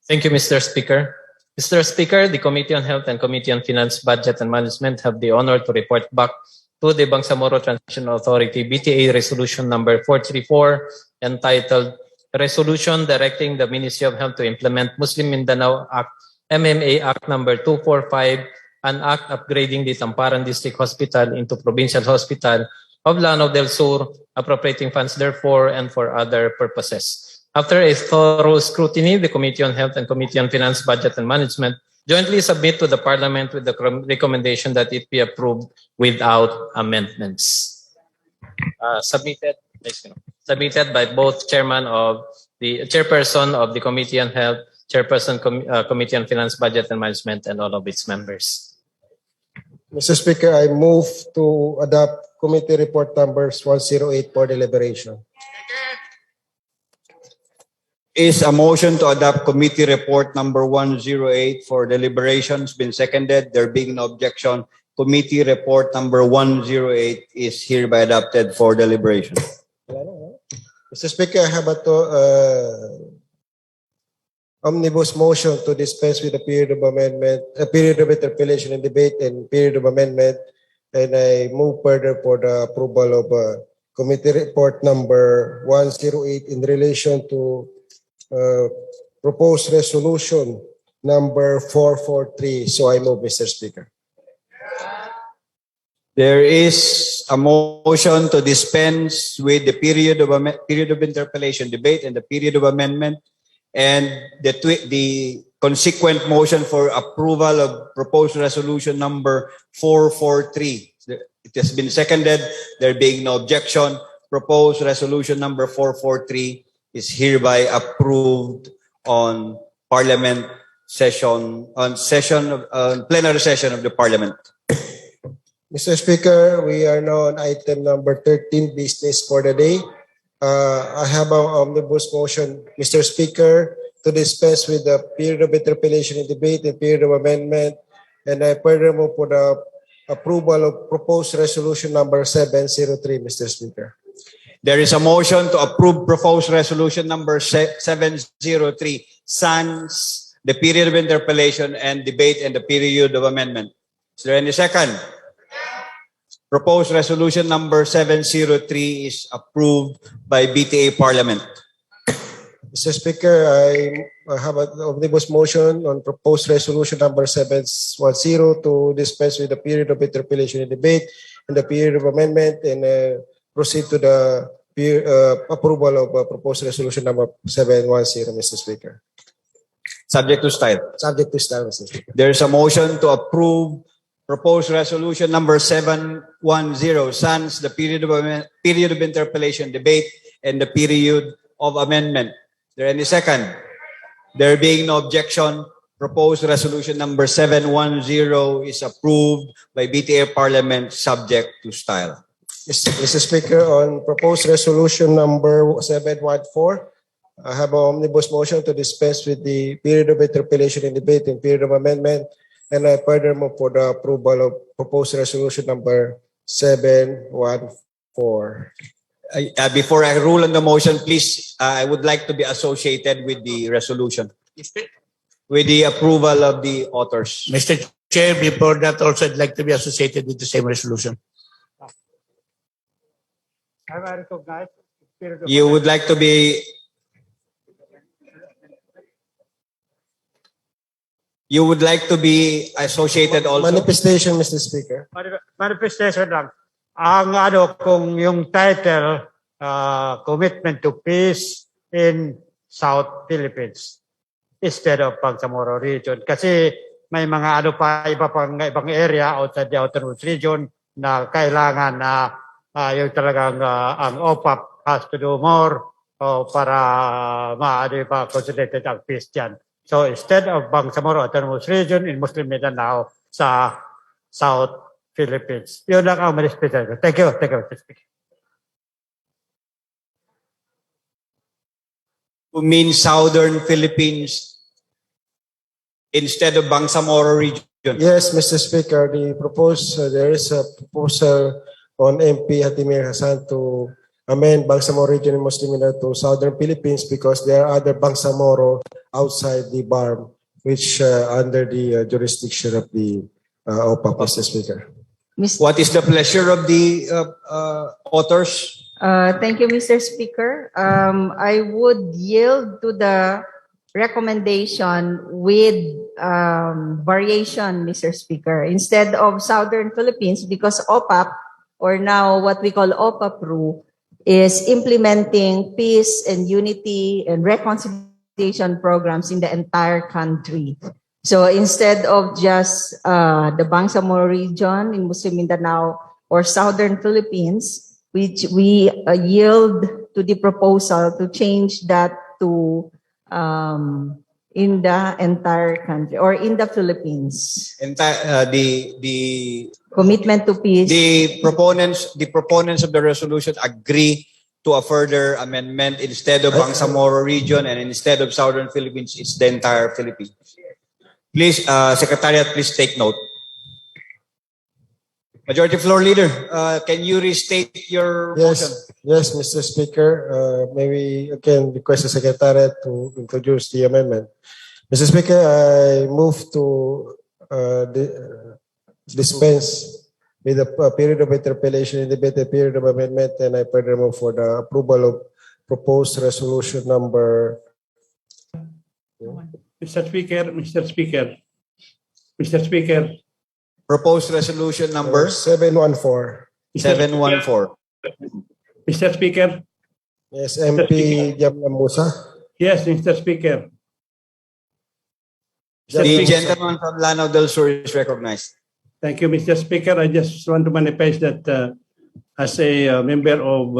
Thank you, Mr. Speaker. Mr. Speaker, the Committee on Health and Committee on Finance, Budget and Management have the honor to report back to the Bangsamoro Transition Authority BTA Resolution number 434 entitled Resolution Directing the Ministry of Health to Implement Muslim Mindanao Act MMA Act number 245, an act upgrading the Tamparan District Hospital into Provincial Hospital of Lanao del Sur, appropriating funds therefore and for other purposes. After a thorough scrutiny, the Committee on Health and Committee on Finance, Budget and Management jointly submit to the Parliament with the recommendation that it be approved without amendments. Submitted by both chairperson of the Committee on Health, chairperson Committee on Finance, Budget and Management, and all of its members. Mr. Speaker, I move to adopt committee report numbers 108 for deliberation. Is a motion to adopt committee report number 108 for deliberations been seconded? There being no objection, committee report number 108 is hereby adopted for deliberation. Mr. Speaker, I have omnibus motion to dispense with the period of amendment, a period of interpellation and debate and period of amendment, and I move further for the approval of committee report number 108 in relation to proposed resolution number 443. So I move, Mr. Speaker. There is a motion to dispense with the period of interpellation, debate, and the period of amendment, and the consequent motion for approval of proposed resolution number 443. It has been seconded. There being no objection, proposed resolution number 443 is hereby approved on Parliament session, plenary session of the Parliament. Mr. Speaker, we are now on item number 13, business for the day. I have an omnibus motion, Mr. Speaker, to dispense with the period of interpellation and debate and period of amendment. And I further move for the approval of proposed resolution number 703, Mr. Speaker. There is a motion to approve proposed resolution number 703, sans the period of interpellation and debate and the period of amendment. Is there any second? Proposed resolution number 703 is approved by BTA Parliament. Mr. Speaker, I have an omnibus motion on proposed resolution number 710 to dispense with the period of interpellation and debate and the period of amendment, and proceed to the approval of proposed resolution number 710, Mr. Speaker. Subject to style. Subject to style, Mr. Speaker. There is a motion to approve proposed resolution number 710, sans the period of interpellation, debate, and the period of amendment. Is there any second? There being no objection, proposed resolution number 710 is approved by BTA Parliament, subject to style. Mr. Speaker, on proposed resolution number 714, I have an omnibus motion to dispense with the period of interpellation and debate and period of amendment, and I further move for the approval of proposed resolution number 714. Before I rule on the motion, please, I would like to be associated with the resolution, with the approval of the authors. Mr. Chair, before that also I'd like to be associated with the same resolution. I recognize. You would like to be... You would like to be associated also? Manifestation, Mr. Speaker. Manifestation lang. Ang kung yung title, Commitment to Peace in South Philippines instead of Bangsamoro region. Kasi may mga iba pang ibang area outside the Autonomous region na kailangan na yung talagang ang OPAP has to do more para considered ang peace dyan. So instead of Bangsamoro Autonomous Region in Muslim Mindanao sa South Philippines. Yun lang ang manifestation. Thank you. Thank you, Mr. Speaker. Who means Southern Philippines instead of Bangsamoro region? Yes, Mr. Speaker. There is a proposal on MP Hatimir Hassan to amend Bangsamoro region in Muslim Mindanao to Southern Philippines because there are other Bangsamoro outside the BARM, which under the jurisdiction of the OPAP, Mr. Speaker. What is the pleasure of the authors? Thank you, Mr. Speaker. I would yield to the recommendation with variation, Mr. Speaker. Instead of Southern Philippines, because OPAP, or now what we call OPAP-RU, is implementing peace and unity and reconciliation programs in the entire country. So instead of just the Bangsamoro region in Muslim Mindanao or Southern Philippines, which we yield to the proposal to change that to in the entire country or in the Philippines. The commitment to peace. The proponents of the resolution agree to a further amendment. Instead of Bangsamoro region and instead of Southern Philippines, it's the entire Philippines. Please, Secretariat, please take note. Majority Floor Leader, can you restate your motion? Yes, Mr. Speaker. May we again request the Secretariat to introduce the amendment. Mr. Speaker, I move to dispense with the period of interpellation in debate, the period of amendment, and I further move for the approval of proposed resolution number Mr. Speaker, Mr. Speaker, Mr. Speaker, Proposed resolution number 714. 714. Mr. Speaker, Yes, MP Jamnamusa. yes, Mr. Speaker. Mr. The Speaker. gentleman from Lanao del Sur is recognized. Thank you, Mr. Speaker. I just want to manifest that as a member of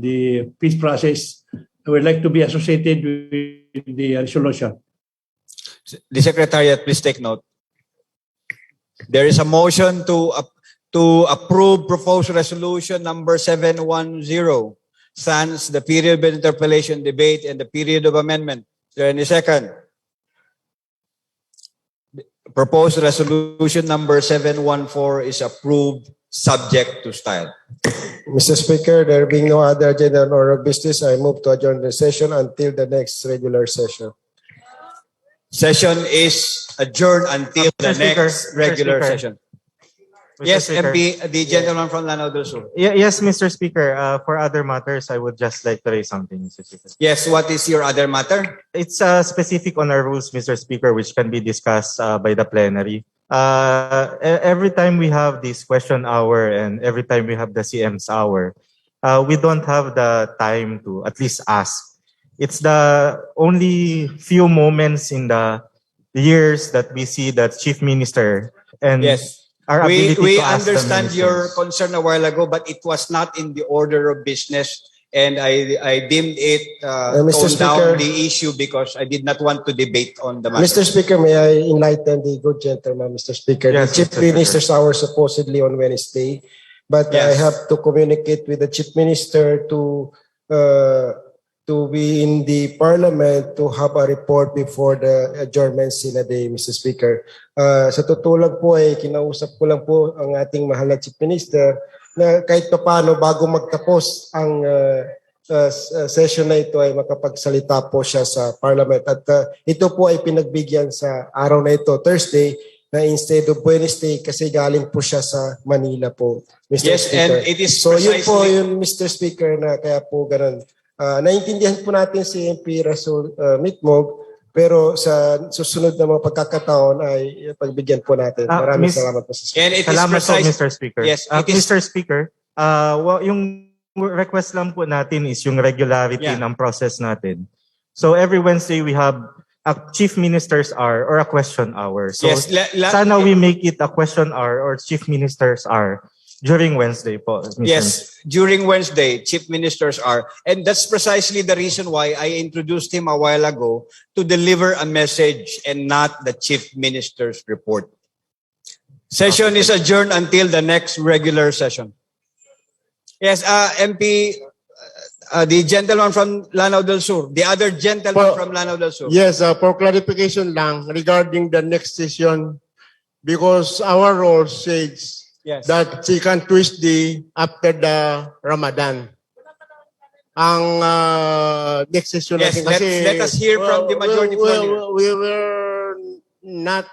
the peace process, I would like to be associated with the resolution. The Secretariat, please take note. There is a motion to approve proposed resolution number 710. Sans the period of interpellation, debate, and the period of amendment. Is there any second? Proposed resolution number 714 is approved subject to style. Mr. Speaker, there being no other agenda or business, I move to adjourn the session until the next regular session. Session is adjourned until the next regular session. Yes, Speaker. MP, the gentleman from Lanao del Sur. Yes, Mr. Speaker. For other matters, I would just like to raise something, Mr. Speaker. Yes, what is your other matter? It's specific on our rules, Mr. Speaker, which can be discussed by the plenary. Every time we have this question hour and every time we have the CM's hour, we don't have the time to at least ask. It's the only few moments in the years that we see that Chief Minister and Yes. our ability We to ask the understand your ministers. concern a while ago, but it was not in the order of business, and I deemed it Mr. toned down Speaker. the issue because I did not want to debate on the matter. Mr. Speaker, may I enlighten the good gentleman, Mr. Speaker? Yes, the Chief Mr. Speaker. Minister's hour supposedly on Wednesday, but I Yes. have to communicate with the Chief Minister to be in the Parliament to have a report before the adjournment sila day, Mr. Speaker. Sa totoo lang po ay kinausap ko lang po ang ating mahal na Chief Minister na kahit paano bago magtapos ang session na ito ay makapagsalita po siya sa Parliament. At ito po ay pinagbigyan sa araw na ito, Thursday, na instead of Wednesday kasi galing po siya sa Manila po, Mr. Yes, Speaker. and it is so yun po precisely- yun, Mr. Speaker, na kaya po ganun. Naintindihan po natin si MP Rasul Mitmog, pero sa susunod na mga pagkakataon ay pagbigyan po natin. Maraming salamat po, Mr. Speaker. And it is Salamat po, precise- Mr. Speaker. Yes, it is- Mr. Speaker, yung request lang po natin is yung regularity Yeah. ng process natin. So every Wednesday we have a Chief Minister's hour or a question hour. So Yes, sana we make it a question hour or Chief Minister's hour during Wednesday po. Mr. Yes, during Wednesday, Chief Ministers are. And that's precisely the reason why I introduced him a while ago to deliver a message and not the Chief Minister's report. Session is adjourned until the next regular session. Yes, MP, the gentleman from Lanao del Sur, the other gentleman from Lanao del Sur. Yes, for clarification lang regarding the next session, because our rule says Yes. that second Tuesday after the Ramadan. Ang next session Yes, natin kasi let us hear from the majority floor leader. we were not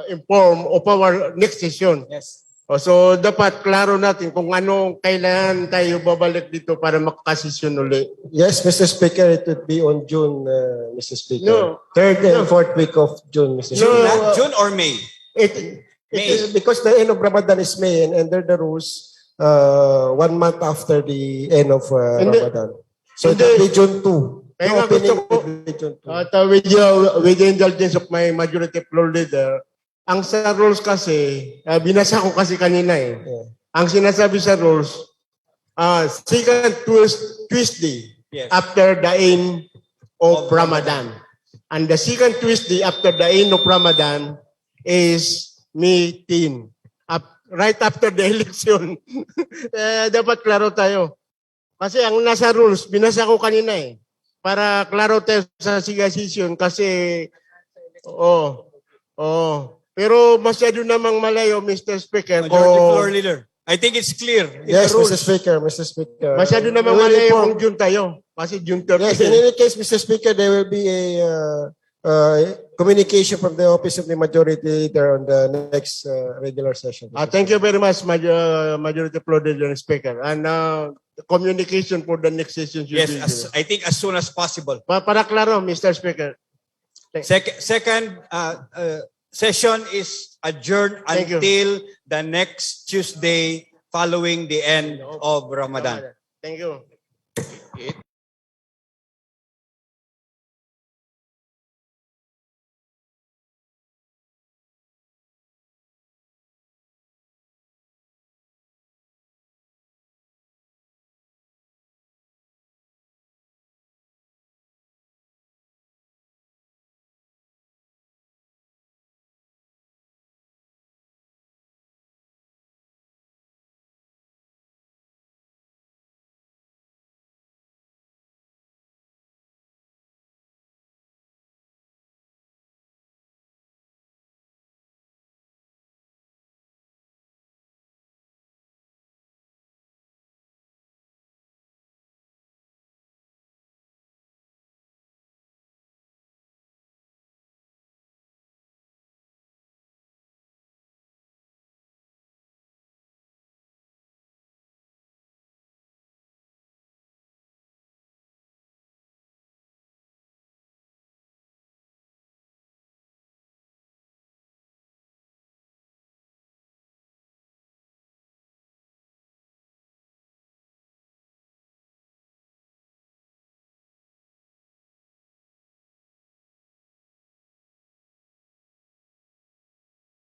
informed of our next session. Yes. So dapat klaro natin kung anong kailangan tayo babalik dito para makasesyon uli. Yes, Mr. Speaker, it would be on June, Mr. Speaker. No. Third and fourth week of June, Mr. June, Speaker. June or May? It is because the end of Ramadan is May and under the rules, 1 month after the end of Hindi. Ramadan. So it Hindi. will be June 2. Kaya The nga opening gusto ko, will be June 2. at with the indulgence of my majority floor leader, ang sa rules kasi, binasa ko kasi kanina eh. Ang sinasabi sa rules, second Tuesday Yes. after the end of Ramadan. And the second Tuesday after the end of Ramadan is May 10. Right after the election. Dapat klaro tayo. Kasi ang nasa rules, binasa ko kanina eh. Para klaro tayo sa session kasi pero masyado namang malayo, Mr. Speaker. Majority floor leader. I think it's clear. in Yes, the rules. Mr. Speaker, Mr. Speaker. Masyado namang We will malayo inform- kung June tayo. Kasi June 30. Yes, in any case, Mr. Speaker, there will be a communication from the Office of the Majority Leader on the next regular session. Thank you very much, Majority Floor Leader and Speaker. And the communication for the next session should Yes, be I think as soon as possible. para klaro, Mr. Speaker. Second session is adjourned Thank you. until the next Tuesday following the end of Ramadan. Thank you.